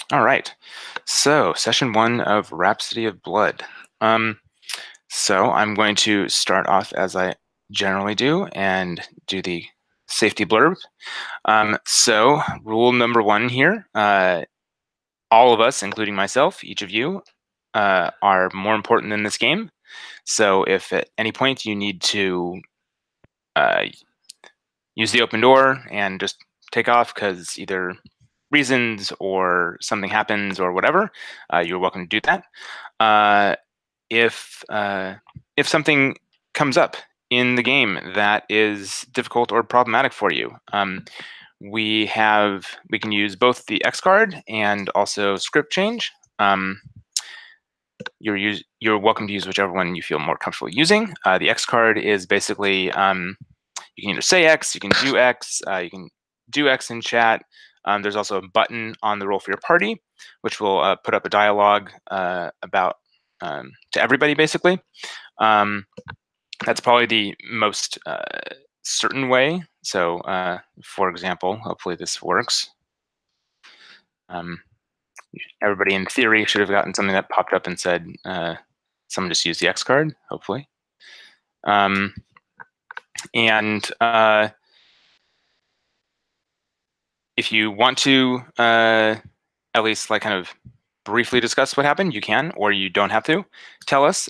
All right. So, session 1 of Rhapsody of Blood. So I'm going to start off as I generally do and do the safety blurb. So rule number 1 here, all of us, including myself, each of you, are more important than this game. So if at any point you need to use the open door and just take off because either reasons or something happens or whatever, you're welcome to do that. If something comes up in the game that is difficult or problematic for you, we can use both the X card and also script change. You're welcome to use whichever one you feel more comfortable using. The X card is basically you can either say X, you can do X, you can do X in chat. There's also a button on the Roll for Your Party, which will put up a dialogue about to everybody, basically. That's probably the most certain way. So, for example, hopefully this works. Everybody in theory should have gotten something that popped up and said, someone just used the X card, hopefully. And if you want to at least like kind of briefly discuss what happened, you can, or you don't have to tell us.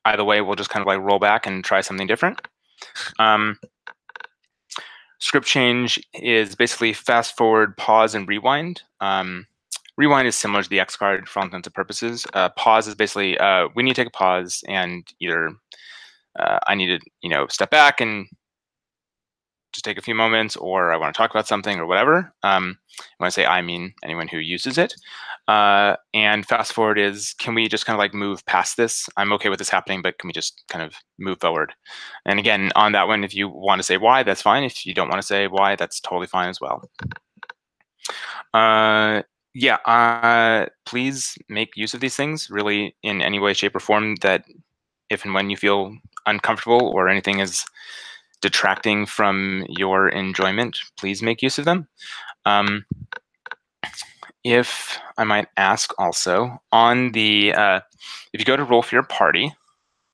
Either way, we'll just kind of like roll back and try something different. Script change is basically fast forward, pause, and rewind. Rewind is similar to the X card for all intents and purposes. Pause is basically we need to take a pause and either I need to step back and just take a few moments, or I want to talk about something or whatever. When I say I mean anyone who uses it. And fast forward is, can we just kind of like move past this? I'm okay with this happening, but can we just kind of move forward? And again, on that one, if you want to say why, that's fine. If you don't want to say why, that's totally fine as well. Please make use of these things really in any way, shape, or form that if and when you feel uncomfortable or anything is detracting from your enjoyment, please make use of them. If I might ask also, on the if you go to Roll for Your Party,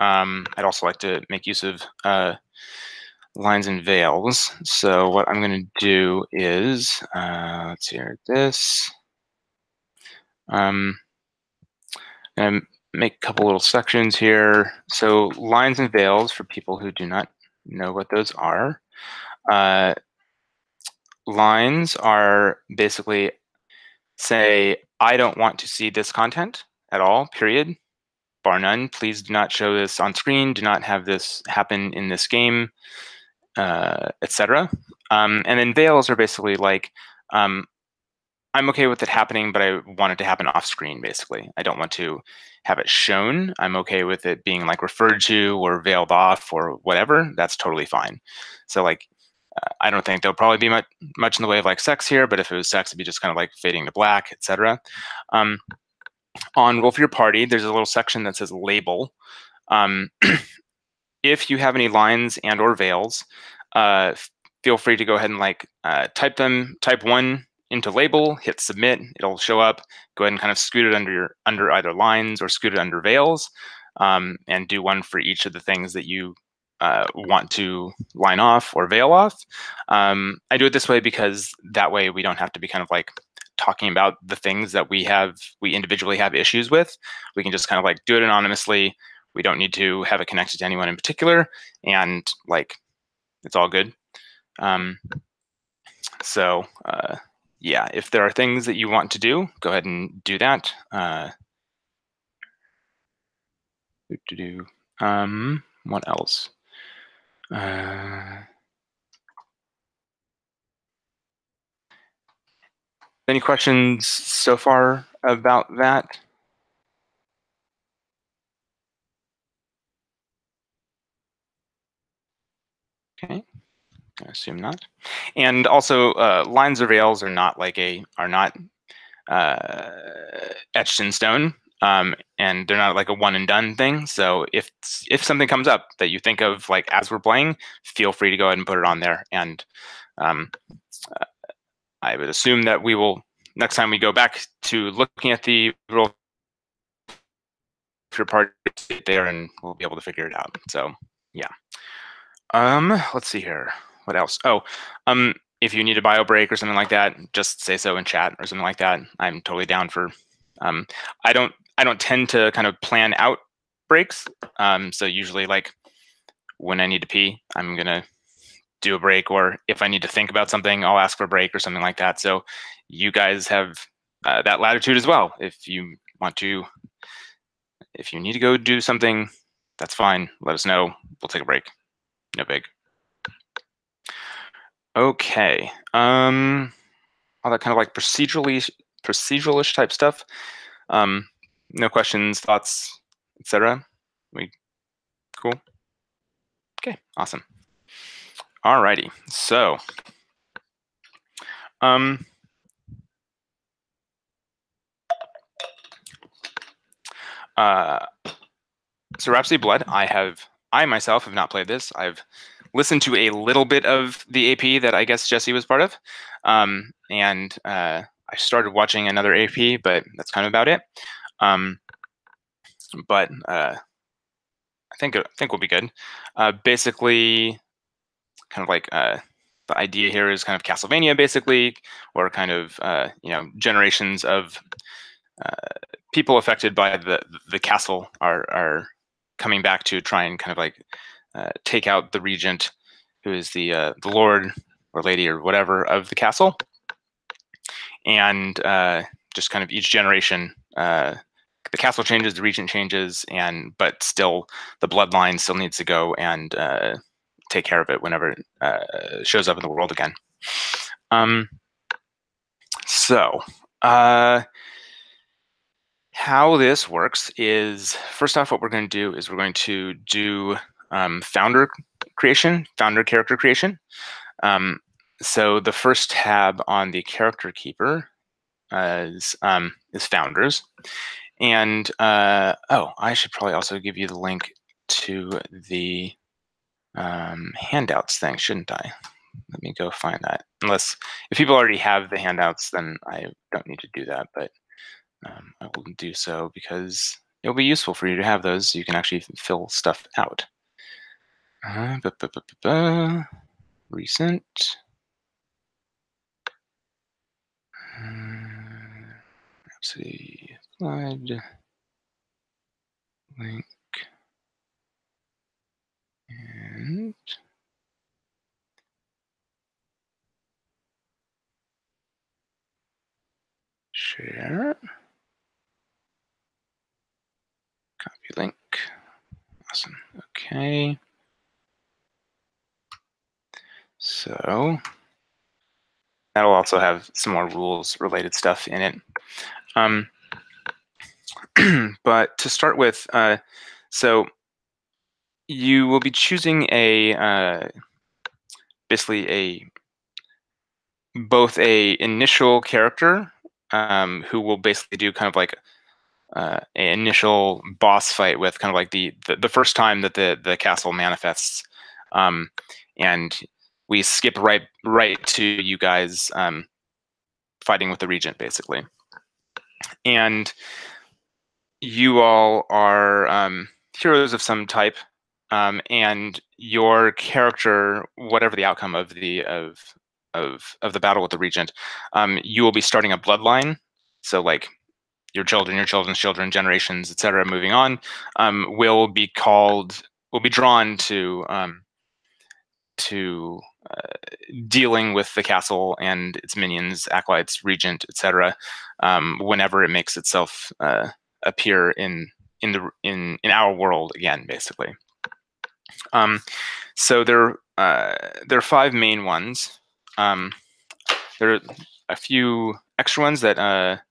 I'd also like to make use of lines and veils. So what I'm going to do is, let's see here, this. I'm going to make a couple little sections here. So lines and veils, for people who do not know what those are. Lines are basically say, I don't want to see this content at all, period, bar none. Please do not show this on screen. Do not have this happen in this game, etc. And then veils are basically like, I'm okay with it happening, but I want it to happen off screen, basically. I don't want to have it shown. I'm okay with it being like referred to or veiled off or whatever. That's totally fine. So like, I don't think there'll probably be much in the way of like sex here, but if it was sex, it'd be just kind of like fading to black, etc. On Roll for Your Party, there's a little section that says label. If you have any lines and or veils, feel free to go ahead and like type one into label, hit submit, it'll show up. Go ahead and kind of scoot it under either lines or scoot it under veils, and do one for each of the things that you want to line off or veil off. I do it this way because that way we don't have to be kind of like talking about the things that we individually have issues with. We can just kind of like do it anonymously. We don't need to have it connected to anyone in particular, and like it's all good. Yeah, if there are things that you want to do, go ahead and do that. What else? Any questions so far about that? Okay, I assume not. And also, lines or veils are not etched in stone, and they're not like a one and done thing. So if something comes up that you think of like as we're playing, feel free to go ahead and put it on there. And I would assume that we will next time we go back to looking at the roll for party there, and we'll be able to figure it out. So yeah. Let's see here. What else? Oh, if you need a bio break or something like that, just say so in chat or something like that. I'm totally down for. I don't tend to kind of plan out breaks. So usually, like when I need to pee, I'm gonna do a break, or if I need to think about something, I'll ask for a break or something like that. So you guys have that latitude as well. If you want to, if you need to go do something, that's fine. Let us know. We'll take a break. No big. Okay. All that kind of like proceduralish type stuff. No questions, thoughts, etc. We cool. Okay, awesome. Alrighty. So, so Rhapsody of Blood, I myself have not played this. I've listened to a little bit of the AP that I guess Jesse was part of, and I started watching another AP, but that's kind of about it. But I think we'll be good. Basically, kind of like the idea here is kind of Castlevania, basically, or kind of generations of people affected by the castle are coming back to try and kind of like take out the regent, who is the lord or lady or whatever of the castle, and just kind of each generation. The castle changes, the regent changes, but still the bloodline still needs to go and take care of it whenever it shows up in the world again. So how this works is, first off, what we're going to do is we're going to do founder character creation. So the first tab on the character keeper is founders. And I should probably also give you the link to the handouts thing, shouldn't I? Let me go find that. Unless if people already have the handouts, then I don't need to do that. But I will do so because it'll be useful for you to have those, so you can actually fill stuff out. Recent. Rhapsody Blood. Link. And share. Copy link. Awesome. Okay. So that'll also have some more rules related stuff in it. But to start with, so you will be choosing basically both a initial character who will basically do kind of like an initial boss fight with kind of like the first time that the castle manifests, and we skip right to you guys fighting with the regent, basically. And you all are heroes of some type, and your character, whatever the outcome of the battle with the regent, you will be starting a bloodline. So like your children, your children's children, generations, etc., moving on, will be drawn to dealing with the castle and its minions, acolytes, regent, etc., whenever it makes itself appear in our world again, basically. So there are 5 main ones. There are a few extra ones that a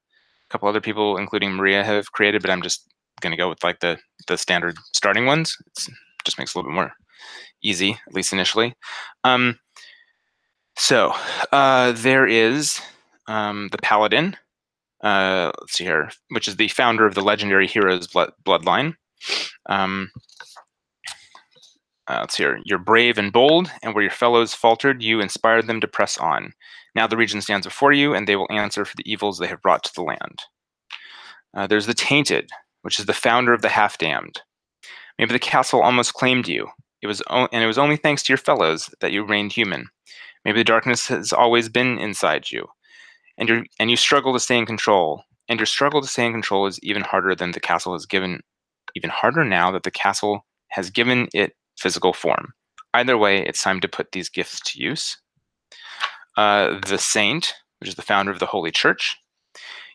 couple other people, including Maria, have created, but I'm just going to go with like the standard starting ones. It just makes it a little bit more easy, at least initially. So there is the Paladin. Let's see here, which is the founder of the legendary Heroes bloodline. let's hear. You're brave and bold, and where your fellows faltered, you inspired them to press on. Now the region stands before you, and they will answer for the evils they have brought to the land. There's the Tainted, which is the founder of the Half-Damned. Maybe the castle almost claimed you. It was only thanks to your fellows that you remained human. Maybe the darkness has always been inside you, and you struggle to stay in control. And your struggle to stay in control is even harder than the castle has given. Even harder now that the castle has given it physical form. Either way, it's time to put these gifts to use. The Saint, which is the founder of the Holy Church.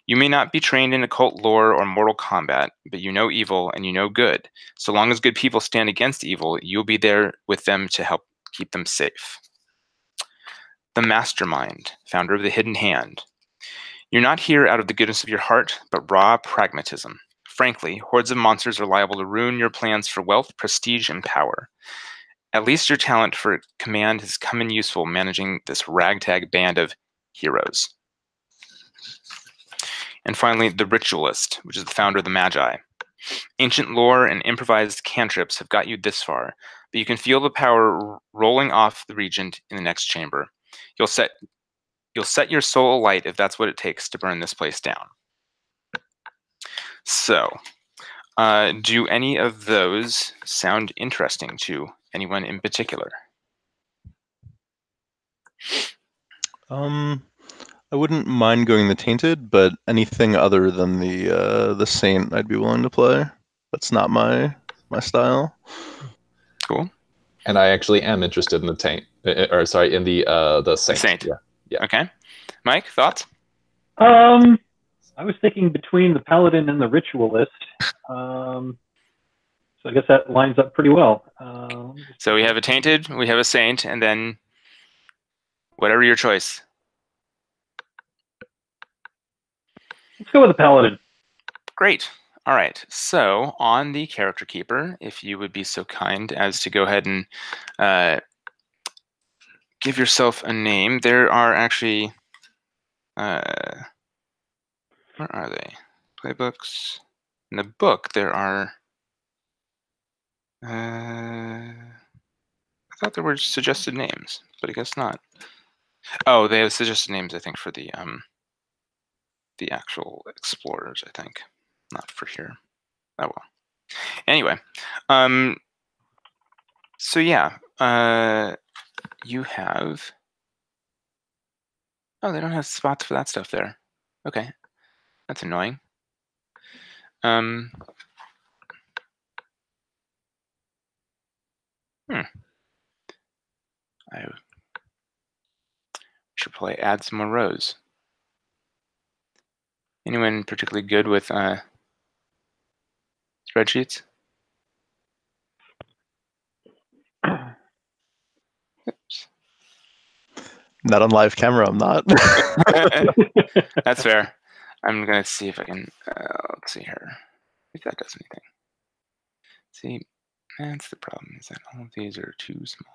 You may not be trained in occult lore or mortal combat, but you know evil and you know good. So long as good people stand against evil, you'll be there with them to help keep them safe. The Mastermind, founder of the Hidden Hand. You're not here out of the goodness of your heart, but raw pragmatism. Frankly, hordes of monsters are liable to ruin your plans for wealth, prestige, and power. At least your talent for command has come in useful managing this ragtag band of heroes. And finally, the Ritualist, which is the founder of the Magi. Ancient lore and improvised cantrips have got you this far, but you can feel the power rolling off the regent in the next chamber. You'll set your soul alight if that's what it takes to burn this place down. So, do any of those sound interesting to anyone in particular? I wouldn't mind going the Tainted, but anything other than the Saint, I'd be willing to play. That's not my style. Cool. And I actually am interested in the Saint. In the Saint. The Saint. Yeah. Okay. Mike, thoughts? I was thinking between the Paladin and the Ritualist. So I guess that lines up pretty well. So we have a Tainted, we have a Saint, and then whatever your choice. Let's go with the Paladin. Great. All right. So on the character keeper, if you would be so kind as to go ahead and give yourself a name. There are actually, where are they? Playbooks. In the book, there are, I thought there were suggested names, but I guess not. Oh, they have suggested names, I think, for the actual explorers, I think. Not for here. Oh well. Anyway, so yeah, you have. Oh, they don't have spots for that stuff there. Okay, that's annoying. I should probably add some more rows. Anyone particularly good with spreadsheets? Oops. Not on live camera, I'm not. That's fair. I'm gonna see if I can. Let's see here. If that does anything. See, that's the problem. Is that all of these are too small?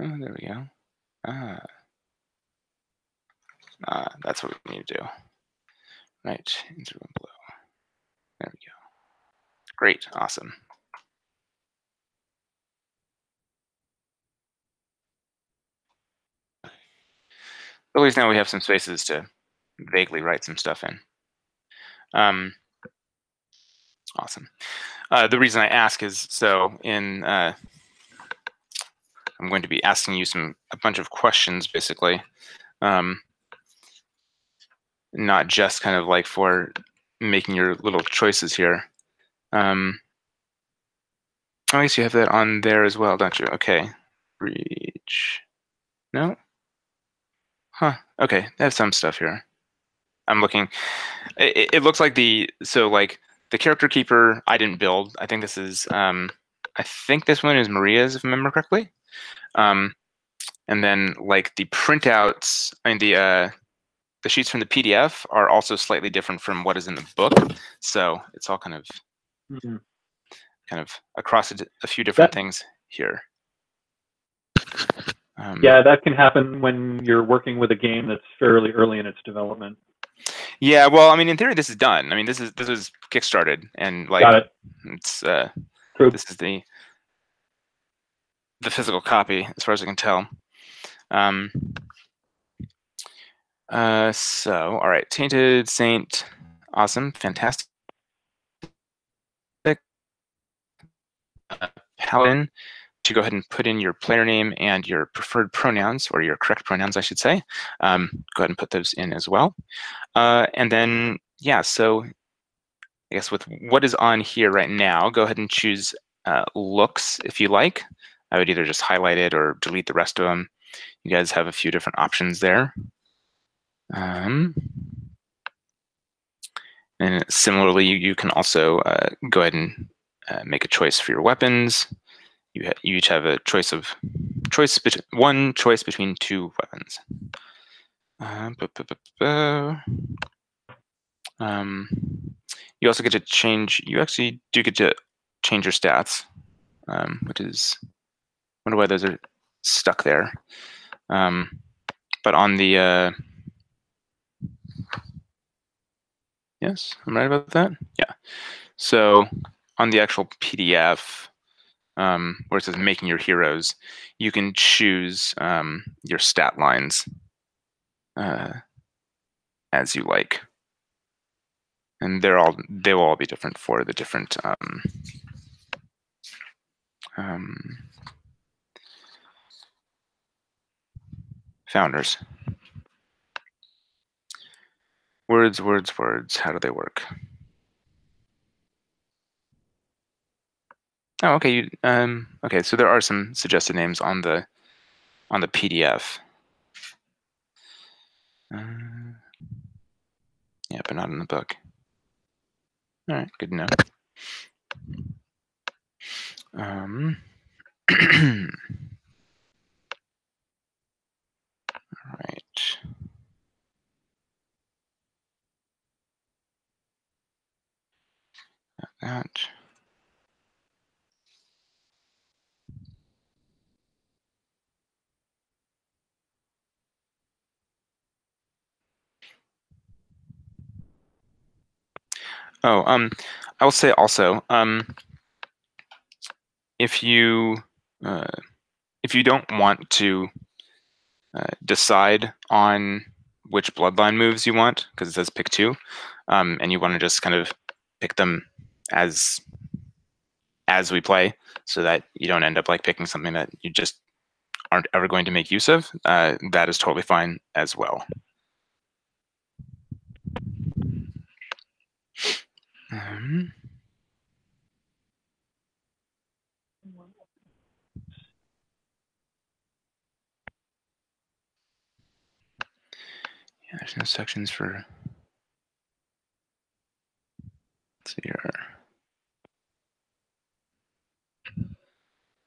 Oh, there we go. That's what we need to do. Right, insert one below. There we go. Great, awesome. At least now we have some spaces to vaguely write some stuff in. Awesome. The reason I ask is so in I'm going to be asking you a bunch of questions, basically. Not just kind of like for making your little choices here. I guess you have that on there as well, don't you? Okay. Reach. No? Huh. Okay. They have some stuff here. I'm looking. It looks like the character keeper I didn't build. I think this is I think this one is Maria's, if I remember correctly. And then like the printouts, I mean the sheets from the PDF are also slightly different from what is in the book. So it's all kind of across a few different things here. Yeah, that can happen when you're working with a game that's fairly early in its development. Yeah, well, I mean, in theory, this is done. I mean, this was kickstarted, and like Got it. it's True. this is the physical copy, as far as I can tell. So, all right, Tainted Saint, awesome, fantastic. Paladin, to go ahead and put in your player name and your preferred pronouns, or your correct pronouns, I should say. Go ahead and put those in as well. And then, yeah, so I guess with what is on here right now, go ahead and choose looks if you like. I would either just highlight it or delete the rest of them. You guys have a few different options there. And similarly, you can also go ahead and make a choice for your weapons. You each have a one choice between two weapons. You also get to change. You actually do get to change your stats, which is, I wonder why those are stuck there. But on the yes, I'm right about that. Yeah. So on the actual PDF, where it says making your heroes, you can choose your stat lines as you like, and they will all be different for the different founders. Words. How do they work? Oh, okay. Okay, so there are some suggested names on the PDF. Yeah, but not in the book. All right, good to know. All right. That. Oh, I will say also, if you don't want to decide on which bloodline moves you want, because it says pick two, and you want to just kind of pick them as we play, so that you don't end up like picking something that you just aren't ever going to make use of, that is totally fine as well. Yeah, there's no sections for. Let's see here.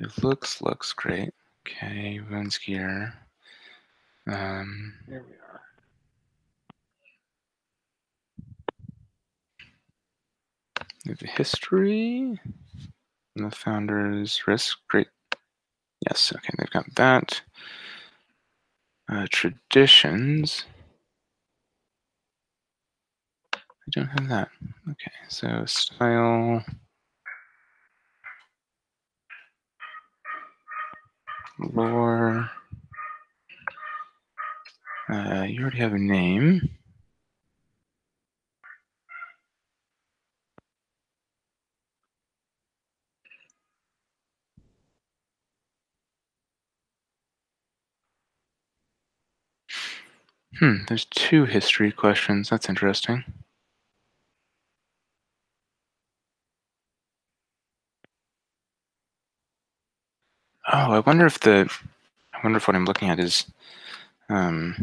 It looks great. Okay, Runes gear. Here we are. The history and the founders' risk. Great. Yes. Okay, they've got that. Traditions. I don't have that. Okay, so style. Lore. You already have a name. There's 2 history questions. That's interesting. Oh, I wonder if what I'm looking at is oh,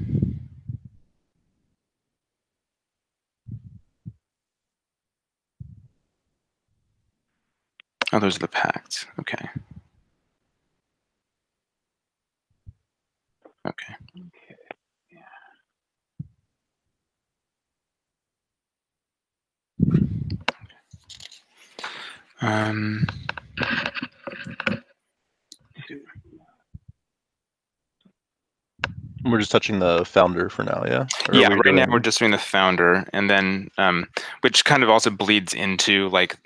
those are the pacts. Okay. Okay. We're just touching the founder for now, yeah? Or are Yeah, we right now doing- we're just doing the founder, and then which kind of also bleeds into like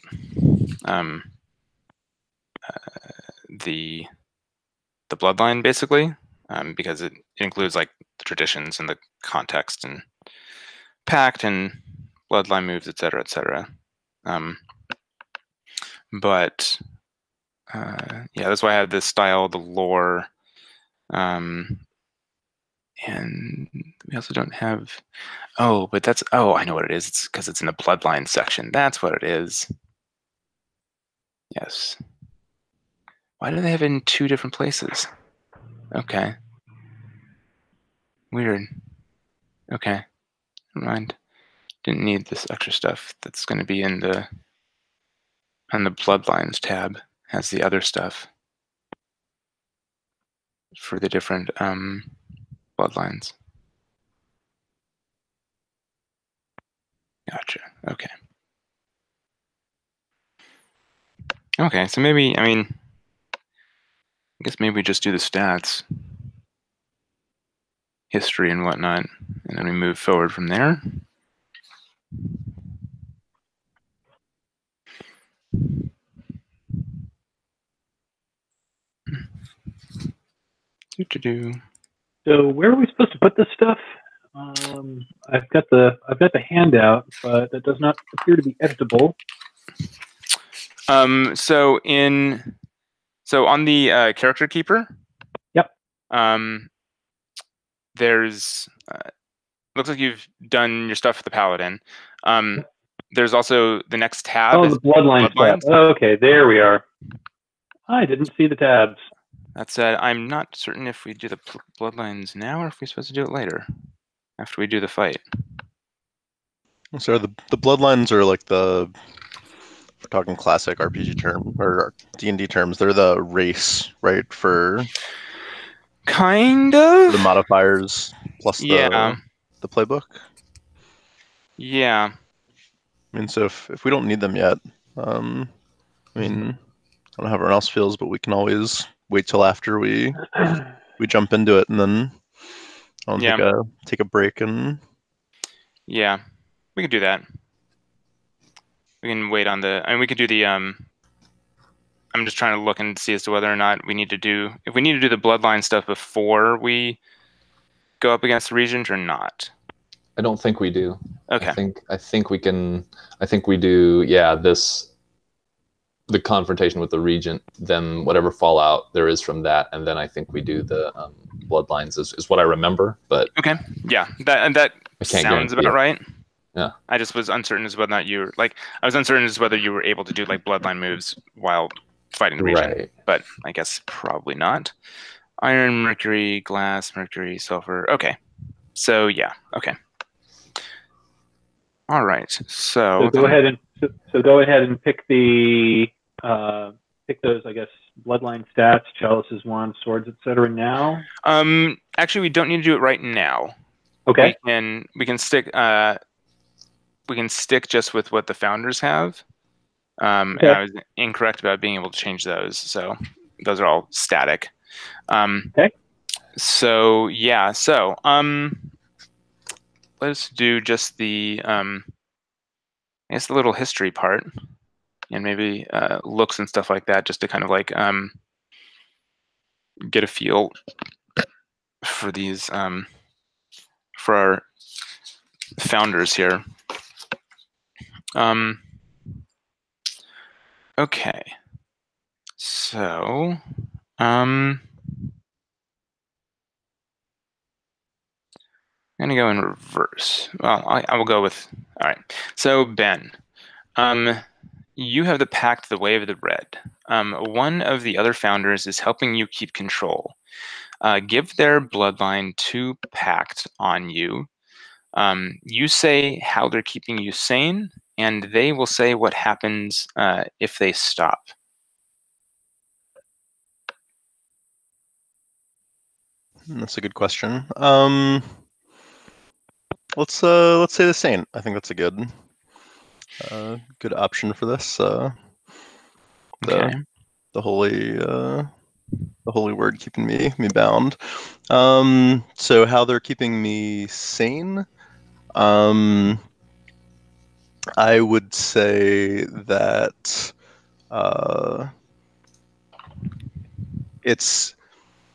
the bloodline, basically, because it includes like the traditions and the context and pact and bloodline moves, etc., etc. But yeah, that's why I have this style, the lore, and we also don't have. Oh, but that's I know what it is. It's because it's in the bloodline section. That's what it is. Yes. Why do they have it in 2 different places? Okay. Weird. Okay. Never mind. Didn't need this extra stuff that's going to be in the bloodlines tab. Has the other stuff for the different bloodlines. Gotcha. Okay. Okay, so maybe, I guess maybe we just do the stats, history and whatnot, and then we move forward from there. So where are we supposed to put this stuff? I've got the handout, but it does not appear to be editable. So on the character keeper. Yep. There's looks like you've done your stuff for the paladin. There's also the next tab. Oh, the bloodline tab. Oh, okay, there we are. I didn't see the tabs. That said, I'm not certain if we do the bloodlines now or if we're supposed to do it later, after we do the fight. So the bloodlines are like the, if we're talking classic RPG term or D&D terms, they're the race, right? For kind of the modifiers plus the playbook. Yeah. I mean, so if we don't need them yet, I mean, I don't know how everyone else feels, but we can always wait till after we jump into it and then take a break and. Yeah, we can do that. We can wait on we could do the I'm just trying to look and see as to whether or not we need to do the bloodline stuff before we go up against the regent or not. I don't think we do. Okay. I think we can. I think we do. Yeah, the confrontation with the regent, then whatever fallout there is from that, and then I think we do the bloodlines is what I remember. But okay, yeah, that sounds about right. Yeah, I just was uncertain as whether or not you were I was uncertain as whether you were able to do like bloodline moves while fighting the regent, right. But I guess probably not. Iron, mercury, glass, mercury, sulfur. Okay, so yeah, okay. All right, so go ahead and pick the pick those, I guess, bloodline stats, chalices, wands, swords, etc. now. Actually, we don't need to do it right now. Okay. We can stick just with what the founders have. Okay. And I was incorrect about being able to change those, so those are all static. Okay. So yeah, let's do just the I guess the little history part, and maybe looks and stuff like that, just to kind of like get a feel for these for our founders here. Okay, so I'm gonna go in reverse. Well, I will go with, all right. So Ben, you have the pact, the Way of the Red. One of the other founders is helping you keep control. Give their bloodline 2 pact on you. You say how they're keeping you sane, and they will say what happens if they stop. That's a good question. Let's say the same. I think that's a good option for this. Okay. The holy the holy word keeping me bound. So how they're keeping me sane? I would say that it's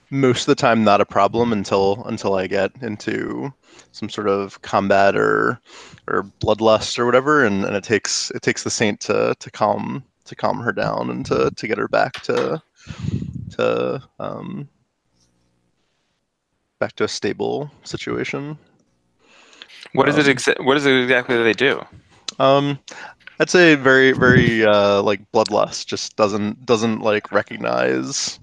most of the time not a problem until I get into some sort of combat or bloodlust or whatever, and it takes the saint to calm her down and to get her back to back to a stable situation. What is it exactly that they do? I'd say very like bloodlust, just doesn't like recognize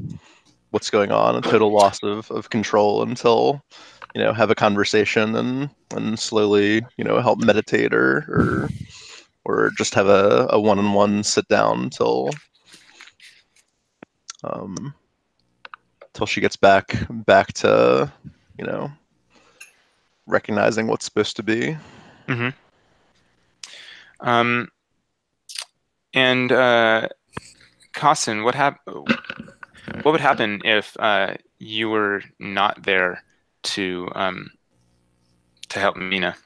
what's going on, a total loss of control until have a conversation and slowly help meditate or just have a one-on-one sit down till she gets back to recognizing what's supposed to be. Mm-hmm. And Costin, what would happen if you were not there to help Mina?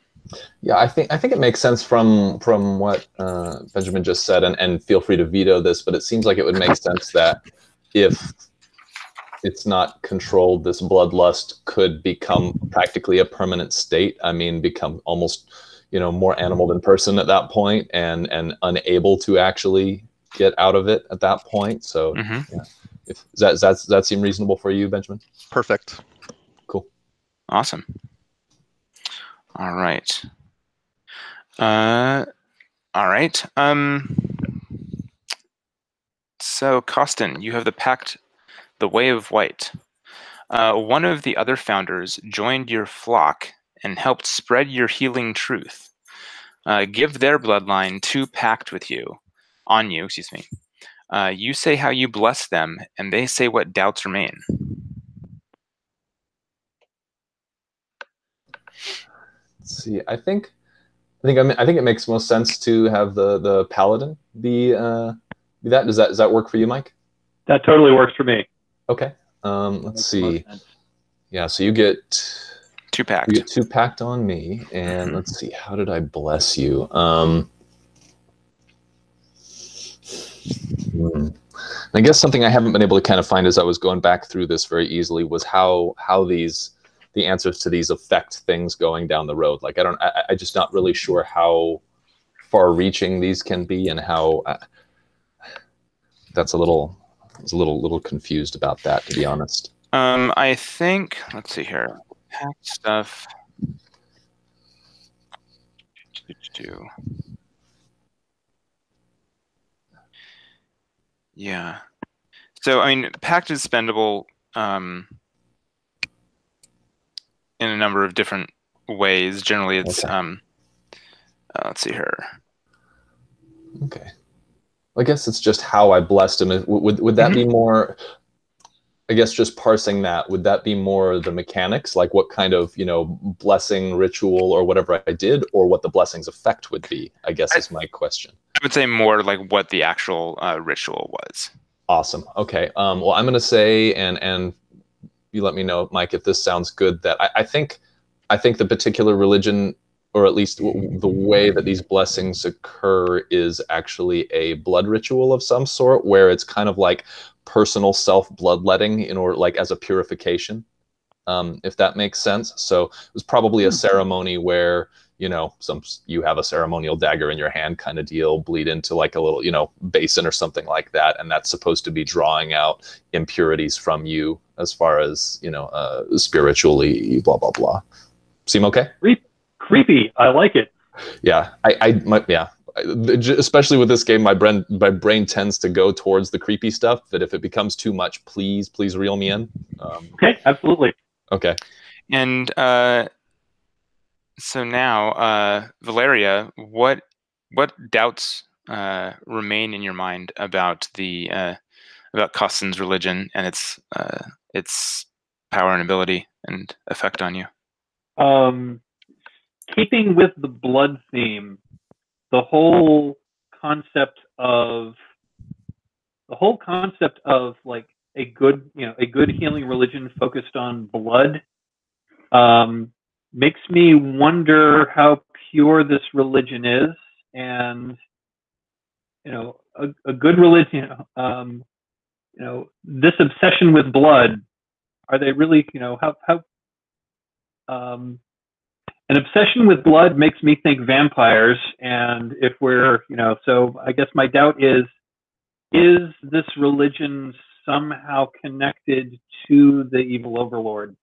Yeah, I think it makes sense from what Benjamin just said, and feel free to veto this, but it seems like it would make sense that if it's not controlled, this bloodlust could become practically a permanent state. I mean, become almost more animal than person at that point, and unable to actually get out of it at that point. So yeah, does that seem reasonable for you, Benjamin? Perfect. Cool. Awesome. All right. All right. So Costin, you have the pact, the Way of White. One of the other founders joined your flock and helped spread your healing truth. Give their bloodline to pact with you, on you, excuse me. You say how you bless them, and they say what doubts remain. Let's see. I think it makes most sense to have the paladin be that. Does that work for you, Mike? That totally works for me. Okay. Let's see. Yeah. So you get 2 pact. You get 2 pact on me, and let's see. How did I bless you? I guess something I haven't been able to kind of find as I was going back through this very easily was how the answers to these affect things going down the road. Like I just not really sure how far-reaching these can be, and how I was a little confused about that, to be honest. I think, let's see here, pact stuff. Yeah. So I mean, pact is spendable in a number of different ways. Generally, it's okay. Let's see here. Okay. I guess it's just how I blessed him. Would that be more? I guess just parsing that, would that be more the mechanics, like what kind of blessing ritual or whatever I did, or what the blessing's effect would be? I guess is my question. I would say more like what the actual ritual was. Awesome. Okay. Well, I'm going to say, and you let me know, Mike, if this sounds good, that I think the particular religion, or at least the way that these blessings occur, is actually a blood ritual of some sort, where it's kind of like personal self-bloodletting in order, like as a purification, if that makes sense. So it was probably a ceremony where you have a ceremonial dagger in your hand kind of deal, bleed into like a little basin or something like that, and that's supposed to be drawing out impurities from you as far as spiritually, blah blah blah. Seem okay? Creepy. I like it. Yeah, yeah. Especially with this game, my brain tends to go towards the creepy stuff. That if it becomes too much, please reel me in. Okay, absolutely. Okay. And so now, Valeria, what doubts remain in your mind about about Costin's religion and its power and ability and effect on you? Keeping with the blood theme, the whole concept of like a good healing religion focused on blood. Makes me wonder how pure this religion is, and a good religion. This obsession with blood. Are they really? An obsession with blood makes me think vampires, and if we're, so I guess my doubt is this religion somehow connected to the evil overlord?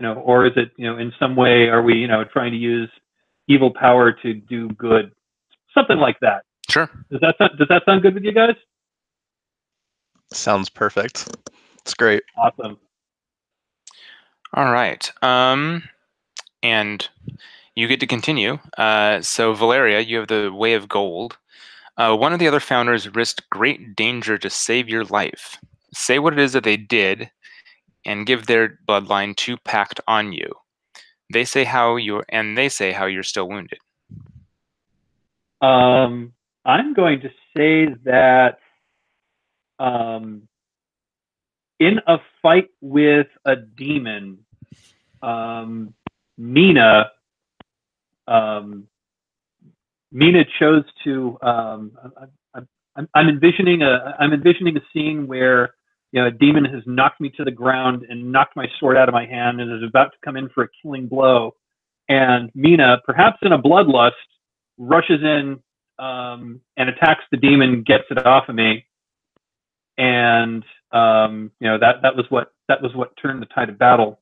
Or is it, in some way, are we, trying to use evil power to do good? Something like that. Sure. Does that sound good with you guys? Sounds perfect. It's great. Awesome. All right. And you get to continue. So Valeria, you have the Way of Gold. One of the other founders risked great danger to save your life. Say what it is that they did, and give their bloodline 2 pact on you. They say how you're still wounded. I'm going to say that in a fight with a demon, Mina chose to. I'm envisioning a scene where a demon has knocked me to the ground and knocked my sword out of my hand and is about to come in for a killing blow, and Mina, perhaps in a bloodlust, rushes in and attacks the demon, gets it off of me, and that was what turned the tide of battle.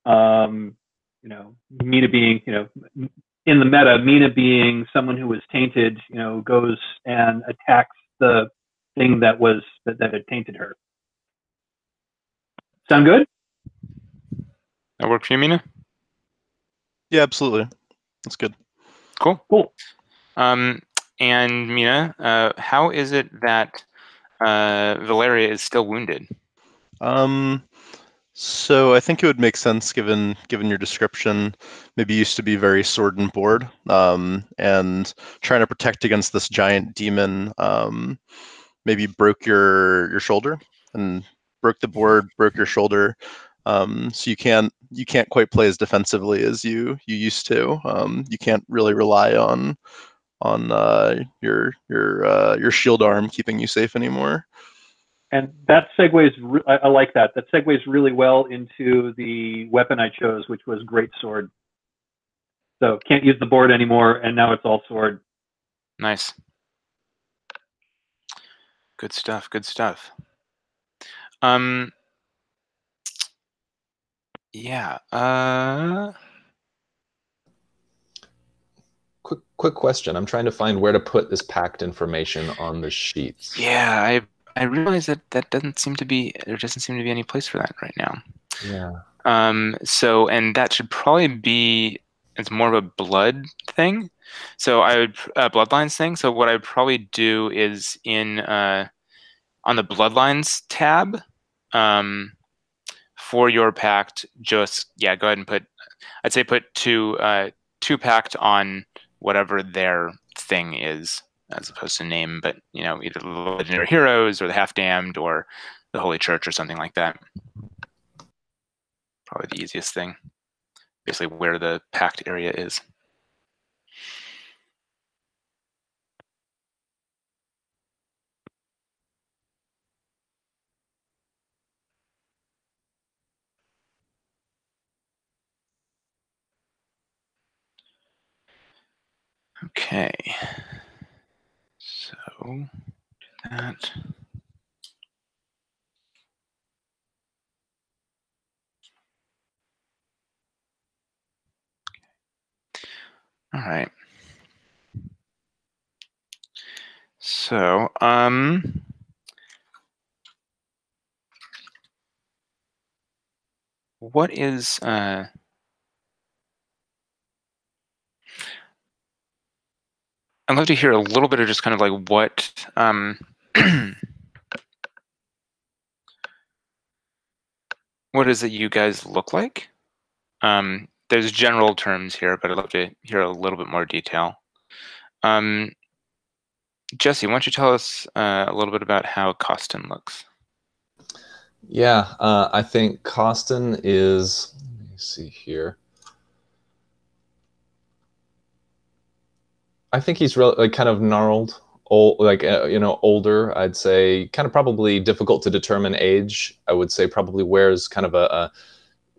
Mina being, in the meta, Mina being someone who was tainted, goes and attacks the thing that had tainted her. Sound good? That work for you, Mina? Yeah, absolutely. That's good. Cool. And Mina, how is it that Valeria is still wounded? So I think it would make sense, given your description. Maybe used to be very sword and board, and trying to protect against this giant demon. Maybe broke your shoulder and broke the board, broke your shoulder. So you can't quite play as defensively as you used to. You can't really rely on your shield arm keeping you safe anymore. And that segues. I like that. That segues really well into the weapon I chose, which was great sword. So can't use the board anymore, and now it's all sword. Nice. Good stuff. Good stuff. Yeah. Quick question. I'm trying to find where to put this pact information on the sheets. Yeah, I realize that doesn't seem to be any place for that right now. Yeah. So, and that should probably be, it's more of a blood thing. So I would bloodlines thing. So what I'd probably do is on the bloodlines tab, for your pact, just go ahead and put 2 pact on whatever their thing is, as opposed to name, but either the legendary heroes or the half damned or the Holy Church or something like that. Probably the easiest thing. Basically where the pact area is. Okay. So that. All right. So, what is I'd love to hear a little bit of just kind of like what what is it you guys look like? There's general terms here, but I'd love to hear a little bit more detail. Jesse, why don't you tell us a little bit about how Costin looks? Yeah, I think Costin is. Let me see here. I think he's like kind of gnarled, old, like older. I'd say kind of probably difficult to determine age. I would say probably wears kind of a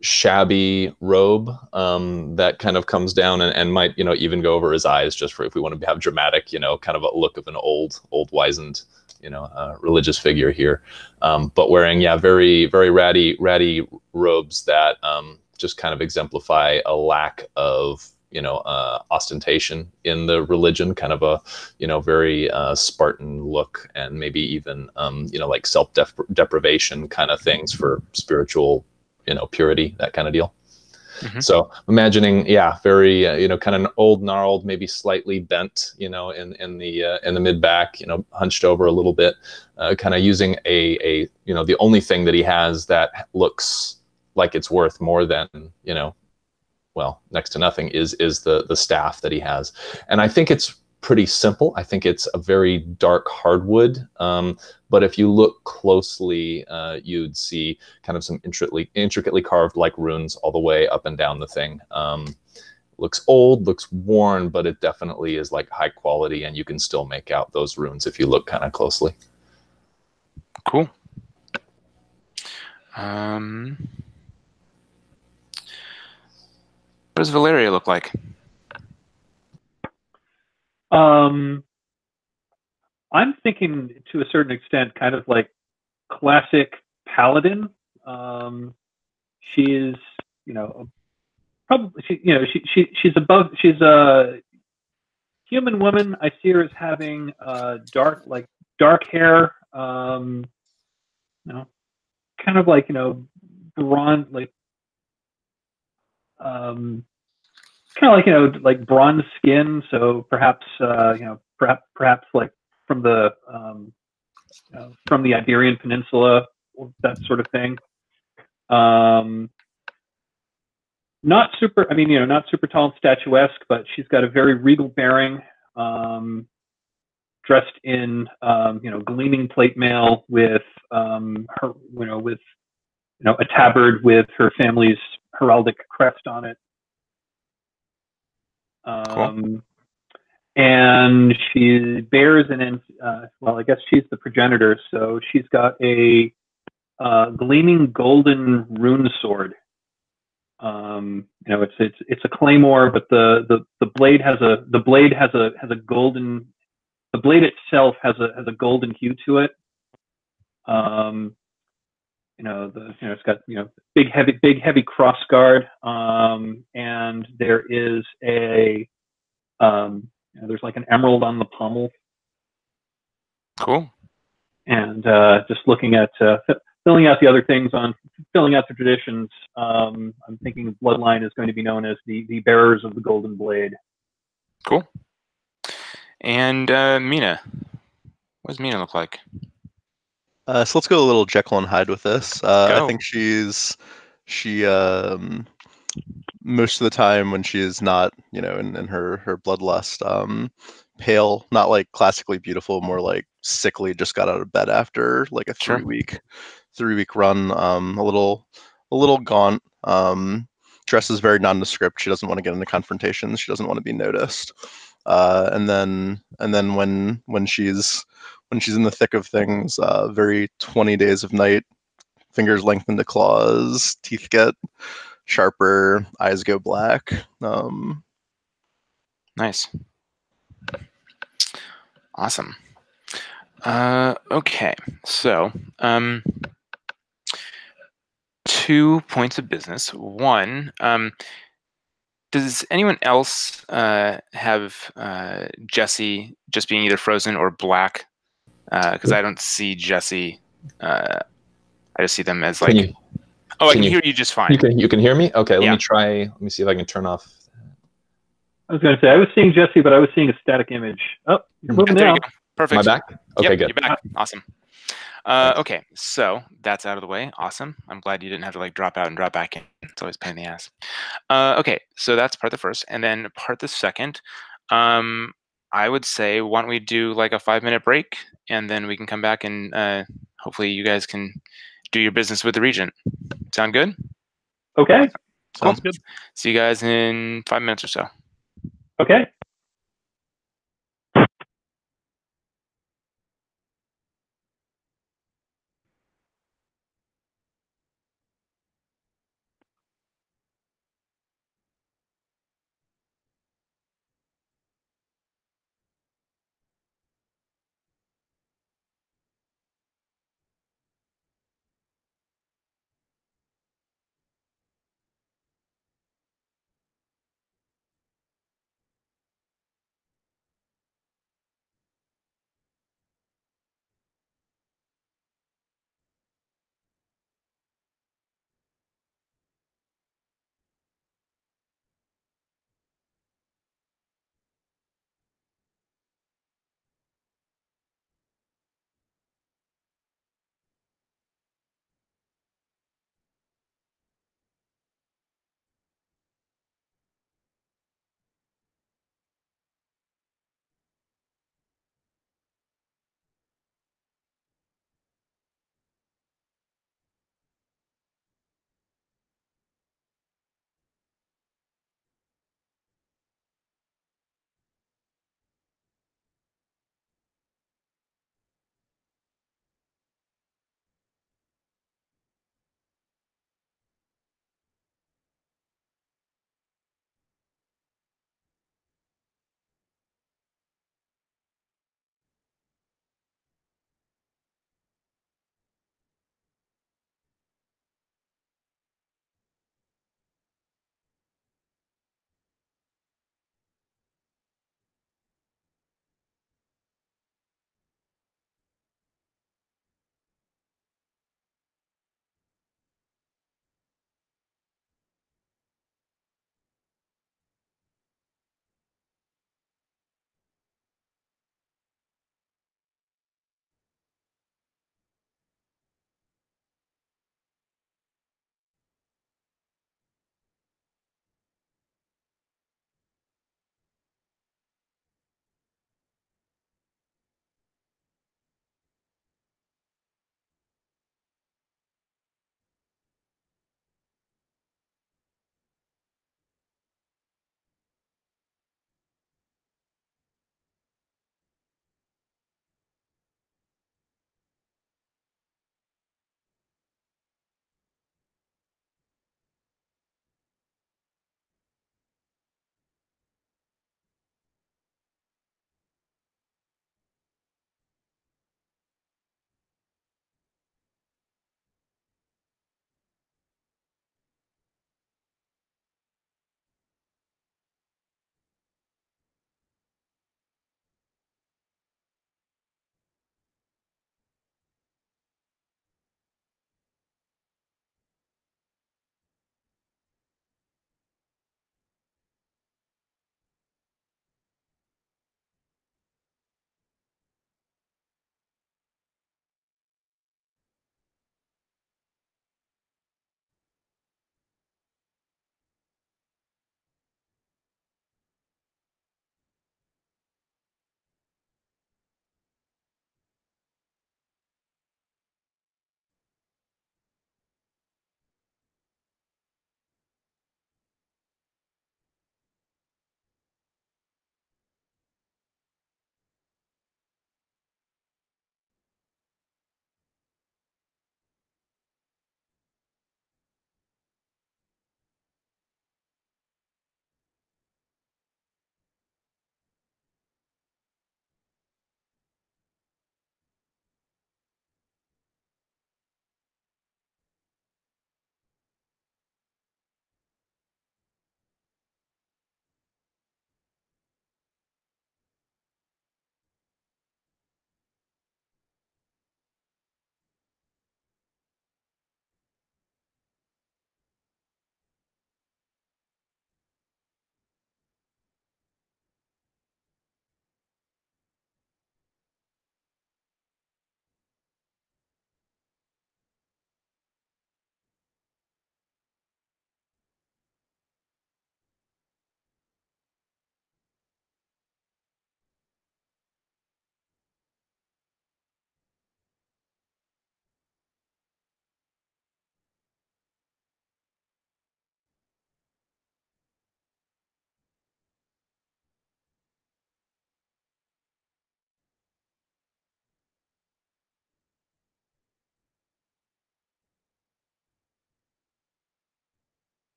shabby robe that kind of comes down and might even go over his eyes, just for if we want to have dramatic, kind of a look of an old wizened religious figure here, but wearing very very ratty robes that just kind of exemplify a lack of ostentation in the religion, kind of a very Spartan look, and maybe even like self-deprivation kind of things for spiritual purity, that kind of deal. Mm-hmm. So imagining, very kind of an old gnarled, maybe slightly bent, in the mid back, hunched over a little bit, kind of using a the only thing that he has that looks like it's worth more than well, next to nothing is the staff that he has. And I think it's pretty simple. I think it's a very dark hardwood, but if you look closely, you'd see kind of some intricately carved like runes all the way up and down the thing. Looks old, looks worn, but it definitely is like high quality, and you can still make out those runes if you look kind of closely. Cool. What does Valeria look like? I'm thinking to a certain extent, kind of like classic paladin. She is, probably she's above. She's a human woman. I see her as having dark hair. Kind of like bronze, like kind of like bronze skin. So perhaps perhaps like from the Iberian Peninsula, that sort of thing. Not super. I mean, not super tall and statuesque, but she's got a very regal bearing. Dressed in gleaming plate mail with her with a tabard with her family's heraldic crest on it. Cool. And she bears well, I guess she's the progenitor, so she's got a gleaming golden rune sword. It's a claymore, but the blade has a golden. The blade itself has a golden hue to it. It's got big heavy cross guard, and there is a there's like an emerald on the pommel. Cool. And just looking at filling out the other things filling out the traditions, I'm thinking the bloodline is going to be known as the bearers of the golden blade. Cool. And Mina, what does Mina look like? So let's go a little Jekyll and Hyde with this. I think she most of the time when she is not, in her bloodlust, pale, not like classically beautiful, more like sickly, just got out of bed after like a Sure. 3-week run, a little gaunt, dresses very nondescript. She doesn't want to get into confrontations. She doesn't want to be noticed. And then when she's in the thick of things, very 20 Days of Night, fingers lengthen to claws, teeth get sharper, eyes go black. Nice. Awesome. Okay, so 2 points of business. One, does anyone else have Jesse just being either frozen or black? Because I don't see Jesse. I just see them as like. I can hear you just fine. You can hear me? Okay, Yeah. Let me see if I can turn off. I was going to say I was seeing Jesse, but I was seeing a static image. Oh, you're moving there now. You go. Perfect. Am I back? Okay, yep, good. You're back. Awesome. Okay, so that's out of the way. Awesome. I'm glad you didn't have to like drop out and drop back in. It's always a pain in the ass. Okay, so that's part the first, and then part the second. I would say, why don't we do like a 5-minute break, and then we can come back and hopefully you guys can do your business with the Regent. Sound good? Okay. Sounds good. See you guys in 5 minutes or so. Okay.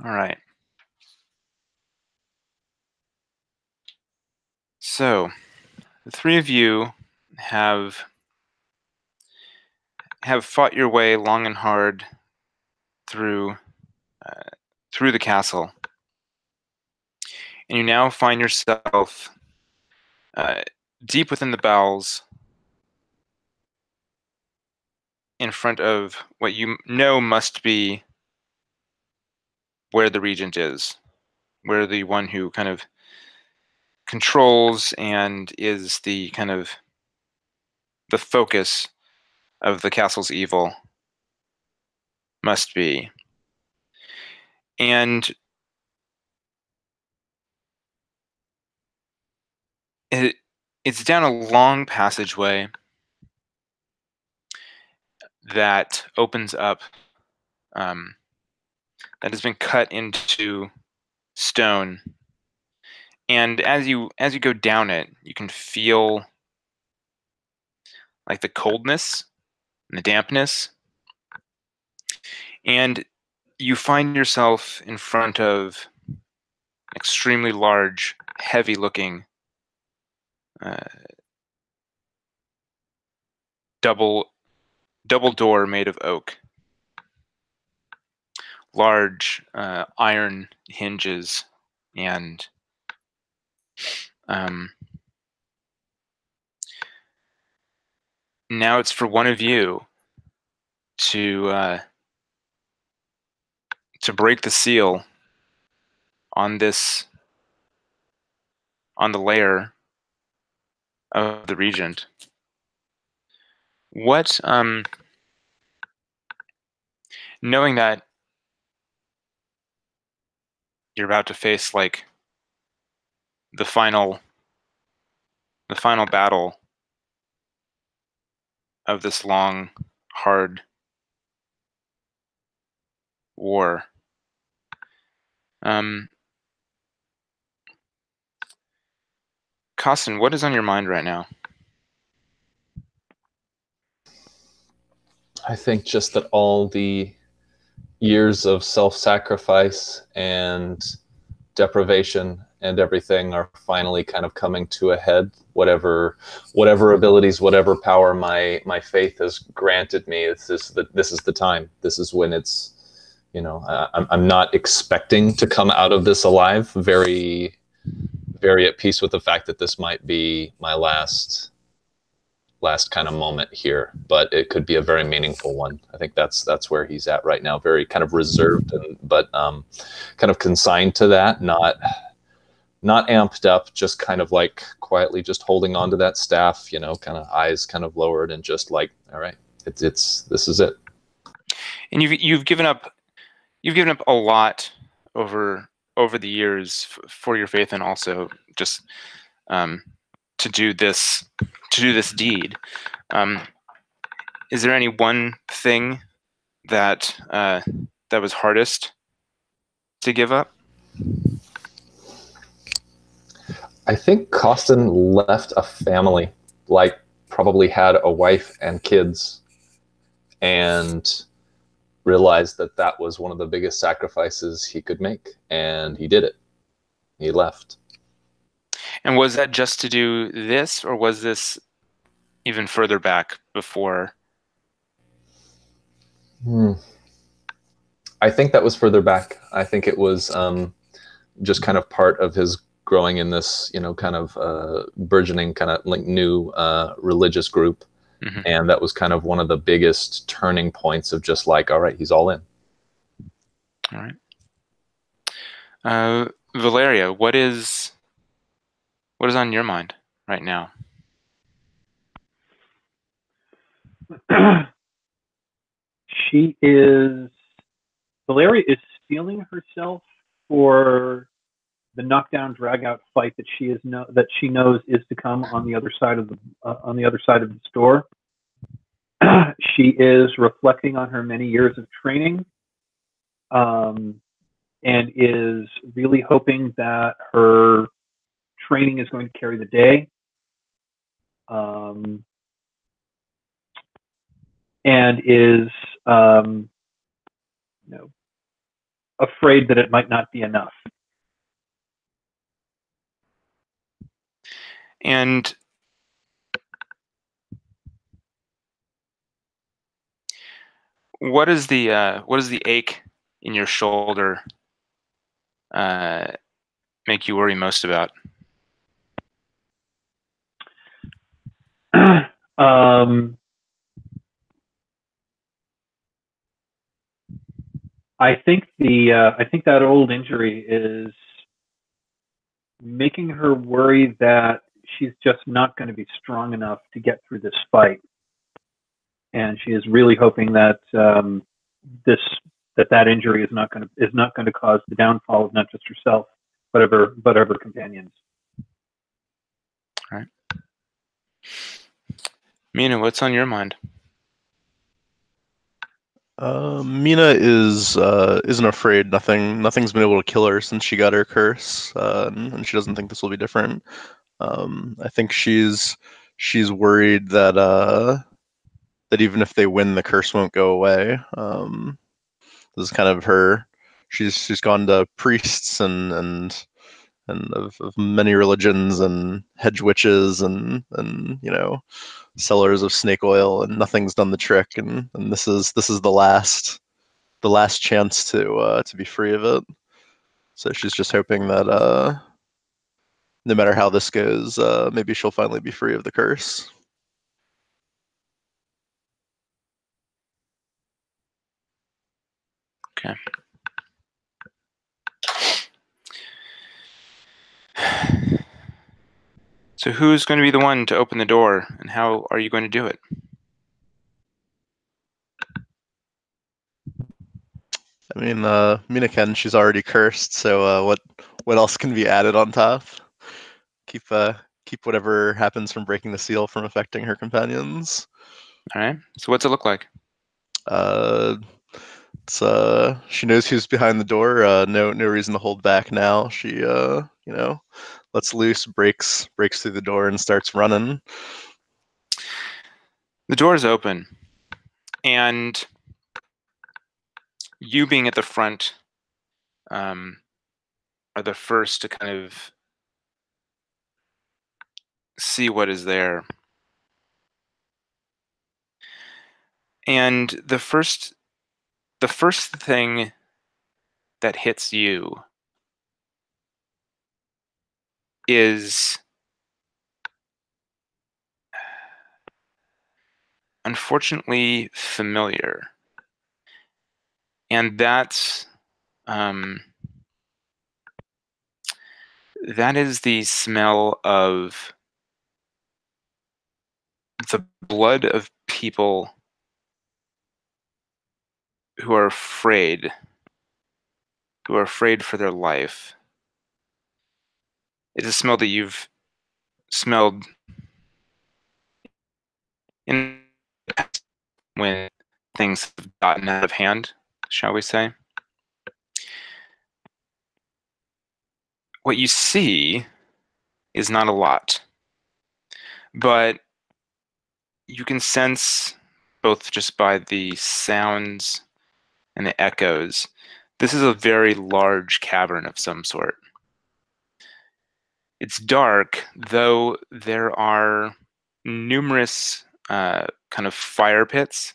All right. So the three of you have fought your way long and hard through through the castle, and you now find yourself deep within the bowels, in front of what you know must be where the regent is, where the one who kind of controls and is the kind of the focus of the castle's evil must be. And it's down a long passageway that opens up, that has been cut into stone. And as you go down it, you can feel like the coldness and the dampness. And you find yourself in front of extremely large, heavy-looking double door made of oak, large iron hinges, and now it's for one of you to break the seal on the lair of the regent. What, knowing that you're about to face like the final battle of this long, hard war, Costin, what is on your mind right now? I think just that all the years of self-sacrifice and deprivation and everything are finally kind of coming to a head. Whatever abilities, whatever power my faith has granted me, this is the time. This is when it's, you know, I'm not expecting to come out of this alive. Very, very at peace with the fact that this might be my last kind of moment here, but it could be a very meaningful one. I think that's where he's at right now. Very kind of reserved, but kind of consigned to that, not amped up, just kind of like quietly just holding on to that staff, you know, kind of eyes kind of lowered and just like, all right, this is it. And you've given up a lot over the years for your faith, and also just to do this deed. Is there any one thing that was hardest to give up? I think Costin left a family, like probably had a wife and kids, and realized that was one of the biggest sacrifices he could make, and he did it. He left. And was that just to do this, or was this even further back before? I think that was further back. I think it was just kind of part of his growing in this, you know, kind of burgeoning kind of like new religious group. Mm-hmm. And that was kind of one of the biggest turning points of just like, all right, he's all in. All right. Valeria, what is on your mind right now? Valeria is steeling herself for the knockdown drag out fight that she knows is to come on the other side of the store. She is reflecting on her many years of training, and is really hoping that her training is going to carry the day. And is afraid that it might not be enough. And what is the ache in your shoulder make you worry most about? I think that old injury is making her worry that she's just not going to be strong enough to get through this fight, and she is really hoping that that injury is not going to cause the downfall of not just herself but of her companions. All right, Mina, what's on your mind? Mina isn't afraid. Nothing's been able to kill her since she got her curse, and she doesn't think this will be different. I think she's worried that that even if they win, the curse won't go away. This is kind of her. She's gone to priests and of many religions and hedge witches and sellers of snake oil, and nothing's done the trick. And this is the last chance to be free of it. So she's just hoping that no matter how this goes, maybe she'll finally be free of the curse. Okay. So who's going to be the one to open the door, and how are you going to do it? I mean, Mina can. She's already cursed, so what else can be added on top? Keep whatever happens from breaking the seal from affecting her companions. All right. So what's it look like? She knows who's behind the door. No reason to hold back now. She lets loose, breaks through the door, and starts running. The door is open, and you being at the front are the first to kind of see what is there. And the first thing that hits you is unfortunately familiar. And that is the smell of the blood of people who are afraid for their life. It's a smell that you've smelled in the past when things have gotten out of hand, shall we say. What you see is not a lot, but you can sense, both just by the sounds and the echoes, this is a very large cavern of some sort. It's dark, though there are numerous kind of fire pits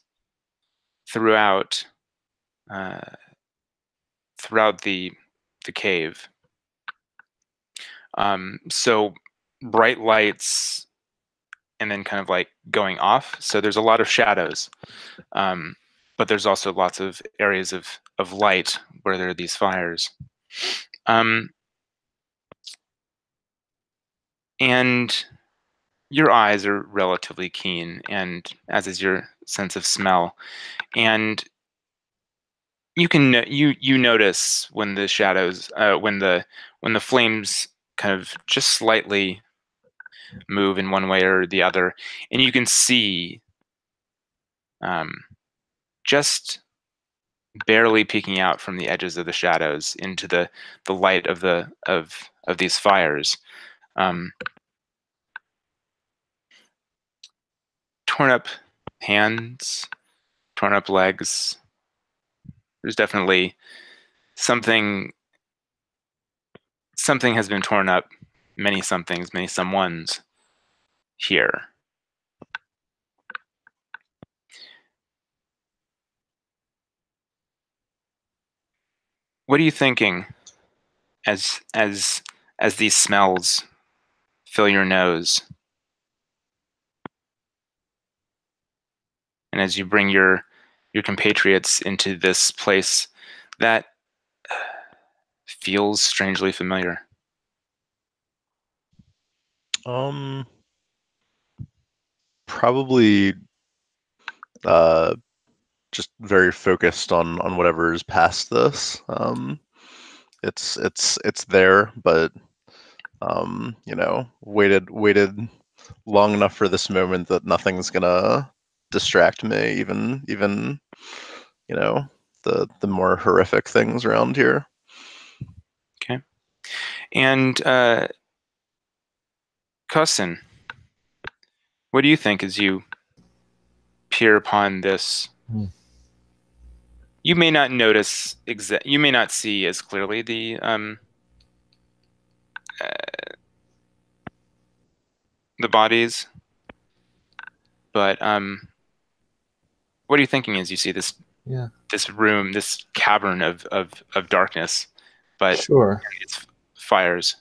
throughout the cave. So bright lights and then kind of like going off. So there's a lot of shadows, but there's also lots of areas of light where there are these fires. And your eyes are relatively keen, and as is your sense of smell. And you can you notice when the shadows, when the flames kind of just slightly move in one way or the other, and you can see just barely peeking out from the edges of the shadows into the light of these fires. Torn up hands, torn up legs. There's definitely something has been torn up, many somethings, many someones here. What are you thinking as these smells fill your nose? And as you bring your compatriots into this place that feels strangely familiar. Probably just very focused on whatever is past this. It's there, but you know, waited long enough for this moment that nothing's gonna distract me, even you know, the more horrific things around here. Okay. And Cussin, what do you think as you peer upon this? You may not notice you may not see as clearly the bodies, but what are you thinking as you see this this room, this cavern of darkness, but Sure. it's fires?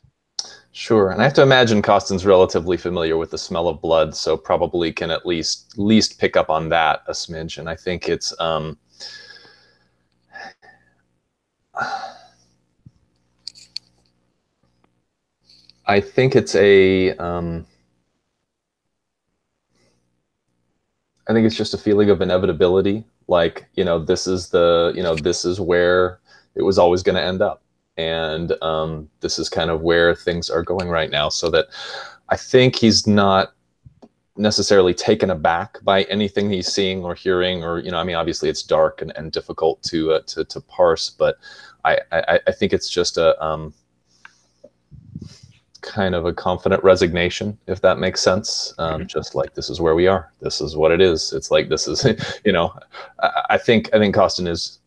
Sure, and I have to imagine Costin's relatively familiar with the smell of blood, so probably can at least pick up on that a smidge. And I think it's I think it's a I think it's just a feeling of inevitability. Like, you know, this is where it was always going to end up. And this is kind of where things are going right now. So that I think he's not necessarily taken aback by anything he's seeing or hearing, or, you know, I mean, obviously it's dark and difficult to parse, but I think it's just a kind of a confident resignation, if that makes sense. Just like, this is where we are. This is what it is. It's like, this is, you know, I think Costin is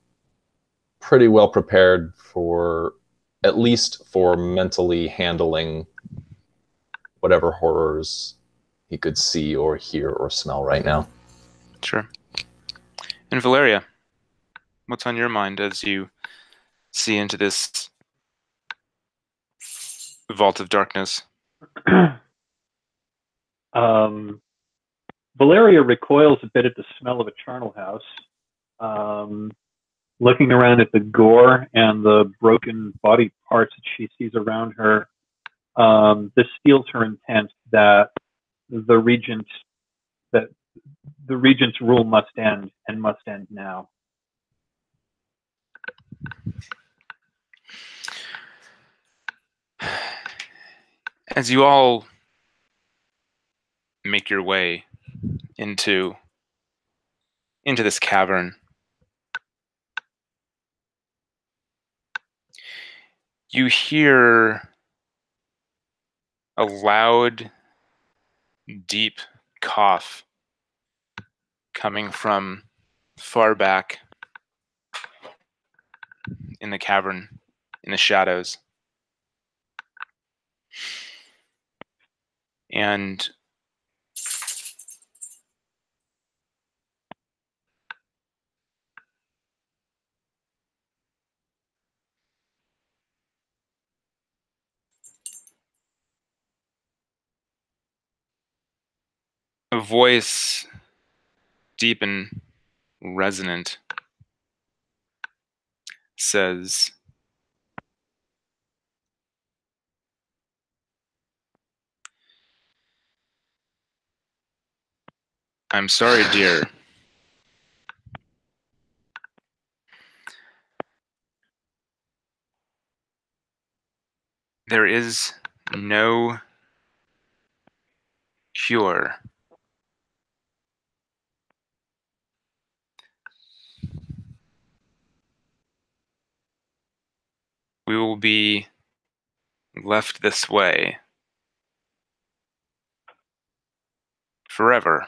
pretty well prepared for, at least for mentally handling whatever horrors he could see or hear or smell right now. Sure. And Valeria, what's on your mind as you see into this vault of darkness? Valeria recoils a bit at the smell of a charnel house. Looking around at the gore and the broken body parts that she sees around her, this steals her intent that the regent's rule must end, and must end now. As you all make your way into this cavern, you hear a loud, deep cough coming from far back in the cavern, in the shadows. And a voice, deep and resonant, says, "I'm sorry, dear. There is no cure. We will be left this way forever."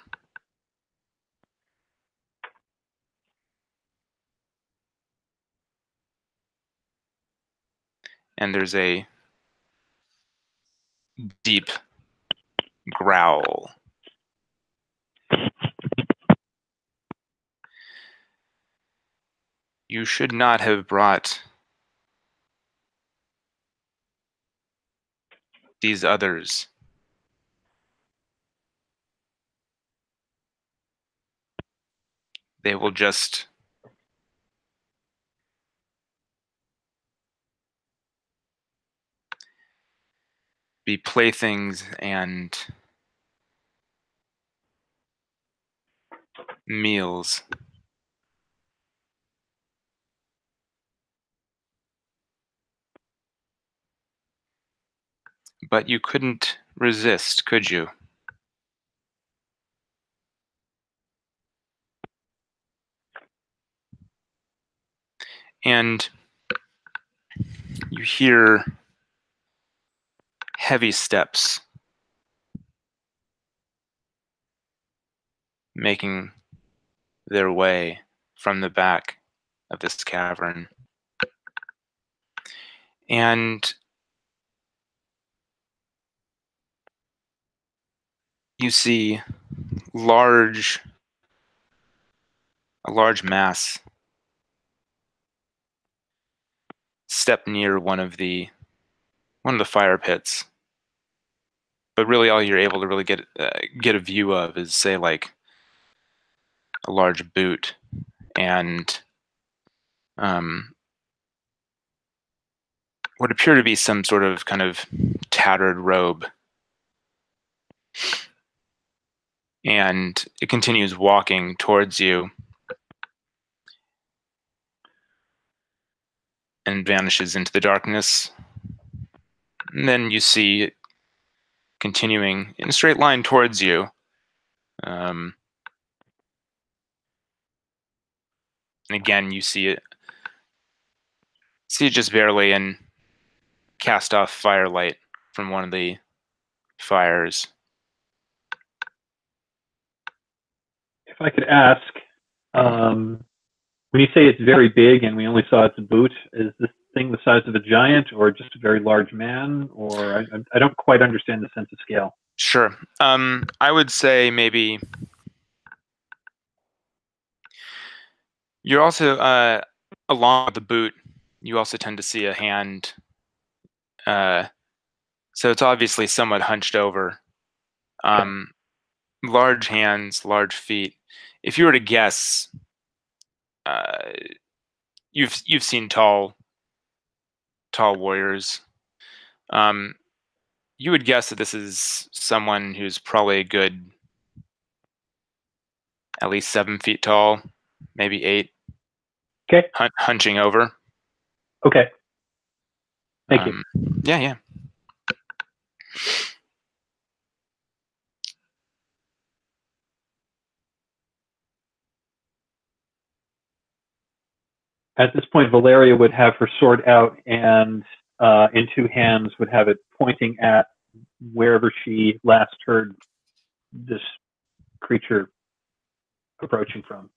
and there's a deep growl. You should not have brought these others. They will just be playthings and meals. But you couldn't resist, could you? And you hear heavy steps making their way from the back of this cavern. And you see a large mass step near one of the fire pits. But really, all you're able to really get a view of is, say, like a large boot and what appear to be some sort of kind of tattered robe. And it continues walking towards you and vanishes into the darkness. And then you see it continuing in a straight line towards you. And again, you see it just barely and cast off firelight from one of the fires. If I could ask, when you say it's very big and we only saw its boot, is this thing the size of a giant or just a very large man? Or I don't quite understand the sense of scale. Sure. I would say maybe you're also, along with the boot, you also tend to see a hand. So it's obviously somewhat hunched over. Large hands, large feet. If you were to guess, you've seen tall warriors. You would guess that this is someone who's probably a good at least 7 feet tall, maybe 8. Okay. Hunching over. Okay. Thank you. Yeah. At this point, Valeria would have her sword out and in two hands would have it pointing at wherever she last heard this creature approaching from.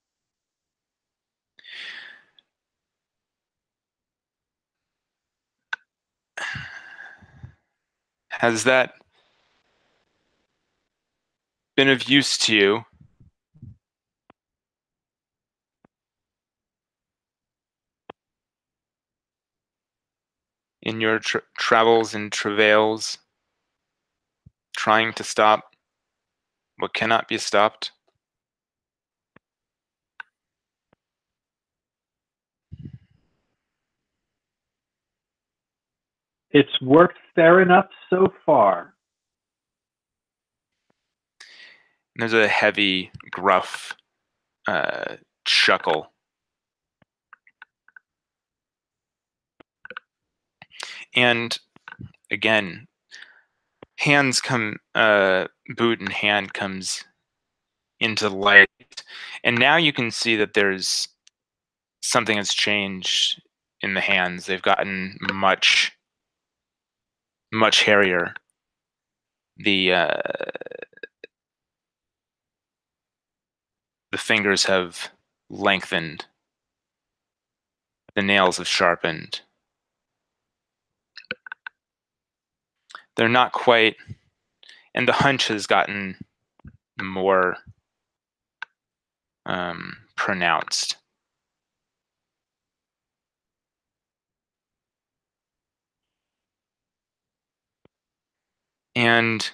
Has that been of use to you? In your travels and travails, trying to stop what cannot be stopped? It's worked fair enough so far. And there's a heavy, gruff chuckle. And again, boot in hand comes into light. And now you can see that there's something has changed in the hands. They've gotten much hairier. The fingers have lengthened. The nails have sharpened. they're not quite, and the hunch has gotten more pronounced. And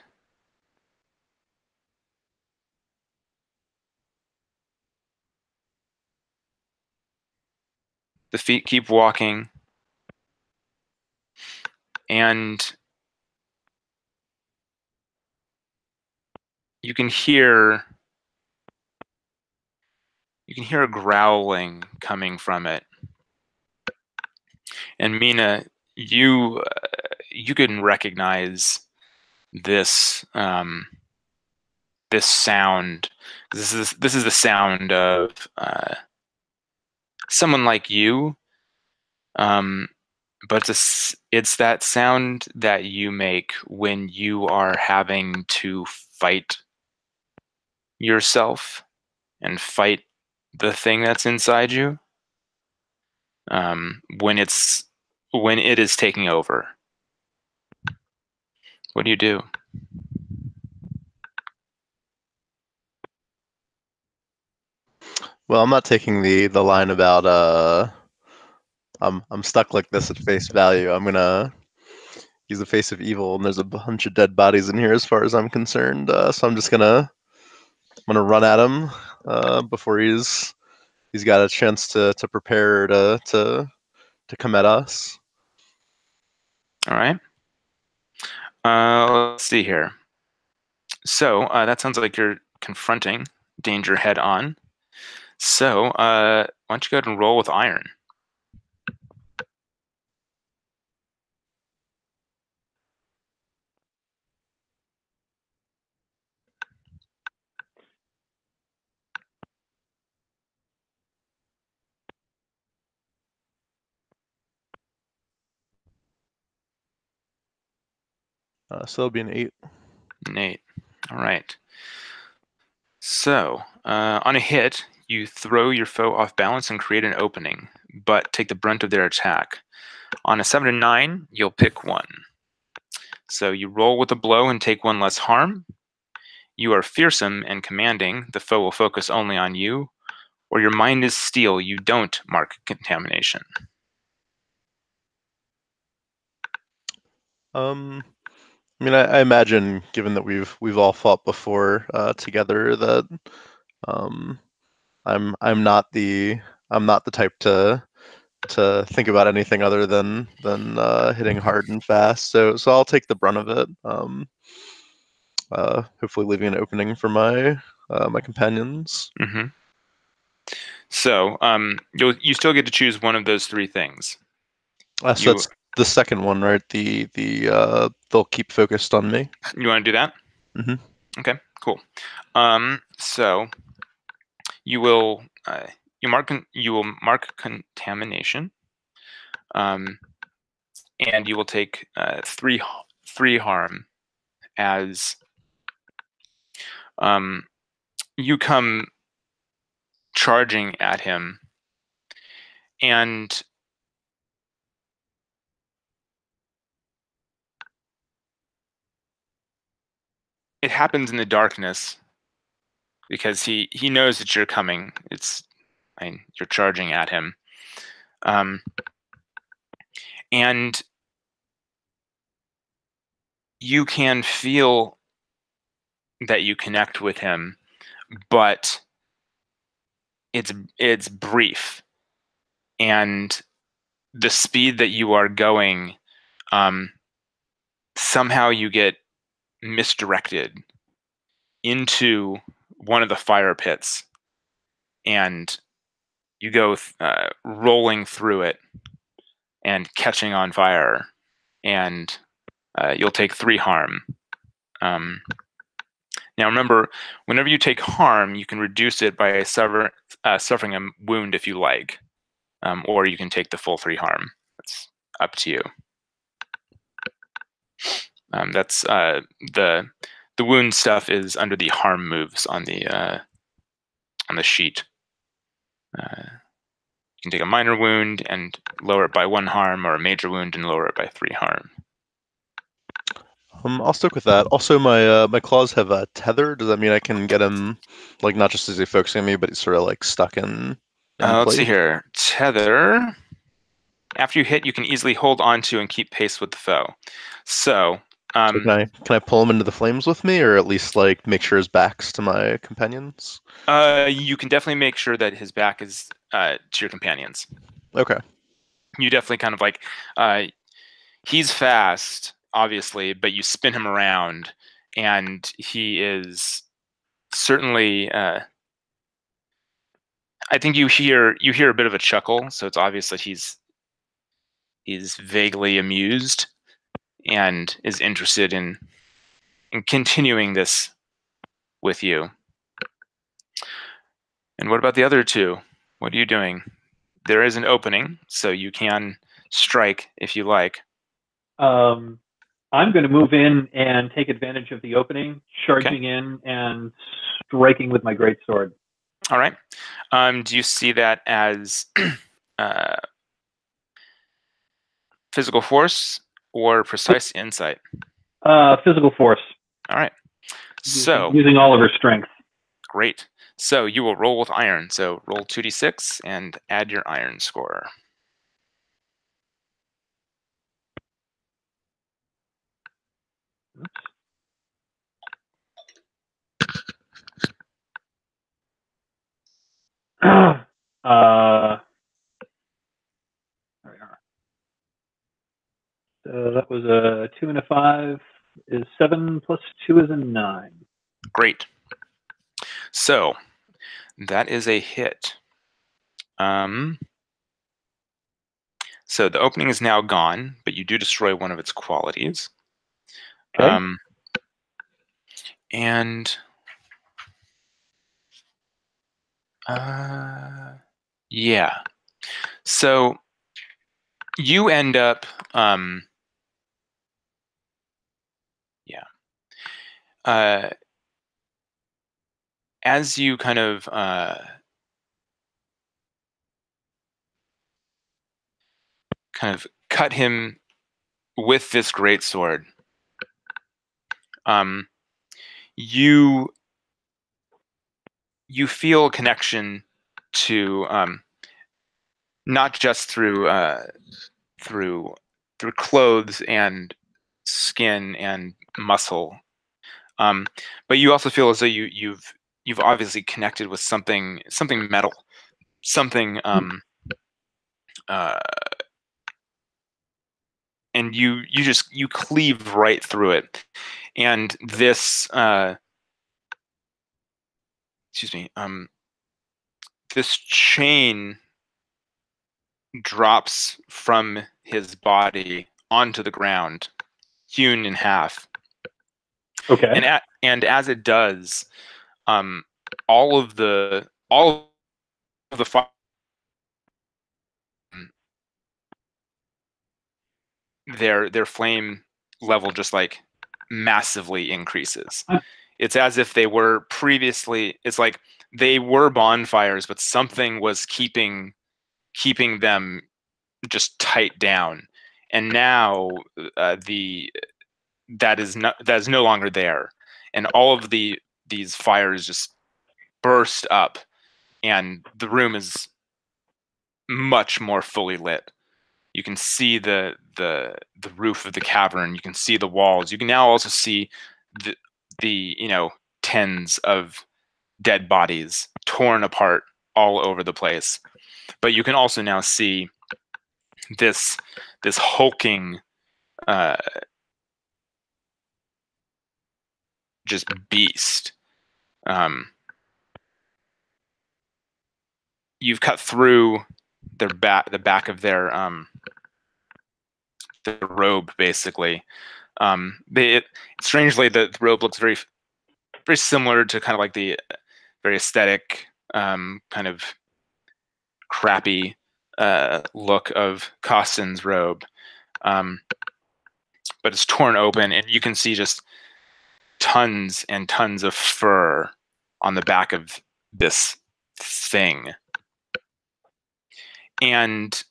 the feet keep walking, and you can hear a growling coming from it. And Mina, you can recognize this this sound. This is the sound of someone like you, but it's that sound that you make when you are having to fight yourself and fight the thing that's inside you. When it is taking over. What do you do? Well, I'm not taking the line about I'm stuck like this at face value. I'm gonna use the face of evil, and there's a bunch of dead bodies in here as far as I'm concerned. So I'm just gonna run at him before he's got a chance to prepare to come at us. All right. Let's see here. So that sounds like you're confronting danger head on. So why don't you go ahead and roll with iron? So it'll be an 8. An 8. All right. So on a hit, you throw your foe off balance and create an opening, but take the brunt of their attack. On a 7 to 9, you'll pick one. So you roll with a blow and take 1 less harm. You are fearsome and commanding. The foe will focus only on you. Or your mind is steel. You don't mark contamination. I mean, I imagine, given that we've all fought before together, that I'm not the type to think about anything other than hitting hard and fast. So I'll take the brunt of it. Hopefully leaving an opening for my my companions. Mm-hmm. So you still get to choose one of those 3 things. So that's the second one, right? They'll keep focused on me. You want to do that? Mm-hmm. Okay, cool. So you will mark contamination, and you will take 3 harm as you come charging at him, and it happens in the darkness because he knows that you're coming. You're charging at him, and you can feel that you connect with him, but it's brief, and the speed that you are going, somehow you get misdirected into one of the fire pits, and you go rolling through it and catching on fire, and you'll take 3 harm. Now remember, whenever you take harm, you can reduce it by suffering a wound if you like, or you can take the full 3 harm. That's up to you. That's the wound stuff is under the harm moves on the sheet. You can take a minor wound and lower it by 1 harm, or a major wound and lower it by 3 harm. I'll stick with that. Also, my claws have a tether. Does that mean I can get him, like, not just is he focusing on me, but he's sort of like stuck in Let's see place? here. Tether. After you hit, you can easily hold onto and keep pace with the foe. So, So can I pull him into the flames with me, or at least like make sure his back's to my companions? you can definitely make sure that his back is to your companions. Okay. You definitely kind of like, he's fast, obviously, but you spin him around, and he is certainly. I think you hear a bit of a chuckle, so it's obvious that he's vaguely amused and is interested in continuing this with you. And what about the other two? What are you doing? There is an opening, so you can strike if you like. I'm going to move in and take advantage of the opening, charging in and striking with my greatsword. All right. Do you see that as physical force or precise insight? Physical force. All right. So using all of her strength. Great. So you will roll with iron. So roll 2d6 and add your iron score. Oops. There we are. So that was a 2 and a 5 is 7 plus 2 is a 9. Great. So that is a hit. So the opening is now gone, but you do destroy one of its qualities. Okay. And yeah. So you end up as you kind of cut him with this greatsword, you feel a connection to not just through clothes and skin and muscle, but you also feel as though you've obviously connected with something metal, something and you cleave right through it, and this this chain drops from his body onto the ground, hewn in half. Okay. And as it does, all of the fire, their flame level just like massively increases. It's as if they were previously. It's like they were bonfires, but something was keeping them just tight down, and now that is no longer there, and all of these fires just burst up, and the room is much more fully lit. You can see the roof of the cavern. You can see the walls. You can now also see the tens of dead bodies torn apart all over the place. But you can also now see this hulking just beast. You've cut through the back of their robe, basically. Strangely, the robe looks very similar to kind of like the very aesthetic, kind of crappy look of Costin's robe, but it's torn open, and you can see just tons and tons of fur on the back of this thing. And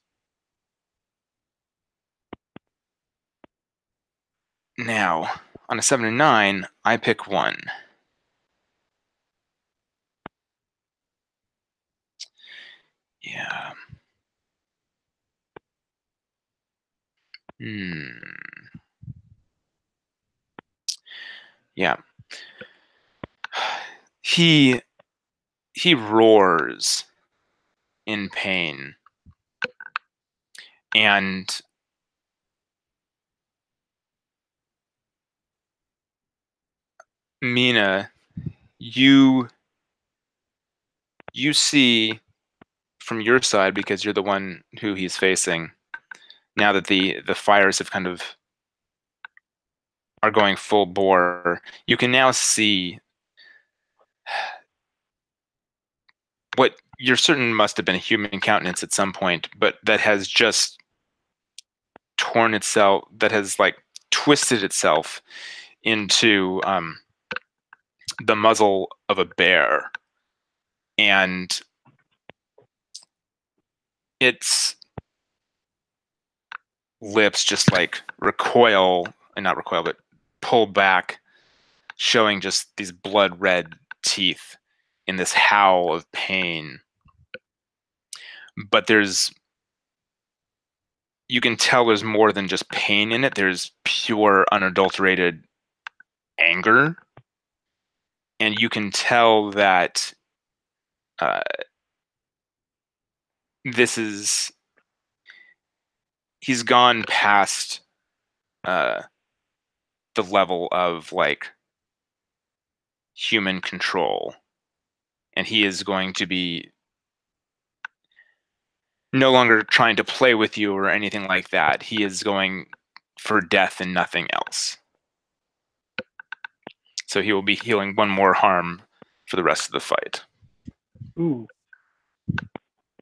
now on a 7 and 9, I pick 1. Yeah. Yeah. He roars in pain. And Mina, you see from your side, because you're the one who he's facing, now that the fires have kind of are going full bore, you can now see what you're certain must have been a human countenance at some point, but that has just torn itself, that has like twisted itself into the muzzle of a bear, and its lips just like recoil, and not recoil, but pull back, showing just these blood red teeth in this howl of pain. But you can tell there's more than just pain in it. There's pure, unadulterated anger. And you can tell that he's gone past the level of like human control. And he is going to be no longer trying to play with you or anything like that. He is going for death and nothing else. So he will be healing 1 more harm for the rest of the fight. Ooh.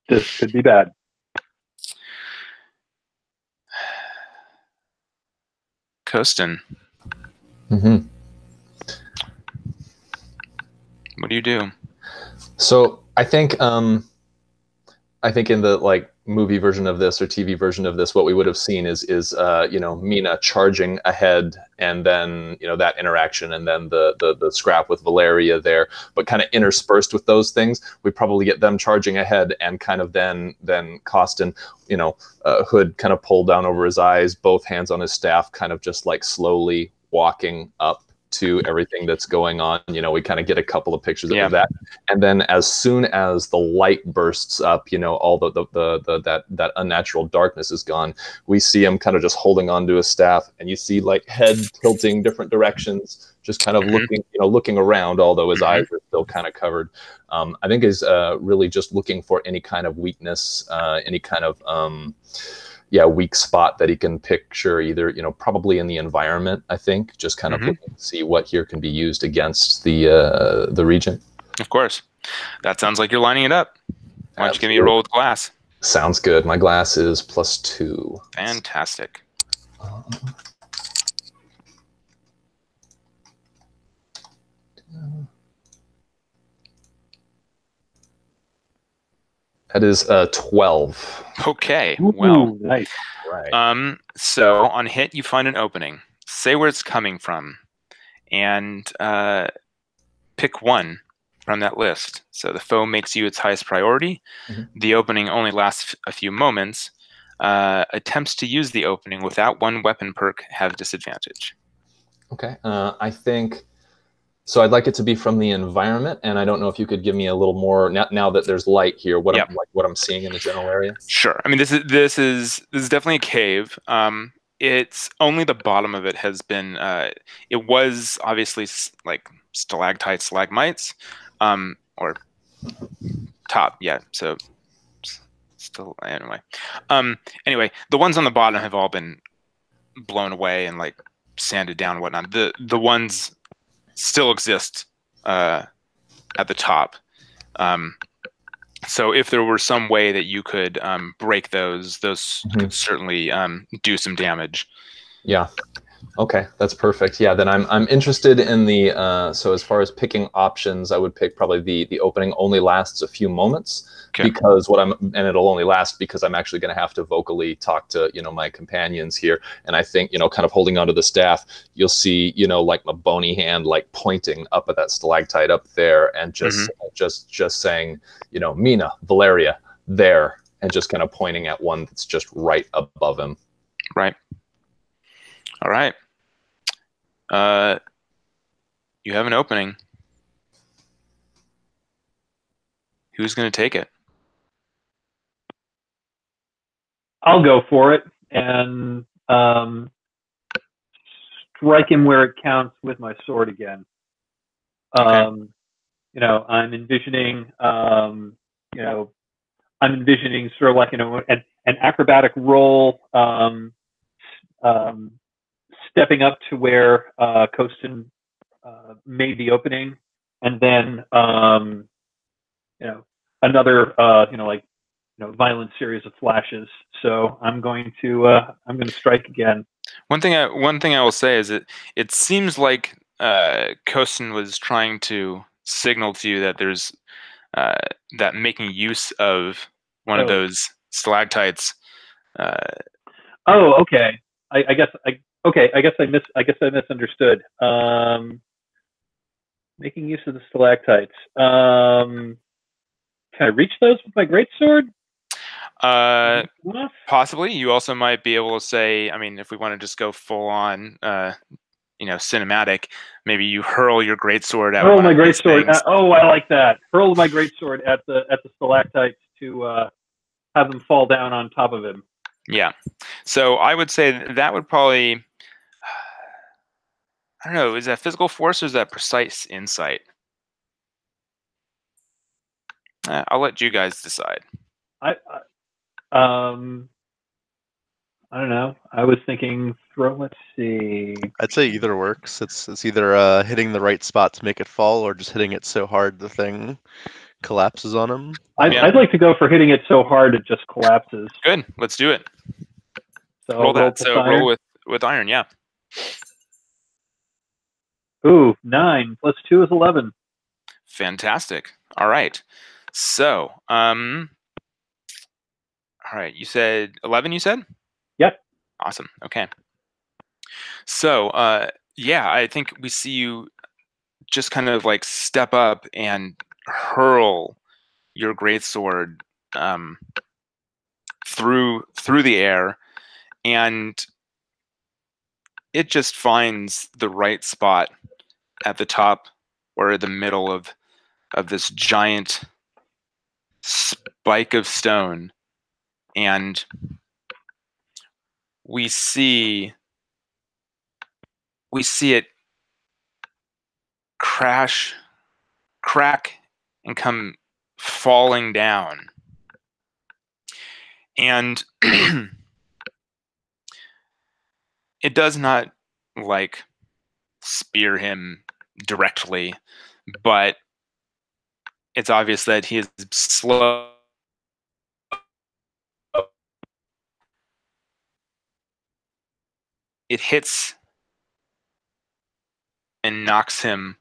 This could be bad. Kostin, Mm-hmm. what do you do? So I think in the like movie version of this or TV version of this, what we would have seen is Mina charging ahead, and then that interaction, and then the scrap with Valeria there, but kind of interspersed with those things, we probably get them charging ahead, and kind of then Kostin, hood kind of pulled down over his eyes, both hands on his staff, kind of just like slowly walking up to everything that's going on. We kind of get a couple of pictures of that, and then as soon as the light bursts up, all that unnatural darkness is gone, we see him kind of just holding onto his staff, and you see like head tilting different directions, just kind of looking around, although his eyes are still kind of covered. I think is really just looking for any kind of weakness, any kind of weak spot that he can picture, either probably in the environment. I think just kind of looking to see what here can be used against the regent. Of course, that sounds like you're lining it up. Why don't you give me a roll with glass? Sounds good. My glass is +2. Fantastic. That is 12. Okay. Ooh, well, nice. Right. So on hit, you find an opening. Say where it's coming from, and pick 1 from that list. So the foe makes you its highest priority. The opening only lasts a few moments. Attempts to use the opening without 1 weapon perk have disadvantage. Okay. I think so. I'd like it to be from the environment, and I don't know if you could give me a little more now that there's light here. What I'm seeing in the general area. Sure. I mean, this is definitely a cave. It's only the bottom of it has been. It was obviously like stalactites, stalagmites, or top. Yeah. So still anyway. Anyway, the ones on the bottom have all been blown away and like sanded down and whatnot. The ones still exist at the top. So if there were some way that you could break those could certainly do some damage. Yeah. Okay, that's perfect. Yeah, then I'm interested in the so as far as picking options, I would pick probably the opening only lasts a few moments Okay. because and it'll only last because I'm actually going to have to vocally talk to my companions here, and I think kind of holding onto the staff, you'll see like my bony hand like pointing up at that stalactite up there, and just saying Mina, Valeria, there, and just kind of pointing at one that's just right above him. Right. All right. You have an opening. Who's going to take it? I'll go for it and strike him where it counts with my sword again. Okay. I'm envisioning, I'm envisioning sort of like an acrobatic roll, stepping up to where Kostin made the opening, and then another violent series of flashes. So I'm going to strike again. One thing I will say is it seems like Kostin was trying to signal to you that there's that making use of one of those stalactites. Okay. I guess I misunderstood. Making use of the stalactites. Can I reach those with my greatsword? Possibly. You also might be able to say, I mean, if we want to just go full on, cinematic, maybe you hurl your greatsword at hurl my greatsword. I like that. Hurl my greatsword at the stalactites to have them fall down on top of him. Yeah. So I would say that would probably, I don't know, is that physical force or is that precise insight? I'll let you guys decide. I don't know. I was thinking let's see. I'd say either works. It's either hitting the right spot to make it fall or just hitting it so hard the thing collapses on him. I'd like to go for hitting it so hard it just collapses. Good. Let's do it. So roll that. So roll with iron, yeah. Ooh, 9 plus 2 is 11. Fantastic. All right. So, all right. You said 11. You said. Yep. Awesome. Okay. So, yeah, I think we see you just kind of like step up and hurl your greatsword through the air, and it just finds the right spot at the top or the middle of this giant spike of stone, and we see it crack, and come falling down. And it does not like spear him directly, but it's obvious that he is slow. It hits and knocks him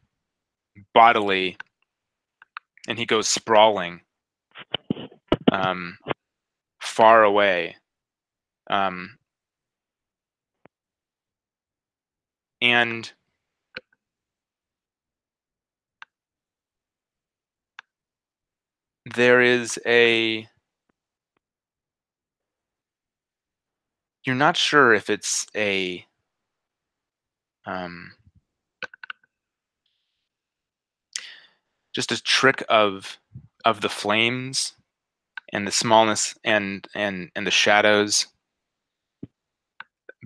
bodily, and he goes sprawling far away. And there is you're not sure if it's just a trick of the flames and the smallness and the shadows,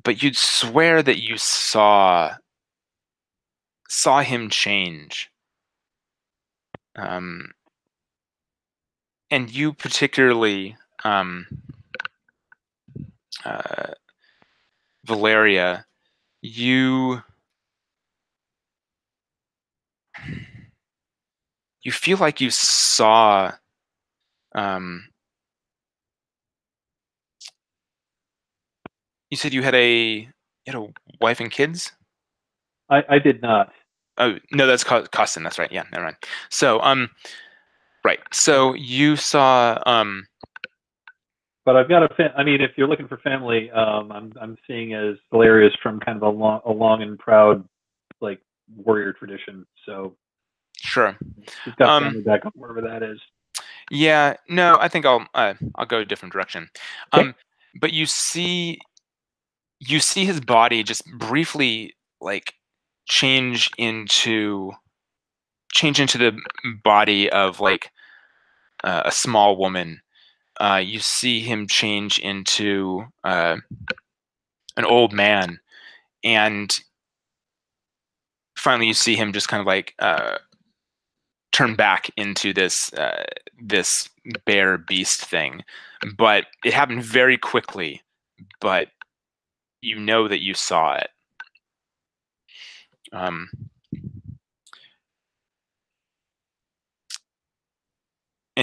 but you'd swear that you saw him change. And you particularly, Valeria, you feel like you saw you said you had a wife and kids? I did not. Oh no, that's Costin. That's right. Yeah, never mind. So right. So you saw But I've got I mean, if you're looking for family, I'm seeing as Valerius from kind of a long and proud like warrior tradition. So sure. he's got family back up wherever that is. Yeah. No, I think I'll go a different direction. Okay. But you see his body just briefly like change into the body of like a small woman. You see him change into an old man, and finally you see him just kind of like turn back into this bear beast thing. But it happened very quickly, but you know that you saw it. And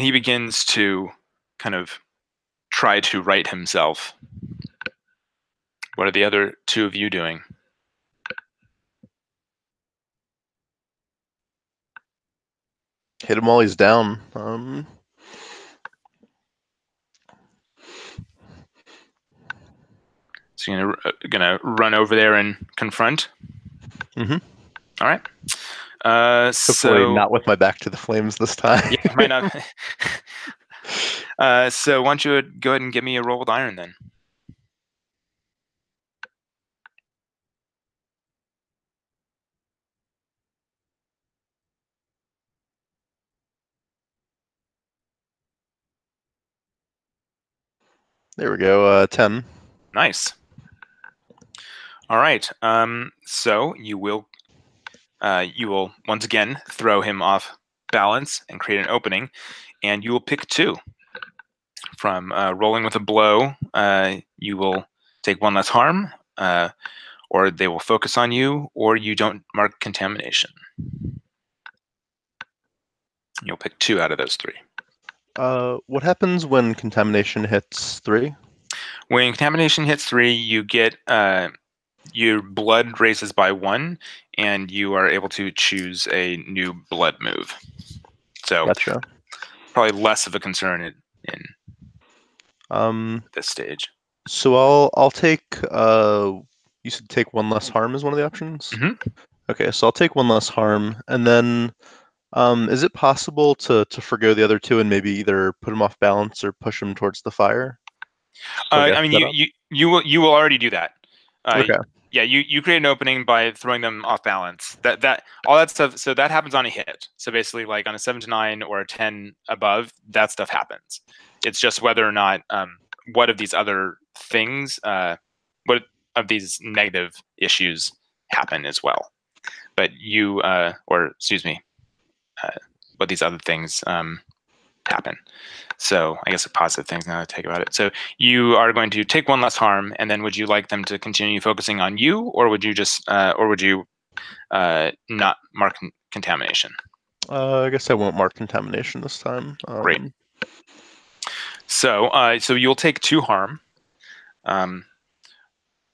he begins to kind of try to right himself. What are the other two of you doing? Hit him while he's down. So you're gonna run over there and confront? Mm-hmm. All right. Hopefully not with my back to the flames this time. Yeah, might not. So why don't you go ahead and give me a roll with iron then? There we go. 10. Nice. All right. So you will once again throw him off balance and create an opening, and you will pick 2 from rolling with a blow. You will take 1 less harm, or they will focus on you, or you don't mark contamination. You'll pick 2 out of those 3. What happens when contamination hits 3? When contamination hits 3, you get your blood raises by 1, and you are able to choose a new blood move. So Gotcha. probably less of a concern in this stage. So I'll take. You said take 1 less harm is one of the options. Mm-hmm. Okay, so I'll take 1 less harm, and then is it possible to forgo the other 2 and maybe either put him off balance or push him towards the fire? I mean, you will already do that. Okay. Yeah, you create an opening by throwing them off balance. That all that stuff. So that happens on a hit. So basically, like on a 7 to 9 or a 10 above, that stuff happens. It's just whether or not what of these other things, what of these negative issues happen as well. But you, or excuse me, what these other things happen. So I guess the positive things now to take about it. So you are going to take 1 less harm, and then would you like them to continue focusing on you, or would you just, not mark contamination? I guess I won't mark contamination this time. Great. So you'll take 2 harm,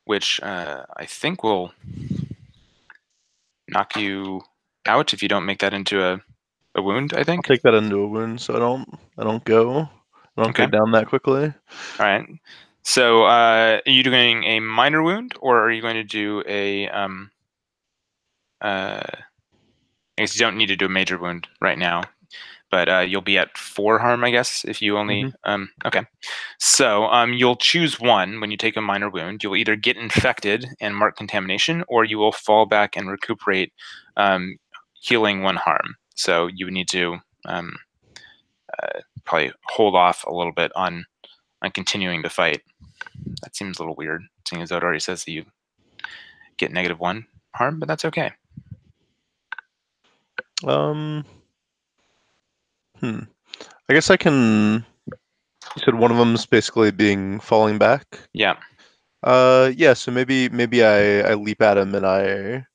which I think will knock you out if you don't make that into a wound. I think. I'll take that into a wound, so I don't go down that quickly. All right. So are you doing a minor wound, or are you going to do a I guess you don't need to do a major wound right now, but you'll be at 4 harm, I guess, if you only okay. So you'll choose one when you take a minor wound. You'll either get infected and mark contamination, or you will fall back and recuperate, healing 1 harm. So you would need to probably hold off a little bit on continuing the fight. That seems a little weird, seeing as though it already says that you get -1 harm, but that's okay. I guess I can. You said one of them's basically falling back. Yeah. Yeah. So maybe I leap at him and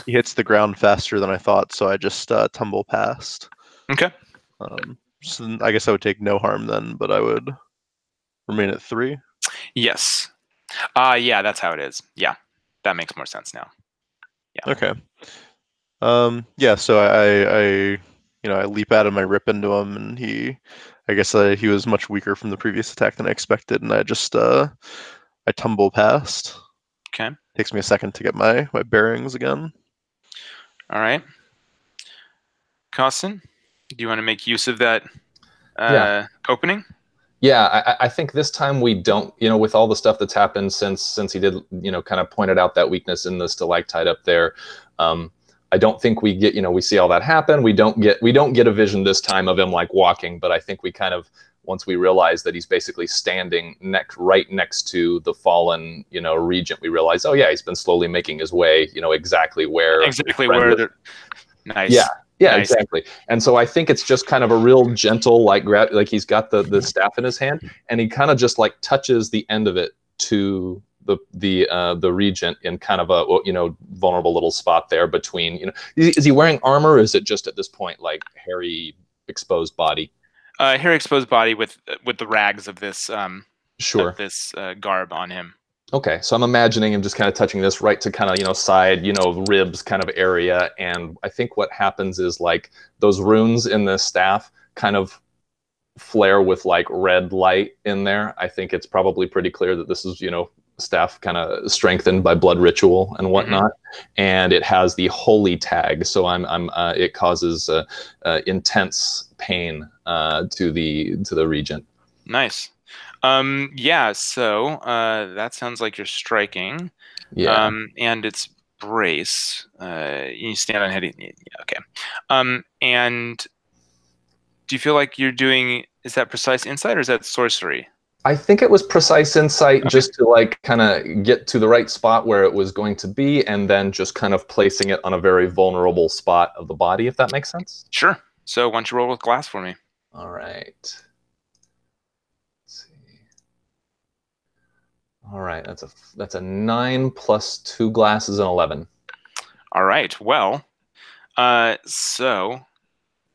he hits the ground faster than I thought, so I just tumble past. Okay. So I guess I would take no harm then, but I would remain at 3. Yes. Yeah, that's how it is. Yeah, that makes more sense now. Yeah. Okay. Yeah. So I leap at him, I rip into him, and I guess he was much weaker from the previous attack than I expected, and I just I tumble past. Okay. Takes me a second to get my bearings again. All right. Costin, do you want to make use of that opening? Yeah, I think this time we don't, with all the stuff that's happened since he did, kind of pointed out that weakness in the stalactite up there. I don't think we get, we see all that happen. We don't get a vision this time of him like walking, but I think we kind of, once we realize that he's basically standing right next to the fallen, regent, we realize, oh yeah, he's been slowly making his way, exactly where. Nice. Yeah, nice. Exactly. And so I think it's just kind of a real gentle, like he's got the staff in his hand, and he kind of just like touches the end of it to the regent in kind of a vulnerable little spot there between. Is he wearing armor, or is it just at this point like hairy exposed body? Hairy exposed body with the rags of this sure of this garb on him. Okay, so I'm imagining him just kind of touching this right to kind of, side, ribs kind of area. And I think what happens is like those runes in the staff kind of flare with like red light in there. I think it's probably pretty clear that this is, staff kind of strengthened by blood ritual and whatnot. And it has the holy tag. So it causes intense pain to the regent. Nice. Yeah, so that sounds like you're striking. Yeah. And it's brace. You stand on heading. Yeah, okay. And do you feel like you're doing, is that precise insight or is that sorcery? I think it was precise insight, okay. Just to like kind of get to the right spot where it was going to be, and then just kind of placing it on a very vulnerable spot of the body, if that makes sense. Sure. So why don't you roll with glass for me? All right. All right, that's a 9 plus 2 glasses and 11. All right. Well, so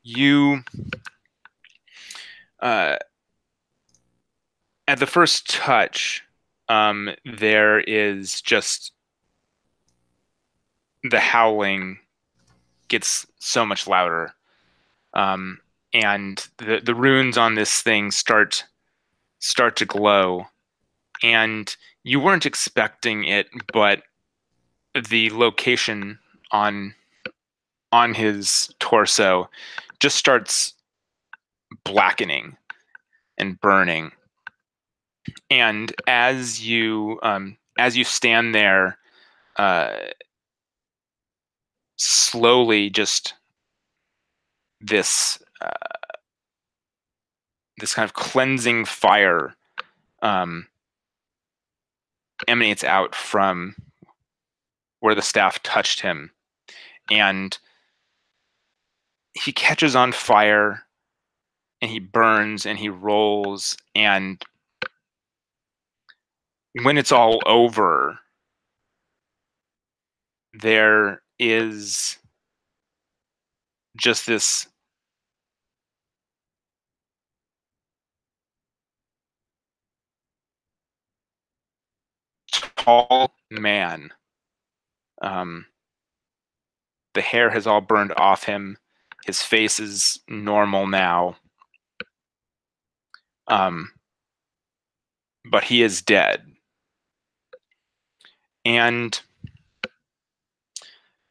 you at the first touch, there is just the howling gets so much louder, and the runes on this thing start to glow. And you weren't expecting it, but the location on his torso just starts blackening and burning. And as you stand there, slowly, just this kind of cleansing fire emanates out from where the staff touched him, and he catches on fire, and he burns, and he rolls, and when it's all over, there is just this tall man. The hair has all burned off him. His face is normal now. But he is dead. And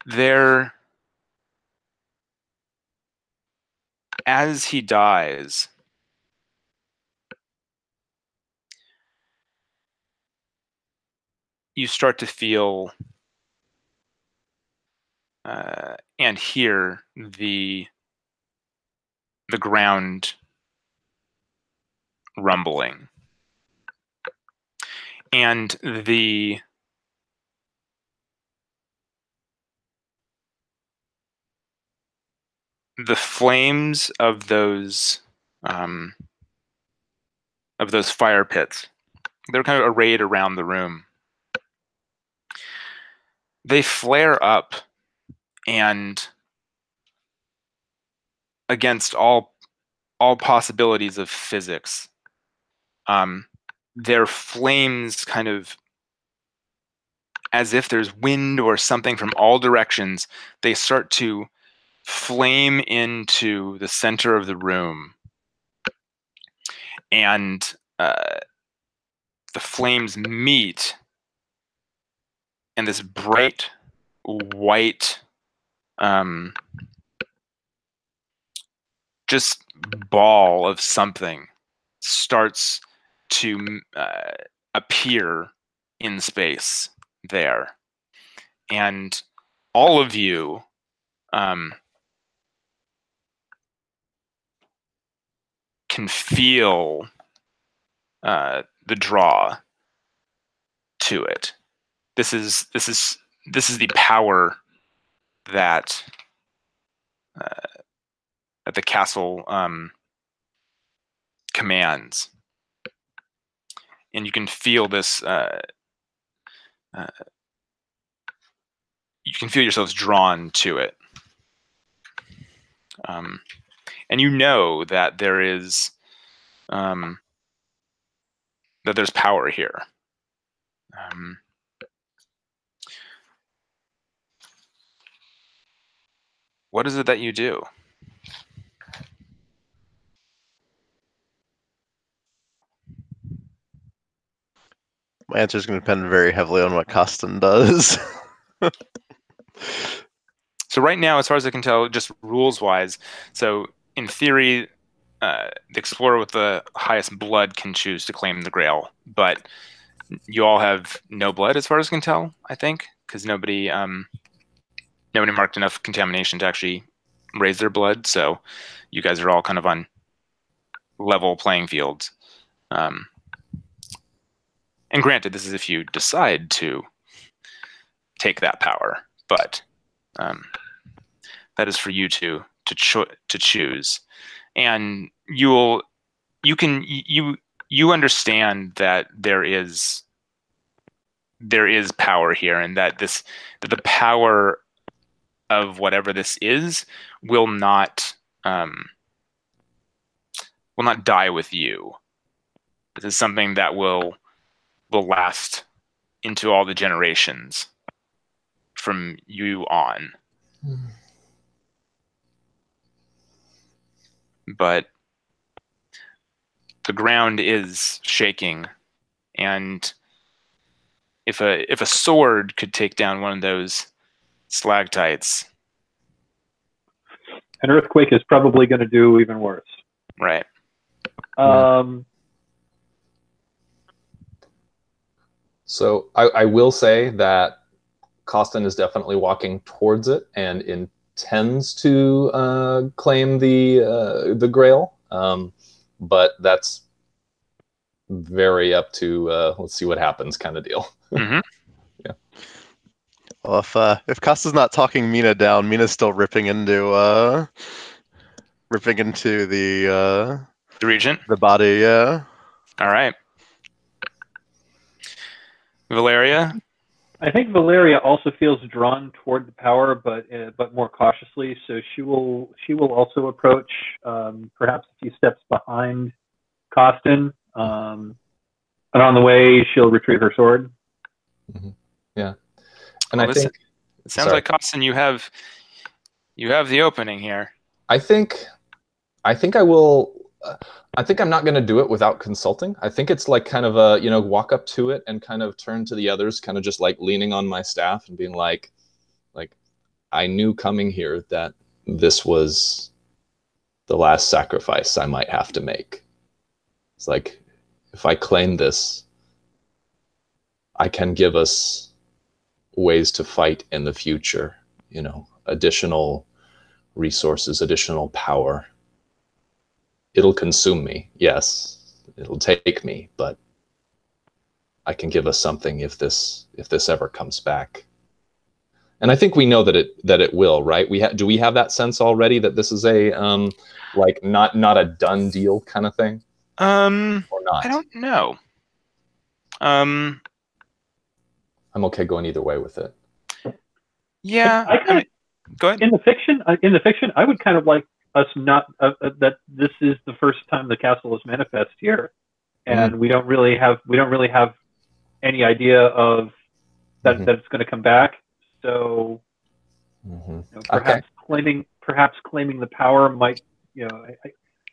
there, as he dies, you start to feel and hear the ground rumbling, and the flames of those fire pits, they're kind of arrayed around the room. They flare up, and against all possibilities of physics, their flames kind of as if there's wind or something from all directions, they start to flame into the center of the room. And the flames meet, and this bright white just ball of something starts to appear in space there. And all of you can feel the draw to it. This is the power that that the castle commands, and you can feel this. You can feel yourselves drawn to it, and you know that there is that there's power here. What is it that you do? My answer is going to depend very heavily on what Costin does. So right now, as far as I can tell, just rules-wise, so in theory, the explorer with the highest blood can choose to claim the Grail, but you all have no blood, as far as I can tell, I think, because nobody marked enough contamination to actually raise their blood, so you guys are all kind of on level playing fields. And granted, this is if you decide to take that power, but that is for you to choose. And you understand that there is power here, and that the power of whatever this is will not die with you. This is something that will last into all the generations from you on. But the ground is shaking, and if a sword could take down one of those stalactites, an earthquake is probably going to do even worse. Right. So I will say that Costin is definitely walking towards it and intends to claim the Grail, but that's very up to let's see what happens kind of deal. Mm-hmm. Yeah. Well, if Costin's not talking Mina down, Mina's still ripping into the Regent. the body. Yeah. All right. Valeria. I think Valeria also feels drawn toward the power, but more cautiously. So she will also approach, perhaps a few steps behind Costin. And on the way, she'll retrieve her sword. Mm-hmm. Yeah, and well, I think it sounds like Costin, you have the opening here. I think I will. I think I'm not going to do it without consulting. I think it's like kind of a, walk up to it and kind of turn to the others, kind of just like leaning on my staff and being like I knew coming here that this was the last sacrifice I might have to make. It's like, if I claim this, I can give us ways to fight in the future, additional resources, additional power. It'll consume me, yes. It'll take me, but I can give us something if this ever comes back. And I think we know that it will, right? Do we have that sense already that this is a not a done deal kind of thing? Or not? I don't know. I'm okay going either way with it. Yeah, I mean, go ahead. In the fiction, I would kind of like us not that this is the first time the castle is manifest here, and we don't really have any idea of that it's going to come back. So perhaps claiming the power might,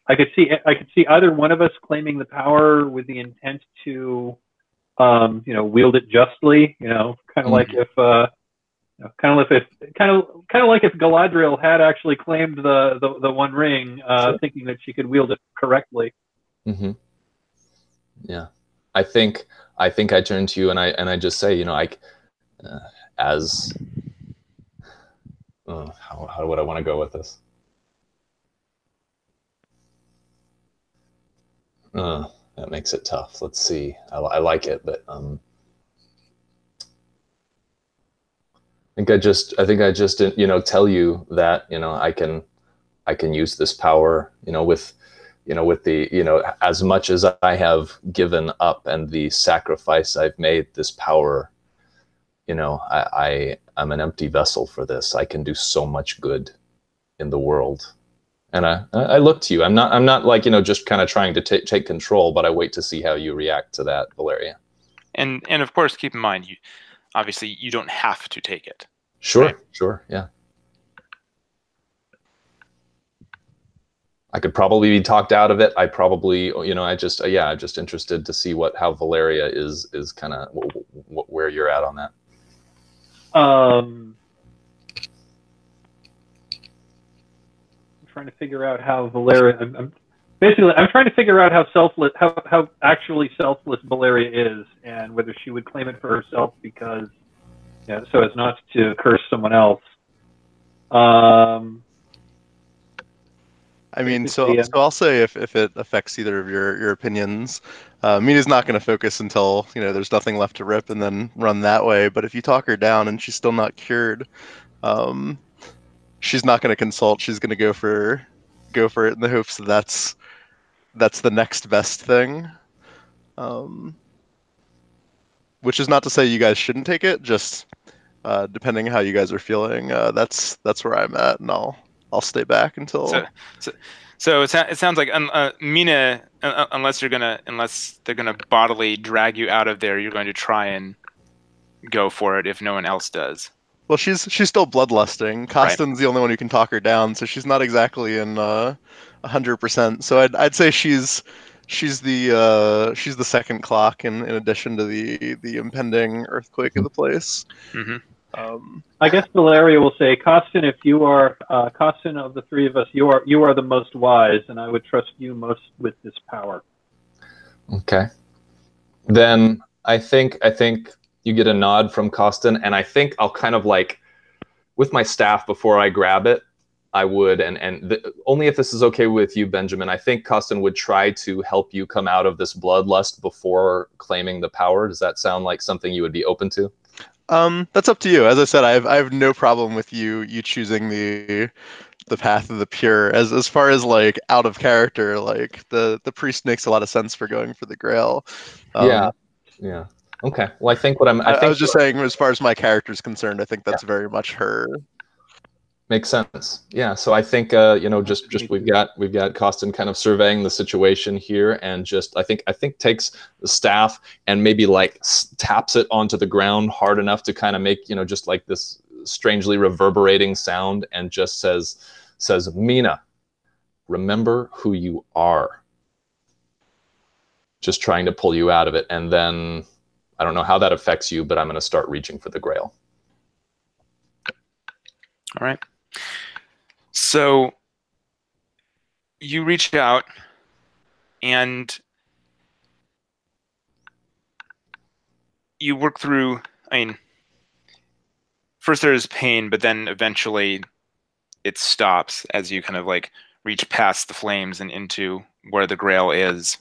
I could see either one of us claiming the power with the intent to wield it justly, kind of like if kind of like if Galadriel had actually claimed the One Ring, thinking that she could wield it correctly. Yeah, I think I turn to you and I just say, as how would I want to go with this? That makes it tough. Let's see. I like it, but I think I just tell you that I can use this power with the as much as I have given up and the sacrifice I've made, this power, I'm an empty vessel for this. I can do so much good in the world. And I look to you. I'm not like, just kind of trying to take control, but I wait to see how you react to that, Valeria. And of course, keep in mind, obviously you don't have to take it. Sure, right? Sure, yeah. I could probably be talked out of it. I probably, I'm just interested to see how Valeria is kind of where you're at on that. I'm trying to figure out how Valeria. I'm trying to figure out how actually selfless Valeria is, and whether she would claim it for herself because, so as not to curse someone else. I mean, so I'll say if it affects either of your opinions, Mina's not going to focus until there's nothing left to rip and then run that way. But if you talk her down and she's still not cured, she's not going to consult. She's going to go for it in the hopes that that's the next best thing. Which is not to say you guys shouldn't take it. Just depending how you guys are feeling, that's where I'm at, and I'll stay back until. So it sounds like Mina, unless they're gonna bodily drag you out of there, you're going to try and go for it if no one else does. Well, she's still bloodlusting. Costin's the only one who can talk her down, so she's not exactly in 100%. So I'd say she's the second clock in addition to the impending earthquake of the place. I guess Valeria will say, Costin, if you are Costin of the three of us, you are the most wise, and I would trust you most with this power. Okay. Then I think you get a nod from Costin, and I think I'll kind of like, with my staff before I grab it, I would, only if this is okay with you, Benjamin, I think Costin would try to help you come out of this bloodlust before claiming the power. Does that sound like something you would be open to? That's up to you. As I said, I have no problem with you choosing the path of the pure. As far as like out of character, like the priest makes a lot of sense for going for the Grail. Yeah. Okay. Well, I think I was just saying, as far as my character's concerned, I think that's very much her. Makes sense. Yeah. So I think just we've got Costin kind of surveying the situation here, and just I think takes the staff and maybe like taps it onto the ground hard enough to kind of make just like this strangely reverberating sound, and just says, Mina, remember who you are. Just trying to pull you out of it, and then I don't know how that affects you, but I'm going to start reaching for the Grail. All right. So you reach out, and you work through, first there's pain, but then eventually it stops as you kind of like reach past the flames and into where the Grail is.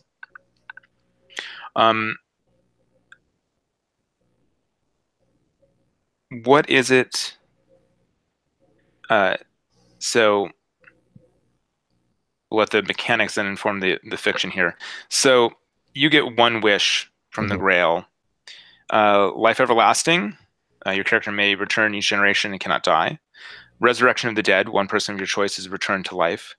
What is it? So we'll let the mechanics then inform the fiction here. So you get one wish from the Grail. Life everlasting. Your character may return each generation and cannot die. Resurrection of the dead. One person of your choice is returned to life.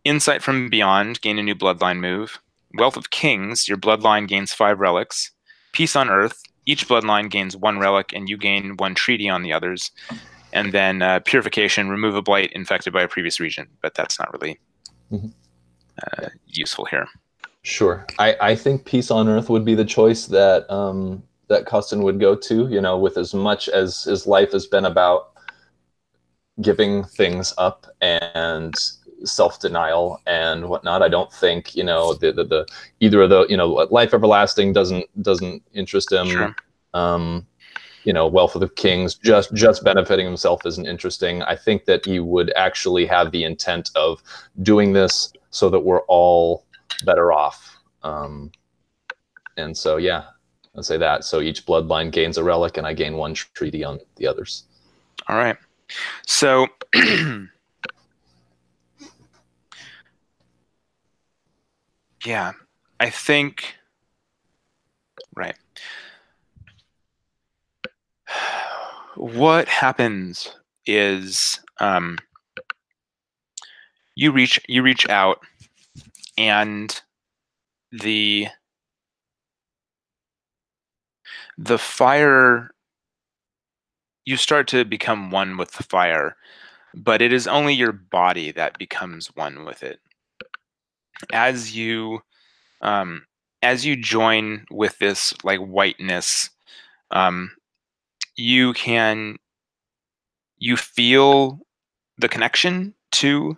Insight from beyond. Gain a new bloodline move. Wealth of kings. Your bloodline gains 5 relics. Peace on earth. each bloodline gains 1 relic, and you gain 1 treaty on the others. And then purification, remove a blight infected by a previous region, but that's not really useful here. Sure. I think Peace on Earth would be the choice that that Costin would go to, you know, with as much as his life has been about giving things up and self-denial and whatnot. I don't think, you know, the either of the, you know, life everlasting doesn't interest him. Sure. You know, Wealth of the Kings, just benefiting himself isn't interesting. I think that he would actually have the intent of doing this so that we're all better off. And so, yeah, I'll say that. So each bloodline gains a relic, and I gain 1 treaty on the others. All right. So yeah, I think, right. What happens is you reach out, and the fire, you start to become one with the fire, but it is only your body that becomes one with it. As you join with this like whiteness, you feel the connection to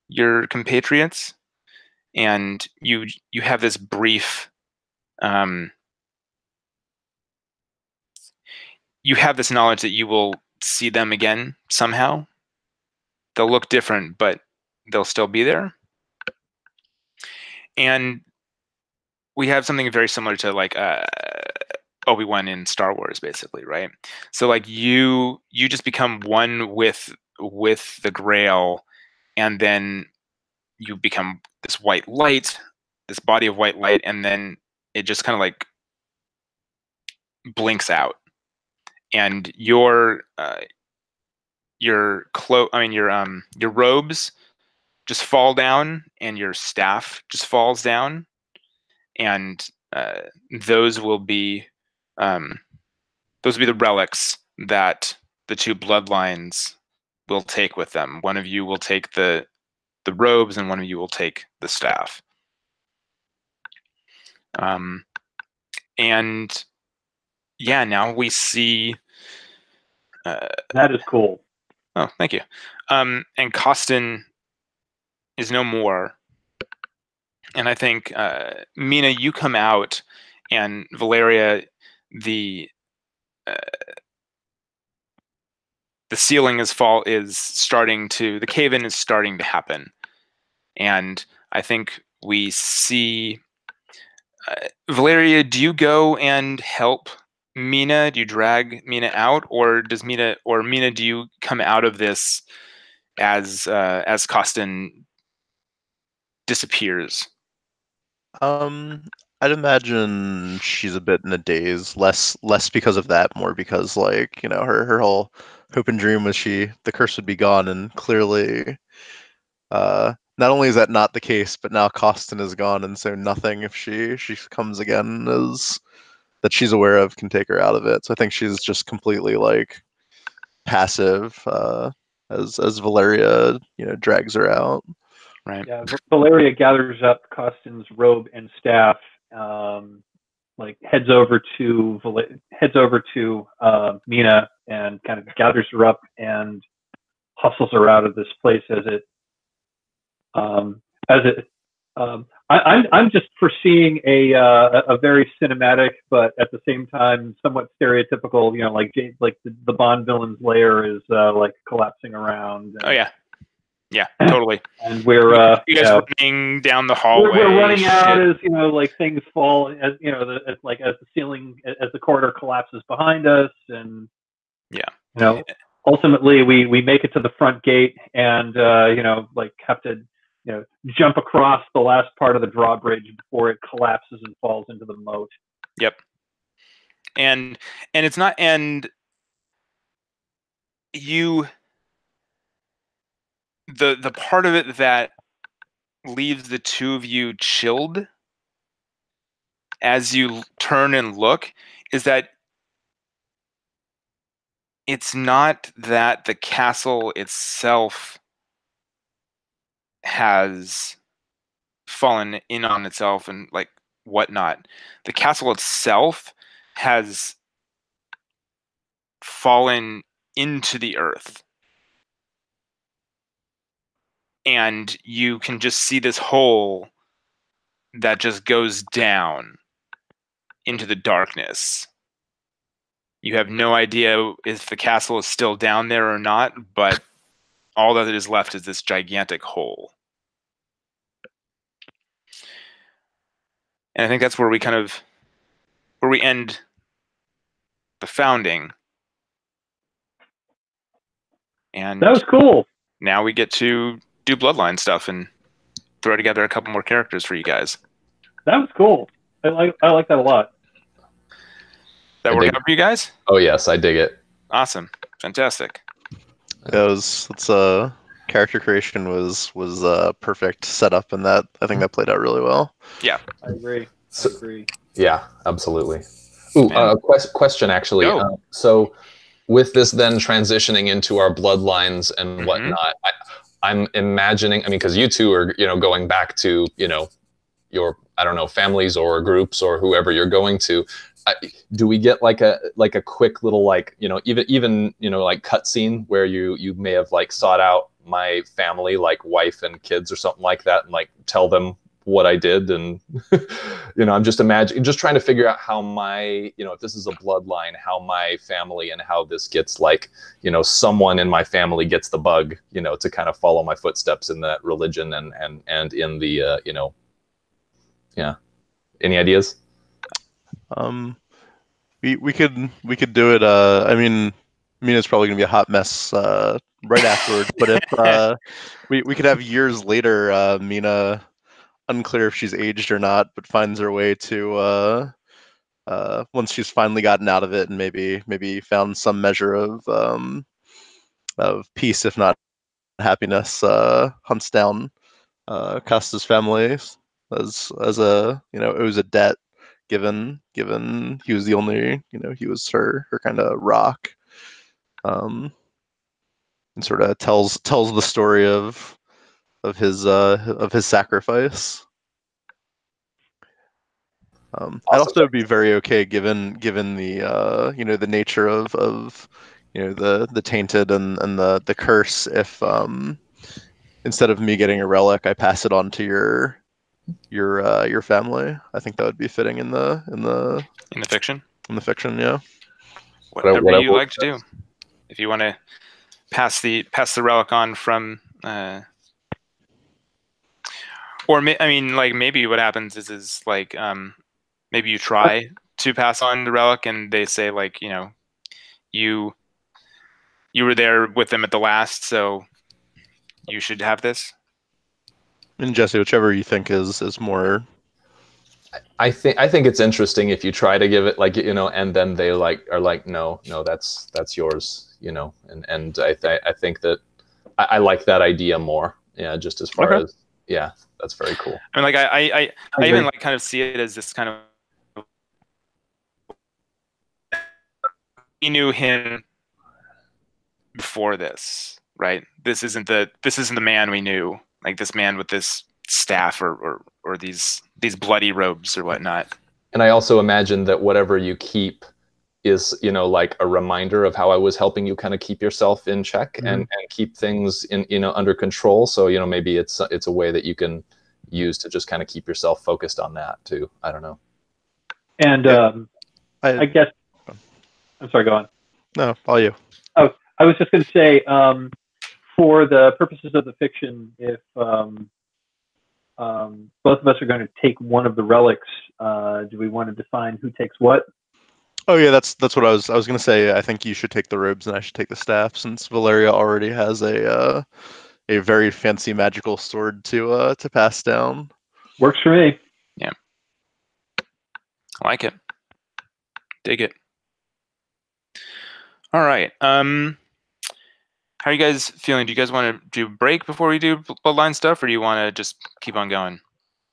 your compatriots, and you have this brief you have this knowledge that you will see them again somehow. They'll look different, but they'll still be there. And we have something very similar to like Obi-Wan in Star Wars, basically, right? So like you just become one with the Grail, and then you become this white light, this body of white light, and then it just kind of like blinks out, and your robes just fall down, and your staff just falls down, and those will be the relics that the 2 bloodlines will take with them. One of you will take the robes, and one of you will take the staff. And yeah, now we see. That is cool. Oh, thank you. And Costin is no more. And I think, Mina, you come out, and Valeria, the ceiling is starting to, the cave-in is starting to happen. And I think we see, Valeria, do you go and help Mina? Do you drag Mina out, or Mina, do you come out of this as Costin disappears? I'd imagine she's a bit in a daze, less because of that, more because, like, you know, her whole hope and dream was the curse would be gone, and clearly, not only is that not the case, but now Costin is gone, and so nothing, if she comes again, is that she's aware of can take her out of it. So I think she's just completely like passive, as Valeria, you know, drags her out. Right. Yeah, Valeria gathers up Costin's robe and staff, like heads over to Mina, and kind of gathers her up and hustles her out of this place I'm just foreseeing a very cinematic, but at the same time somewhat stereotypical, you know, like the Bond villain's lair is like collapsing around. Oh yeah. Yeah, totally. And we're you guys running down the hallway. We're running out as, you know, like things fall, as you know, as the ceiling, as the corridor collapses behind us, and yeah, you know, ultimately we make it to the front gate, and you know, like have to, you know, jump across the last part of the drawbridge before it collapses and falls into the moat. Yep. And it's not, and you, the part of it that leaves the 2 of you chilled as you turn and look is that it's not that the castle itself has fallen in on itself and like whatnot. The castle itself has fallen into the earth. And you can just see this hole that just goes down into the darkness. You have no idea if the castle is still down there or not, but all that is left is this gigantic hole. And I think that's where we end the founding. And That was cool. now we get to do Bloodline stuff and throw together a couple more characters for you guys. That was cool. I like that a lot. That work out for you guys? Oh yes, I dig it. Awesome, fantastic. Yeah, character creation was perfect setup, and that I think that played out really well. Yeah, I agree. So, I agree. Yeah, absolutely. Ooh, question actually. So, with this then transitioning into our bloodlines and whatnot, I'm imagining. I mean, because you two are going back to your families or groups or whoever you're going to. Do we get like a quick little even like cutscene where you may have like sought out my family, like wife and kids or something like that, and like tell them what I did, and I'm just trying to figure out how my if this is a bloodline, how my family and how this gets like someone in my family gets the bug to kind of follow my footsteps in that religion and in the yeah. Any ideas? We could do it. I mean, Mina's probably gonna be a hot mess right afterwards. But if we could have years later, Mina, unclear if she's aged or not, but finds her way to once she's finally gotten out of it and maybe found some measure of peace, if not happiness, hunts down Costa's family as a it was a debt given he was the only he was her kind of rock, and sort of tells the story of his sacrifice. Awesome. I'd also be very okay given the the nature of the tainted and the curse, if instead of me getting a relic, I pass it on to your family. I think that would be fitting in the fiction. In the fiction, yeah. Whatever you like to do. If you want to pass the relic on from, or maybe what happens is like maybe you try to pass on the relic and they say like you were there with them at the last, so you should have this. And Jesse, whichever you think is more. I think it's interesting if you try to give it like and then they are like no that's yours and I think that I like that idea more, just as far as that's very cool. I mean, like I even like kind of see it as this kind of, we knew him before this, right? This isn't the man we knew, like this man with this staff or these bloody robes or whatnot. And I also imagine that whatever you keep is like a reminder of how I was helping you kind of keep yourself in check and keep things in under control. So maybe it's a way that you can use to just kind of keep yourself focused on that too. I don't know. And I guess I'm sorry, go on. No, all you. Oh, I was just going to say, for the purposes of the fiction, if both of us are going to take one of the relics, do we want to define who takes what? Oh yeah, that's what I was going to say. I think you should take the robes and I should take the staff, since Valeria already has a very fancy magical sword to pass down. Works for me. Yeah, I like it. Dig it. All right. How are you guys feeling? Do you guys want to do a break before we do bloodline stuff, or do you want to just keep on going?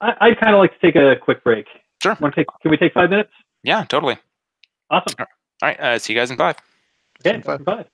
I'd kind of like to take a quick break. Sure. Can we take 5 minutes? Yeah, totally. Awesome. All right. See you guys in 5. Okay, Turn 5. 5.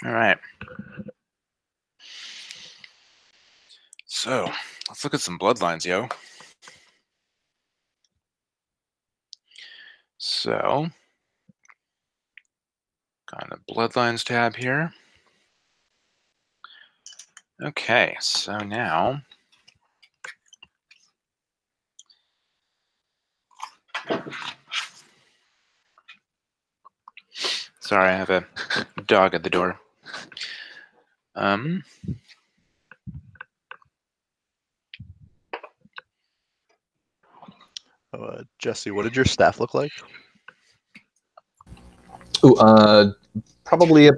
All right. So let's look at some bloodlines, yo. So, got a bloodlines tab here. Okay, so now sorry, I have a dog at the door. Jesse, what did your staff look like? Ooh, probably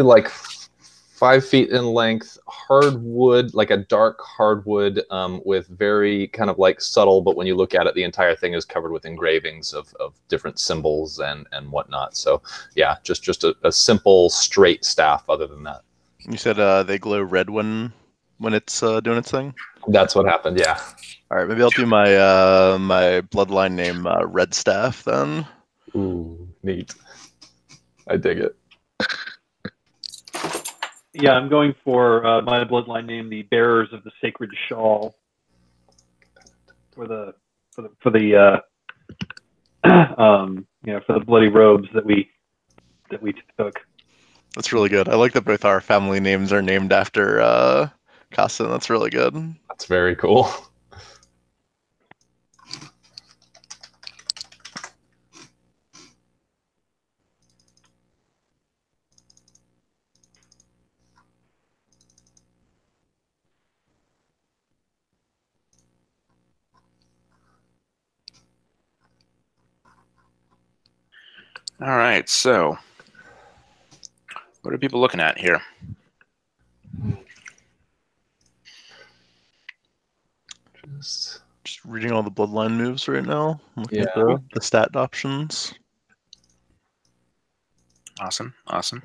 like 5 feet in length, hardwood, like a dark hardwood, with very kind of like subtle, but when you look at it, the entire thing is covered with engravings of different symbols and whatnot. So yeah, just a simple straight staff. Other than that, You said they glow red when it's doing its thing. that's what happened. Yeah. All right, maybe I'll do my my bloodline name Red Staff then. Ooh, neat. I dig it. Yeah, I'm going for my bloodline name, the Bearers of the Sacred Shawl, for the for the for the bloody robes that we took. That's really good. I like that both our family names are named after Kasten. That's really good. That's very cool. All right, so what are people looking at here? Just reading all the bloodline moves right now. Looking at Yeah. the stat options. Awesome, awesome.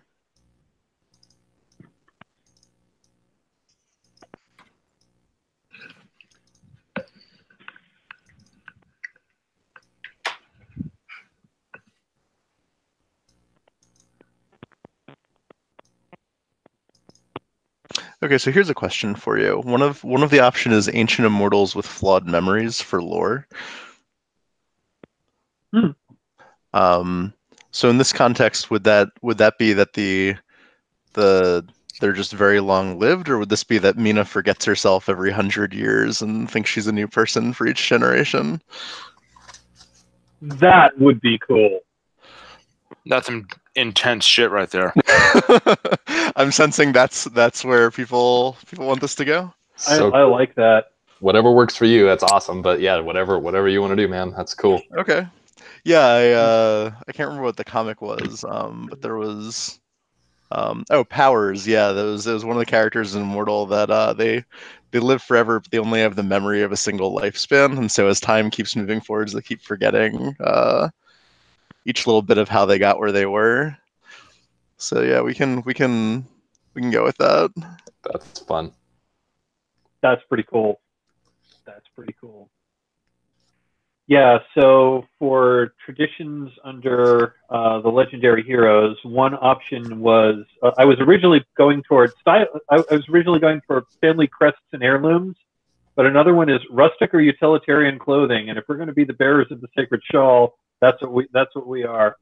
Okay, so here's a question for you. One of the option is ancient immortals with flawed memories for lore. So in this context, would that be that they're just very long lived, or would this be that Mina forgets herself every 100 years and thinks she's a new person for each generation? That would be cool. That's some intense shit right there. I'm sensing that's where people want this to go. So I like that. whatever works for you, that's awesome. But yeah, whatever you want to do, man, that's cool. Okay. Yeah, I can't remember what the comic was, but there was Powers. Yeah, that was one of the characters in Immortal that they live forever, but they only have the memory of a single lifespan, and so as time keeps moving forwards, they keep forgetting each little bit of how they got where they were. So yeah, we can go with that. That's fun. That's pretty cool. That's pretty cool. Yeah, so for traditions under the legendary heroes, one option was I was originally going for family crests and heirlooms, but another one is rustic or utilitarian clothing. And if we're going to be the bearers of the sacred shawl, that's what we are.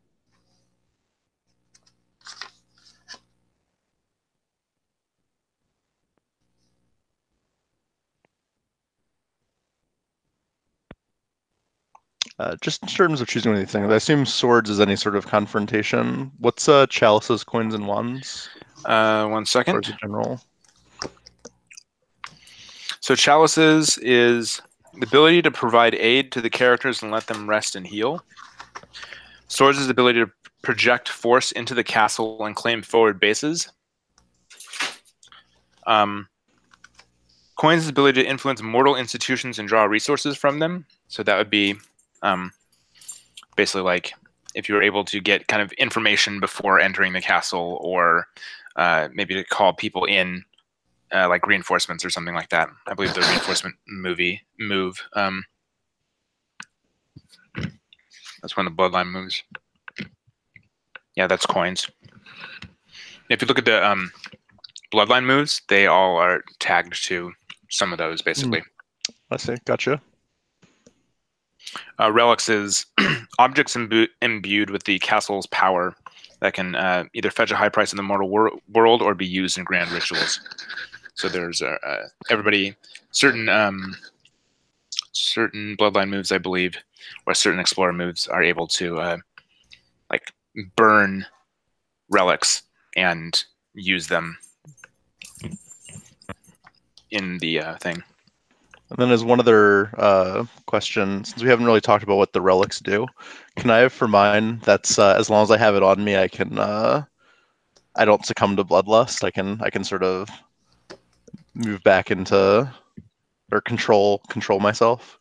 Just in terms of choosing anything, I assume swords is any sort of confrontation. What's chalices, coins, and wands? 1 Or second. is it general? So chalices is the ability to provide aid to the characters and let them rest and heal. Swords is the ability to project force into the castle and claim forward bases. Coins is the ability to influence mortal institutions and draw resources from them. So that would be basically like if you were able to get kind of information before entering the castle, or maybe to call people in, like reinforcements or something like that. I believe the reinforcement move. That's one of the bloodline moves. Yeah, that's coins. If you look at the bloodline moves, they all are tagged to some of those, basically. I see. Gotcha. Relics is objects imbued with the castle's power that can either fetch a high price in the mortal world or be used in grand rituals. So there's everybody, certain bloodline moves, I believe, or certain explorer moves are able to like burn relics and use them in the thing. And then as one other question, since we haven't really talked about what the relics do, can I have for mine that's as long as I have it on me, I can I don't succumb to bloodlust. I can sort of move back into or control myself.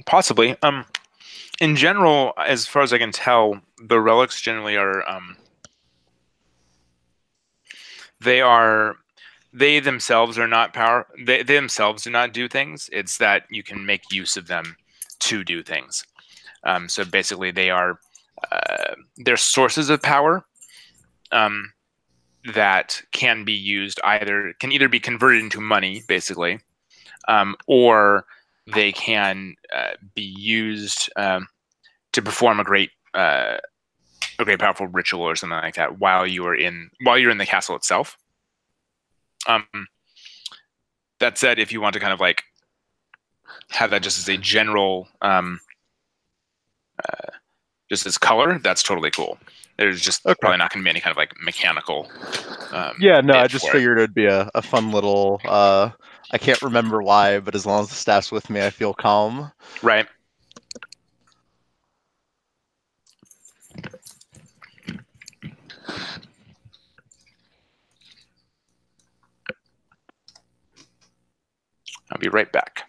Possibly. In general, as far as I can tell, the relics generally are they themselves are not power. They themselves do not do things. It's that you can make use of them to do things. So basically, they're sources of power that can be used can either be converted into money, basically, or they can be used to perform a great powerful ritual or something like that while you're in the castle itself. That said, if you want to kind of like have that just as a general just as color, that's totally cool. There's just probably not going to be any kind of like mechanical yeah, no, I just figured it'd be a fun little I can't remember why, but as long as the staff's with me, I feel calm. Right. I'll be right back.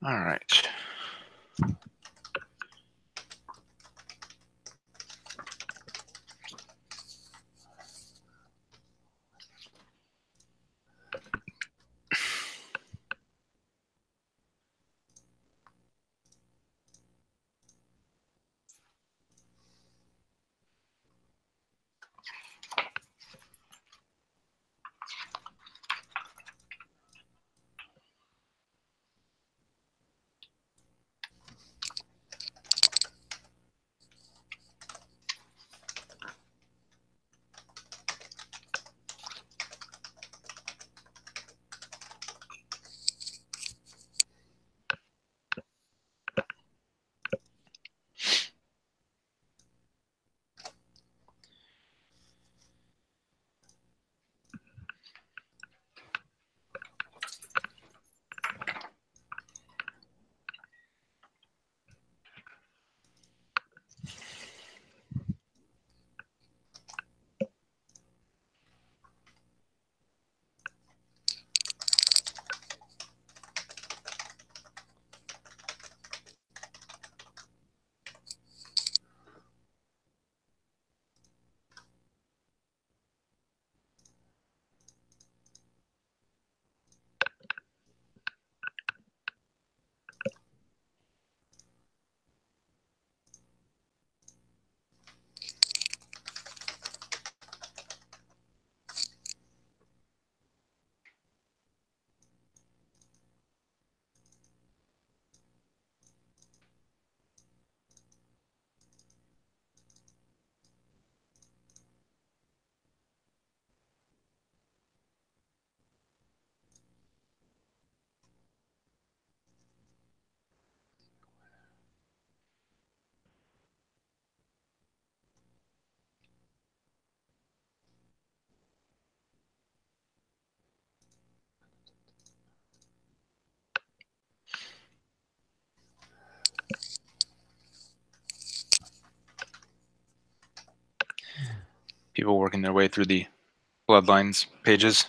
All right. people working their way through the bloodlines pages.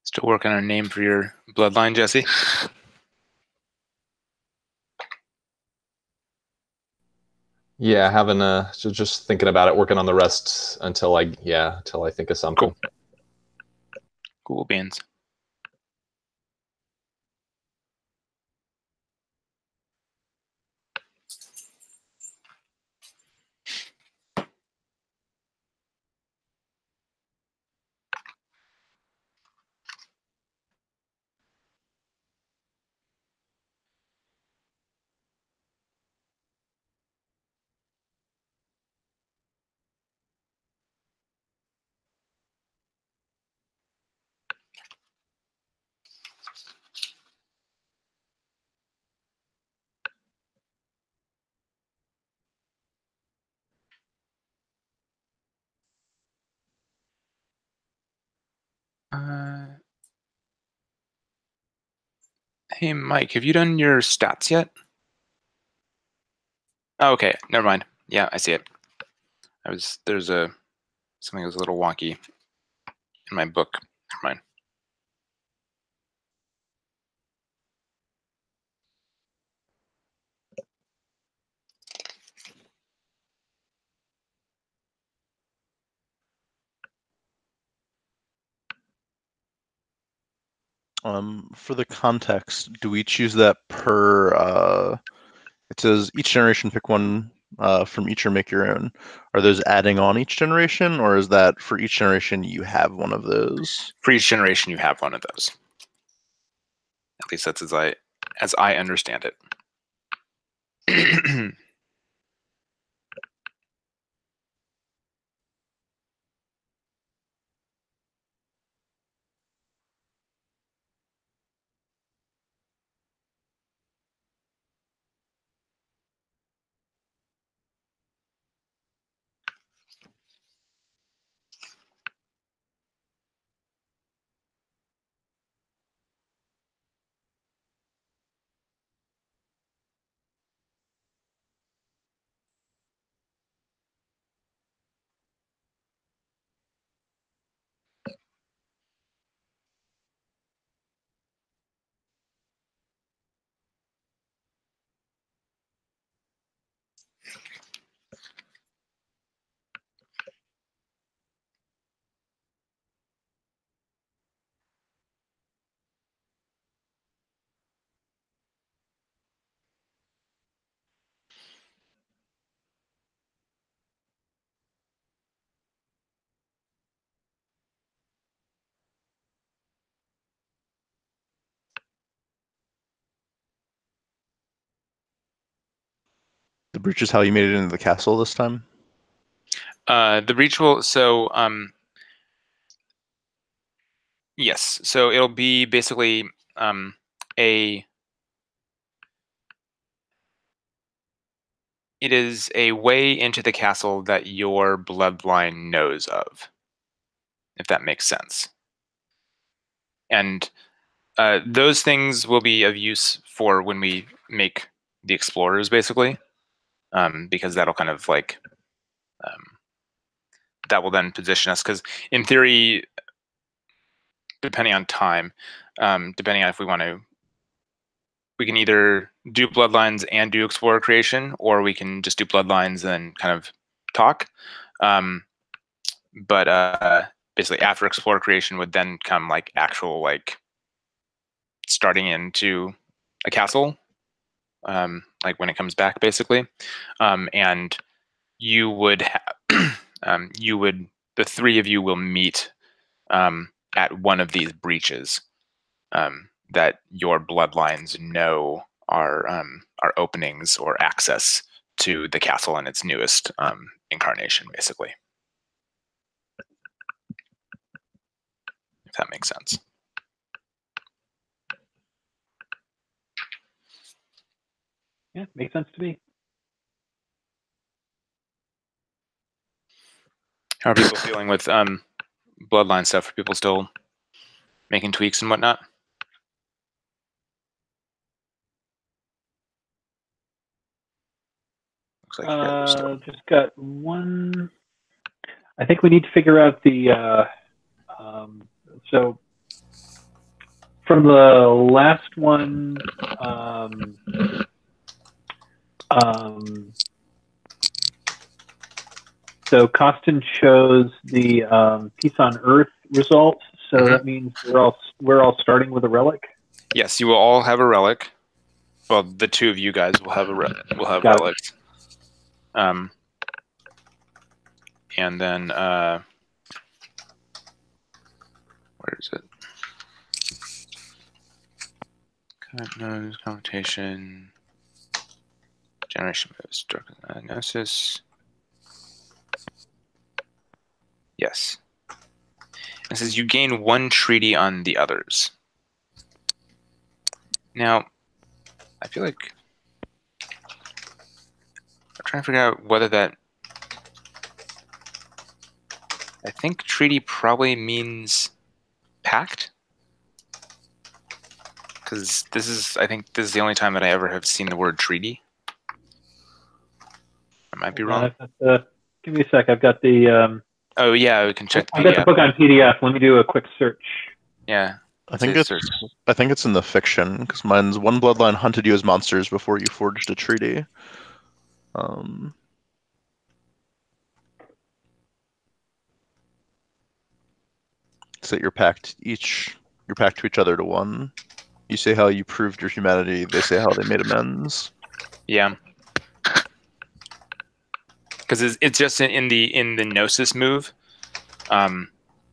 Still working on a name for your bloodline, Jesse? Yeah, having just thinking about it, working on the rest until I think of something. Cool beans. Hey, Mike, have you done your stats yet? Oh, okay, never mind. Yeah, I see it. There's something that was a little wonky in my book. Never mind. For the context, do we choose that per? It says each generation pick one from each or make your own. Are those adding on each generation, or is that for each generation you have one of those? For each generation, you have one of those. At least that's as I understand it. The breach is how you made it into the castle this time. The breach will yes. So it'll be basically it is a way into the castle that your bloodline knows of, if that makes sense. And those things will be of use for when we make the explorers, basically, because that'll kind of like that will then position us. Because in theory, depending on time, depending on if we want to. We can either do bloodlines and do explorer creation, or we can just do bloodlines and kind of talk. But basically, after explorer creation would then come like actual like starting into a castle, like when it comes back, basically. And you would the three of you will meet at one of these breaches that your bloodlines know are openings or access to the castle in its newest incarnation, basically. If that makes sense. Yeah, makes sense to me. How are people feeling with bloodline stuff? Are people still making tweaks and whatnot? Looks like you guys are still. Just got one. I think we need to figure out the. So from the last one, so Costin shows the Peace on Earth results. So that means we're all starting with a relic. Yes, you will all have a relic. Well, the two of you guys will have relics. And then where is it? Nose, computation, generation moves, diagnosis. Yes. It says you gain one treaty on the others. Now, I feel like I'm trying to figure out whether that. I think treaty probably means pact. Because I think this is the only time that I ever have seen the word treaty. I might be wrong. Give me a sec. I've got the. Oh yeah, we can check the PDF. I've got the book on PDF. Let me do a quick search. Yeah. I think it's in the fiction, because mine's one bloodline hunted you as monsters before you forged a treaty. Set your pact to each other to one. You say how you proved your humanity. They say how they made amends. Yeah. Because it's just in the Gnosis move,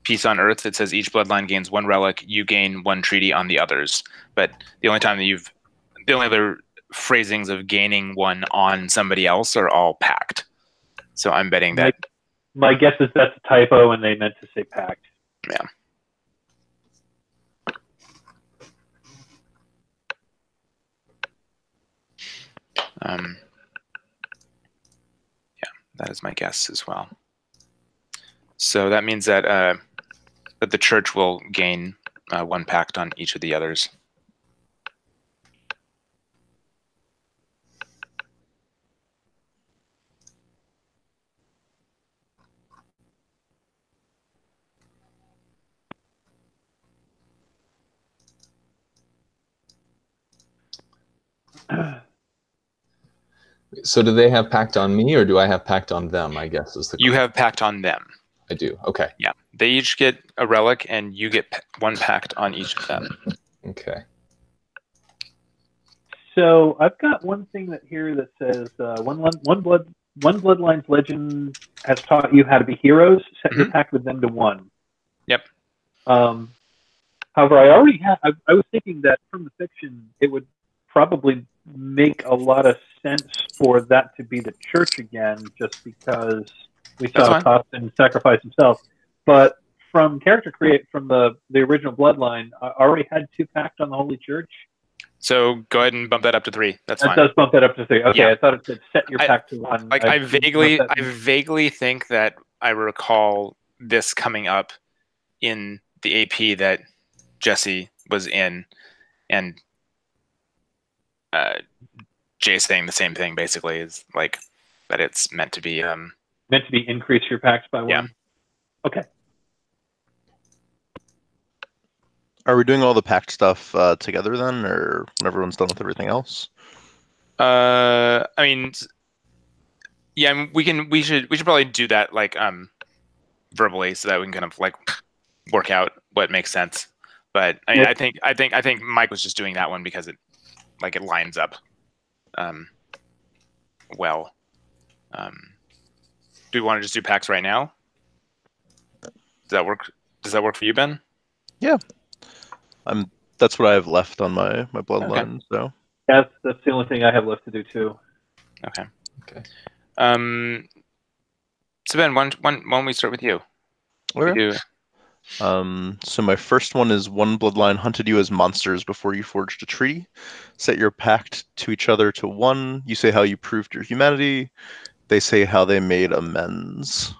Peace on Earth. It says each bloodline gains one relic. You gain one treaty on the others. But the only other phrasings of gaining one on somebody else are all pact. So I'm betting that. My guess is that's a typo, and they meant to say pact. Yeah. Yeah, that is my guess as well. So that means that that the church will gain one pact on each of the others. So do they have pact on me, or do I have pact on them, I guess is the question. You have pact on them. I do. Okay. Yeah. They each get a relic, and you get one pact on each of them. Okay. So I've got one thing here that says one bloodline's legend has taught you how to be heroes. Set your pact with them to one. Yep. However, I already have. I was thinking that from the fiction, it would probably make a lot of sense for that to be the church again, just because we saw Costin sacrifice himself. But from character create from the original bloodline, I already had 2 pact on the Holy Church. So go ahead and bump that up to 3. That's fine. That does bump that up to 3. Okay, Yeah. I thought it said set your pact to 1. Like I vaguely think that I recall this coming up in the AP that Jesse was in, and Jay saying the same thing basically, is like that it's meant to be increase your pacts by 1. Yeah. Okay. Are we doing all the pact stuff together then, or when everyone's done with everything else? I mean, yeah, I mean, we should probably do that like verbally so that we can kind of like work out what makes sense. But I mean, I think Mike was just doing that one because it lines up well. Do we want to just do packs right now? Does that work? Does that work for you, Ben? Yeah, that's what I have left on my bloodline. So that's the only thing I have left to do too. Okay. Okay. So Ben, why don't we start with you? okay. So my first one is one bloodline hunted you as monsters before you forged a treaty. Set your pact to each other to 1. You say how you proved your humanity. They say how they made amends.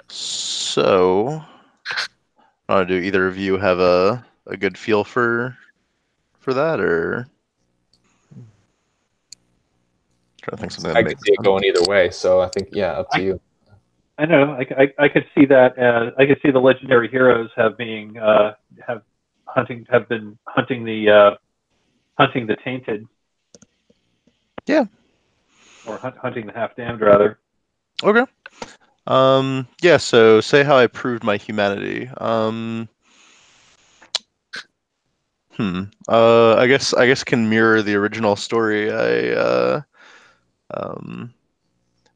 So I don't know, do either of you have a good feel for that, or trying to think something that I makes could see it sense. going either way. So I think, yeah, up to you. I know. I could see that as I could see the legendary heroes have been hunting the tainted. Yeah. Or hunting the half damned rather. Okay. Yeah. So say how I proved my humanity. I guess can mirror the original story. I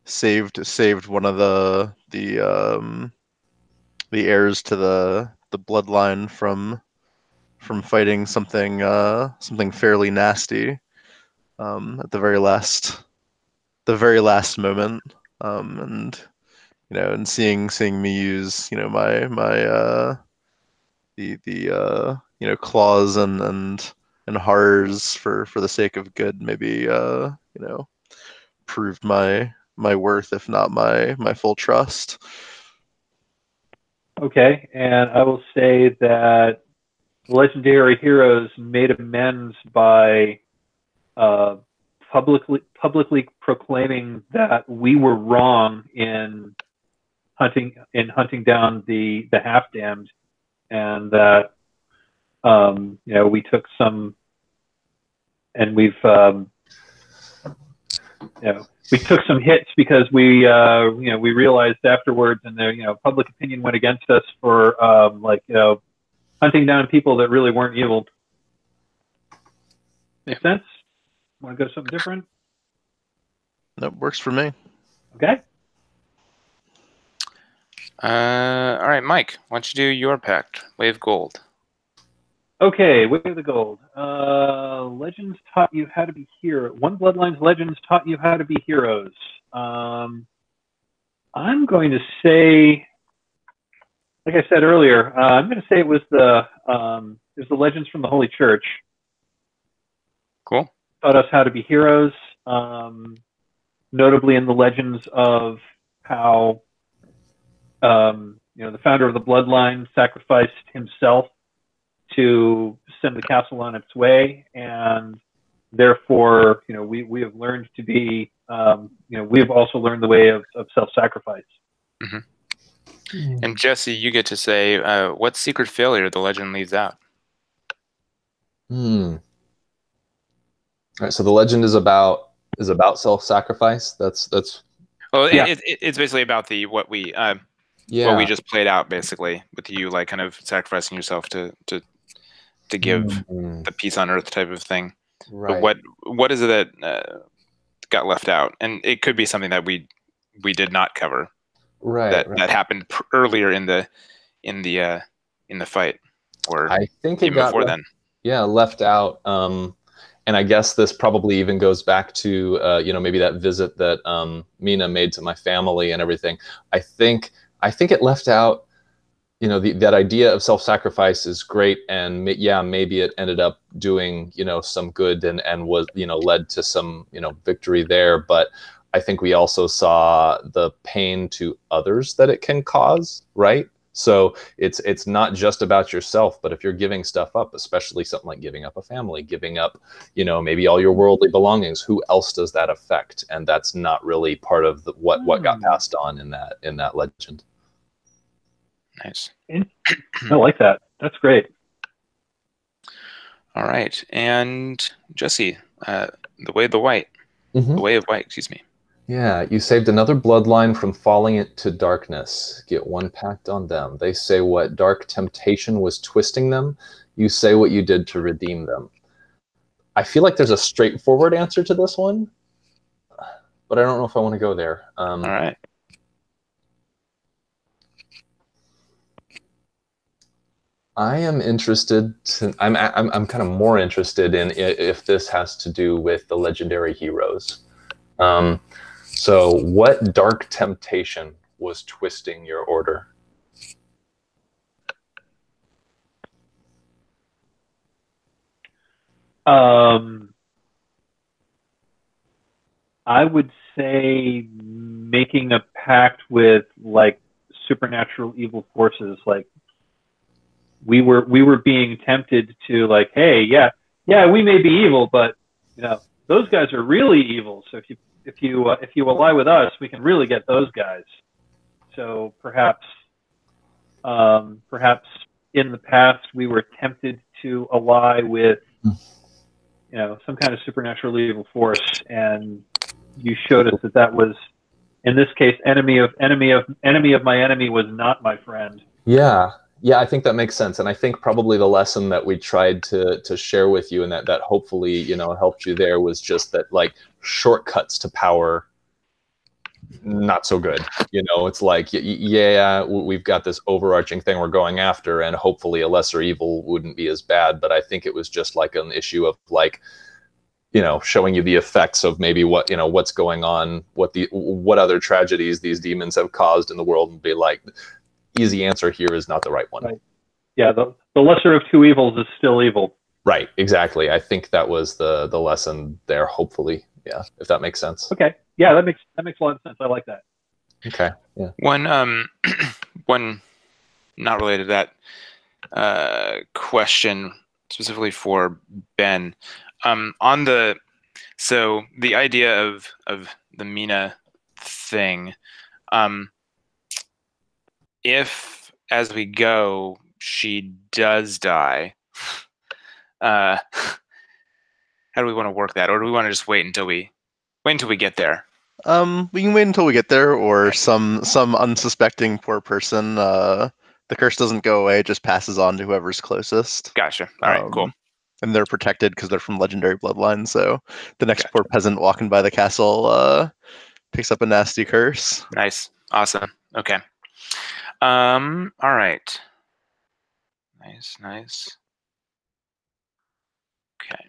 saved one of the heirs to the bloodline from fighting something fairly nasty at the very last moment, and and seeing me use my the claws and horrors for the sake of good, maybe proved my worth, if not my full trust. Okay, and I will say that legendary heroes made amends by publicly proclaiming that we were wrong in hunting down the half damned, and that we took some, and we took some hits because we realized afterwards, and public opinion went against us for hunting down people that really weren't evil. Make sense? Want to go something different? That works for me. Okay. All right, Mike, why don't you do your pact? Wave gold. Okay, Wave the Gold. Legends taught you how to be hero. One Bloodline's legends taught you how to be heroes. I'm going to say, like I said earlier, I'm going to say it was the legends from the Holy Church. Cool. Taught us how to be heroes. Notably in the legends of how the founder of the Bloodline sacrificed himself to send the castle on its way, and therefore, we have learned to be, we have also learned the way of self-sacrifice. Mm-hmm. And Jesse, you get to say what secret failure the legend leaves out. All right, so the legend is about self-sacrifice. That's. Well, yeah. It's basically about what we just played out, basically, with you like kind of sacrificing yourself to give the peace on earth type of thing. Right. But what is it that got left out? And it could be something that we did not cover. Right. That happened earlier in the fight, or I think even before then. Yeah, left out. And I guess this probably even goes back to maybe that visit that Mina made to my family and everything. I think it left out, that idea of self-sacrifice is great, and maybe it ended up doing some good and was led to some victory there. But I think we also saw the pain to others that it can cause, right? So it's not just about yourself, but if you're giving stuff up, especially something like giving up a family, giving up, maybe all your worldly belongings, who else does that affect? And that's not really part of what got passed on in that legend. Nice. I like that. That's great. All right, and Jesse, the way of the white, Mm-hmm. the way of white. Excuse me. Yeah, you saved another bloodline from falling into darkness. Get one pact on them. They say what dark temptation was twisting them. You say what you did to redeem them. I feel like there's a straightforward answer to this one, but I don't know if I want to go there. All right. I am interested. I'm kind of more interested in if this has to do with the legendary heroes. So, what dark temptation was twisting your order? I would say making a pact with like supernatural evil forces. Like we were being tempted to like, hey, yeah, we may be evil, but you know those guys are really evil. So if you ally with us, we can really get those guys. So perhaps in the past we were tempted to ally with some kind of supernatural evil force, and you showed us that was, in this case, enemy of my enemy was not my friend. Yeah, I think that makes sense, and I think probably the lesson that we tried to share with you, and that hopefully helped you there, was just that like shortcuts to power, not so good. It's like yeah, we've got this overarching thing we're going after, and hopefully a lesser evil wouldn't be as bad. But I think it was just like an issue of like, showing you the effects of maybe what's going on, what other tragedies these demons have caused in the world, and be like, easy answer here is not the right one. Right. Yeah, the lesser of two evils is still evil. Right, exactly. I think that was the lesson there, hopefully. Yeah, if that makes sense. Okay. Yeah, that makes a lot of sense. I like that. Okay. Yeah. One not related to that question specifically for Ben. So the idea of the Mina thing, if as we go she does die, how do we want to work that, or do we want to just wait until we get there? We can wait until we get there, or some unsuspecting poor person. The curse doesn't go away; it just passes on to whoever's closest. Gotcha. All right, cool. And they're protected because they're from legendary bloodlines. So the next poor peasant walking by the castle picks up a nasty curse. Nice. Awesome. Okay. All right. Nice. Okay.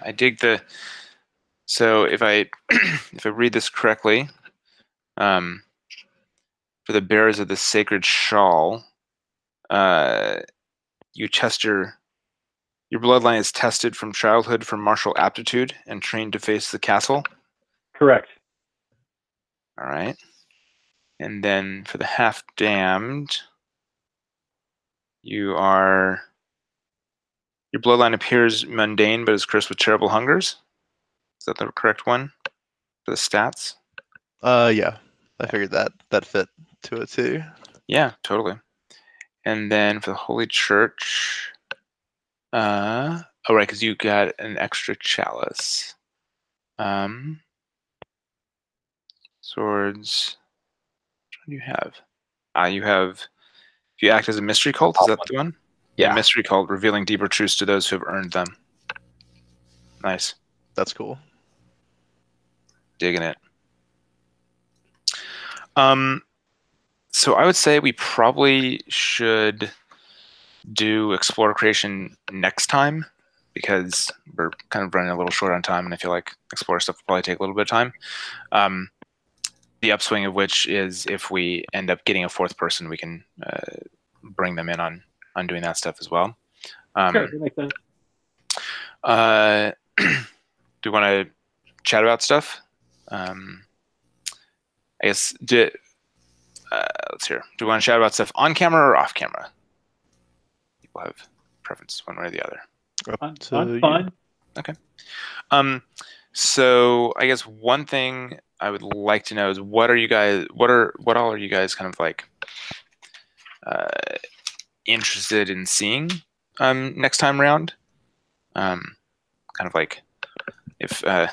I dig the. So if I if I read this correctly, for the bearers of the sacred shawl, you test your bloodline is tested from childhood for martial aptitude and trained to face the castle. Correct. All right. And then for the half damned, your bloodline appears mundane but is cursed with terrible hungers. Is that the correct one for the stats? Yeah. I figured that fit to it too. Yeah, totally. And then for the Holy Church, right, because you got an extra chalice. Swords. What do you have? You have. If you act as a mystery cult, is that the one? Yeah. A mystery cult, revealing deeper truths to those who have earned them. Nice. That's cool. Digging it. So I would say we probably should do Explorer Creation next time, because we're kind of running a little short on time, and I feel like Explorer stuff will probably take a little bit of time. The upswing of which is if we end up getting a fourth person, we can bring them in on doing that stuff as well. Sure, that makes sense. Do you want to chat about stuff? I guess let's hear. Do you want to chat about stuff on camera or off camera? People have preferences one way or the other. I'm fine. Okay. So I guess one thing I would like to know is what all are you guys kind of like interested in seeing next time around? Kind of like if I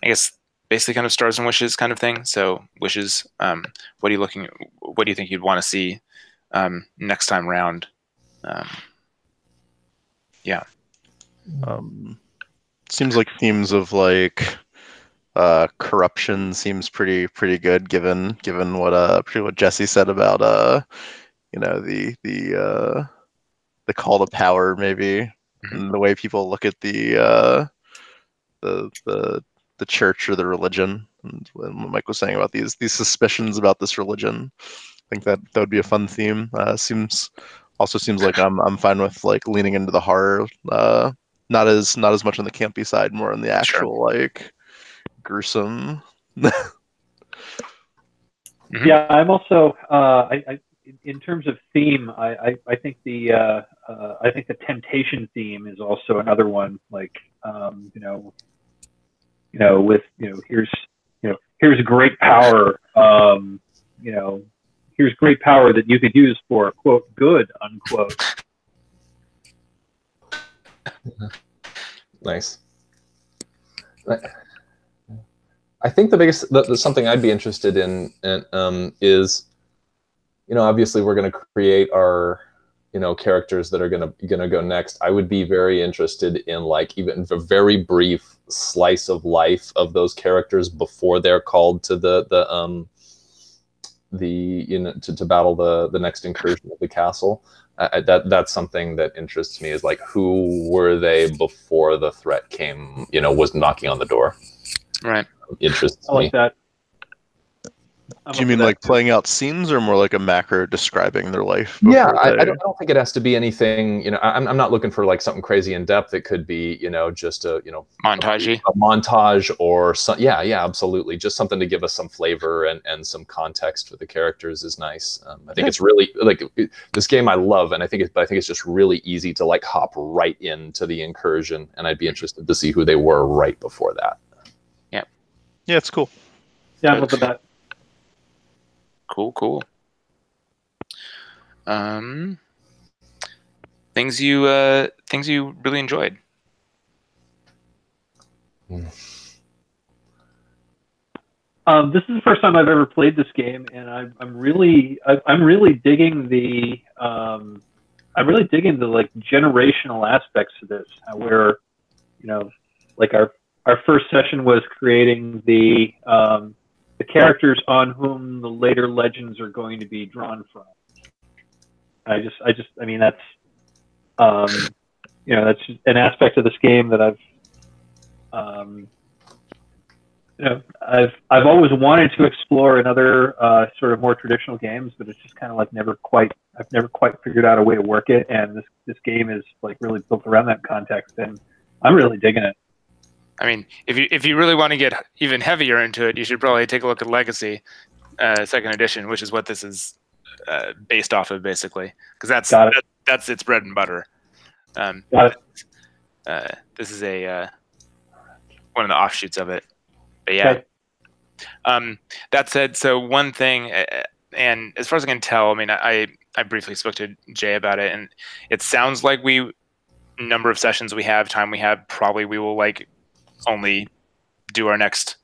guess basically kind of stars and wishes kind of thing. So wishes, what do you think you'd want to see next time around? Yeah. Seems like themes of like corruption seems pretty good given what Jesse said about the call to power maybe, and the way people look at the church or the religion, and what Mike was saying about these suspicions about this religion. I think that would be a fun theme. Seems like I'm fine with like leaning into the horror, not as much on the campy side, more on the actual like gruesome. Yeah, I'm also in terms of theme, I think the temptation theme is also another one. Like here's great power. Here's great power that you could use for quote good unquote. Nice. I think the biggest something I'd be interested in is, obviously we're going to create our characters that are going to go next. I would be very interested in like even a very brief slice of life of those characters before they're called to to battle the next incursion of the castle. That's something that interests me, is like, who were they before the threat came, was knocking on the door. Right. Interests I like me. that. Do you mean like playing out scenes, or more like a macro describing their life? Yeah, I don't think it has to be anything. I'm not looking for like something crazy in depth. It could be, just a Montagey. a montage or some. Yeah, absolutely. Just something to give us some flavor and some context for the characters is nice. I think it's really like this game I love, and I think it's just really easy to like hop right into the incursion, and I'd be interested to see who they were right before that. Yeah, it's cool. Yeah, I'm looking at that. Cool. Things you really enjoyed. This is the first time I've ever played this game, and I'm really digging the like generational aspects of this, where like our first session was creating the characters on whom the later legends are going to be drawn from. I mean that's that's an aspect of this game that I've always wanted to explore in other sort of more traditional games, but it's just kind of like I've never quite figured out a way to work it, and this game is like really built around that context, and I'm really digging it. I mean, if you really want to get even heavier into it, you should probably take a look at Legacy, second edition, which is what this is based off of, basically, because that's its bread and butter. This is a one of the offshoots of it. But yeah. Okay. That said, so one thing, and as far as I can tell, I mean, I briefly spoke to Jay about it, and it sounds like number of sessions we have, time we have, probably we will like only do our next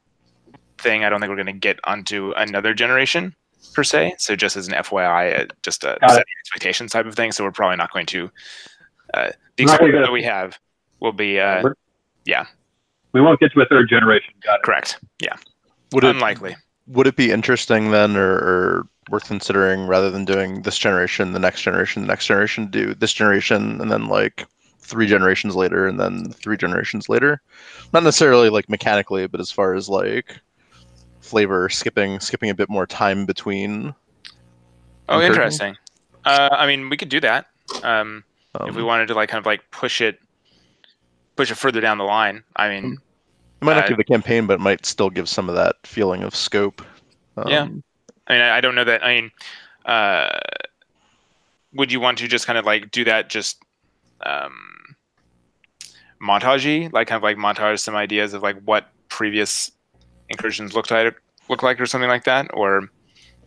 thing. I don't think we're going to get onto another generation per se. So just as an FYI, just a setting expectations type of thing. So we're probably not going to. The exposure that we have will be, yeah. We won't get to a third generation. Got it. Correct. Yeah. Unlikely. Would it be interesting then, or worth considering, rather than doing this generation, the next generation, do this generation and then like 3 generations later and then 3 generations later? Not necessarily like mechanically, but as far as like flavor, skipping a bit more time between. Oh, interesting. I mean, we could do that if we wanted to like kind of like push it further down the line. I mean, it might not give the campaign, but it might still give some of that feeling of scope. Yeah. I mean, I don't know that. I mean, would you want to just kind of like do that just montage-y, like kind of like montage some ideas of like what previous incursions look like or something like that, or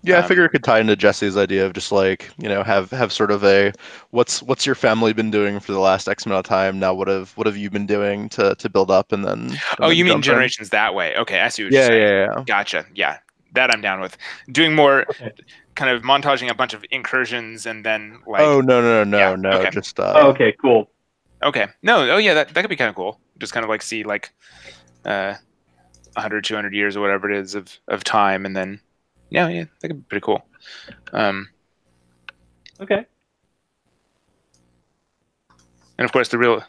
Yeah, I figure it could tie into Jesse's idea of just like, have sort of a what's your family been doing for the last X amount of time? Now what have you been doing to build up and then you mean jump in? generations that way? Okay, I see what you're Yeah, saying. yeah. Gotcha. Yeah, that I'm down with. Doing more Okay. kind of montaging a bunch of incursions and then like. Oh no, Yeah, okay. just Okay, cool. Okay. No. Oh yeah, that could be kind of cool. Just kind of like see like 100, 200 years or whatever it is of time, and then yeah, that could be pretty cool. Okay. And of course, the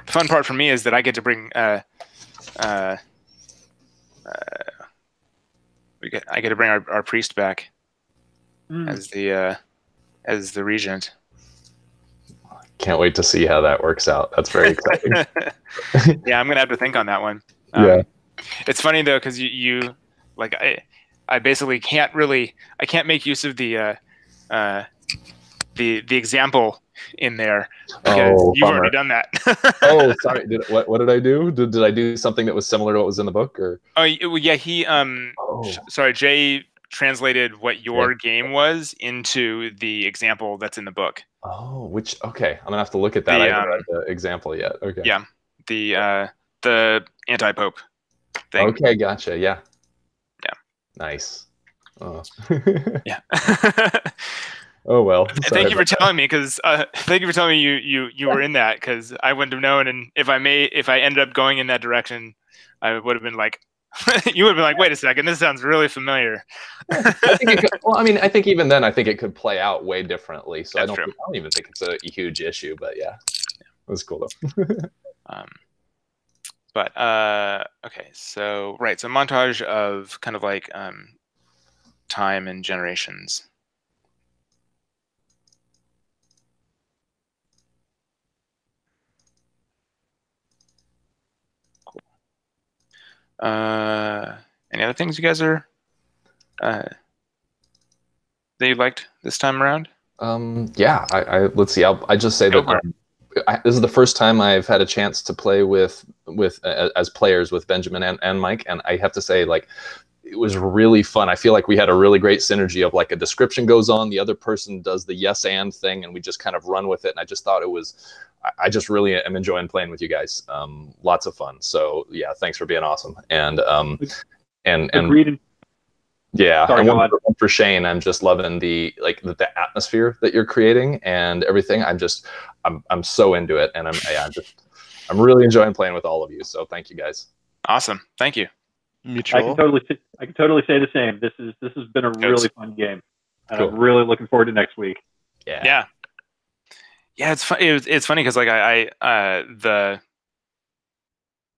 fun part for me is that I get to bring I get to bring our priest back as the regent. Can't wait to see how that works out. That's very exciting. Yeah, I'm gonna have to think on that one. Yeah. It's funny though, because you like I basically can't make use of the example in there because you've already done that. Oh, sorry. What did I do? Did I do something that was similar to what was in the book, or? Oh yeah, he sorry, Jay translated what your game was into the example that's in the book. Oh, okay. I'm gonna have to look at that. I haven't read the example yet. Okay. Yeah, the anti-pope thing. Okay, gotcha. Yeah. Yeah. Nice. Oh. Yeah. Oh well. Thank you for telling me, because thank you for telling me you were in that, because I wouldn't have known, and if I ended up going in that direction, I would have been like, you would have been like, wait a second, this sounds really familiar. I think even then, I think it could play out way differently. So I don't even think it's a huge issue, but yeah, it was cool though. But okay, so so montage of kind of like time and generations. Cool. Any other things you guys are that you liked this time around? Yeah, let's see. I just say that this is the first time I've had a chance to play with as players with Benjamin and Mike, and I have to say, like, it was really fun. I feel like we had a really great synergy of like a description goes on, the other person does the yes and thing, and we just kind of run with it. And I just thought I just really am enjoying playing with you guys. Lots of fun. So yeah, thanks for being awesome. And Agreed. yeah, sorry, and one for Shane, I'm just loving the atmosphere that you're creating and everything. I'm so into it, and I'm really enjoying playing with all of you. So thank you guys. Awesome, thank you. Mutual. I can totally say the same. This has been a really fun game, and I'm really looking forward to next week. Yeah. It's funny because like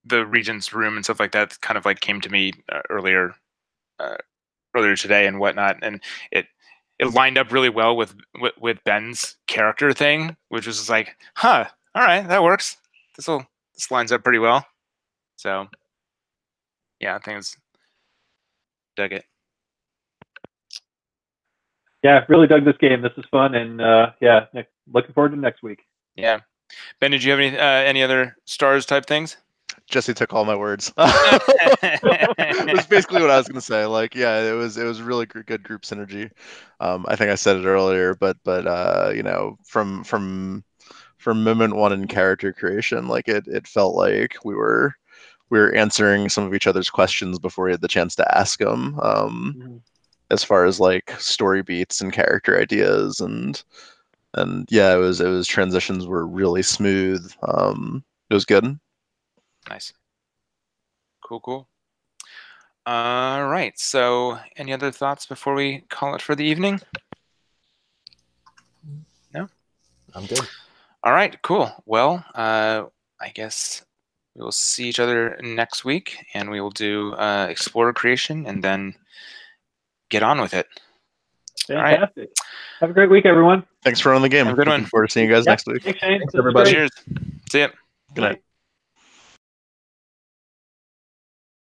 the Regent's room and stuff like that kind of like came to me earlier today and whatnot, and it lined up really well with Ben's character thing, which was just like, all right, that works. This lines up pretty well. So yeah, I think dug it. Yeah, really dug this game. This is fun, and yeah, looking forward to next week. Yeah, Ben, did you have any other stars type things? Jesse took all my words. It was basically what I was going to say. Like, yeah, it was really good group synergy. I think I said it earlier, but from moment one in character creation, like it felt like we were answering some of each other's questions before we had the chance to ask them. As far as like story beats and character ideas, and yeah, it was transitions were really smooth. It was good. Nice. Cool. All right. So, any other thoughts before we call it for the evening? No? I'm good. All right, cool. Well, I guess we will see each other next week, and we will do Explorer creation and then get on with it. Fantastic. All right. Have a great week, everyone. Thanks for running the game. Have a good one. Looking forward to seeing you guys next week. Thanks, Shane. Thanks, everybody. Cheers. See ya. Good night.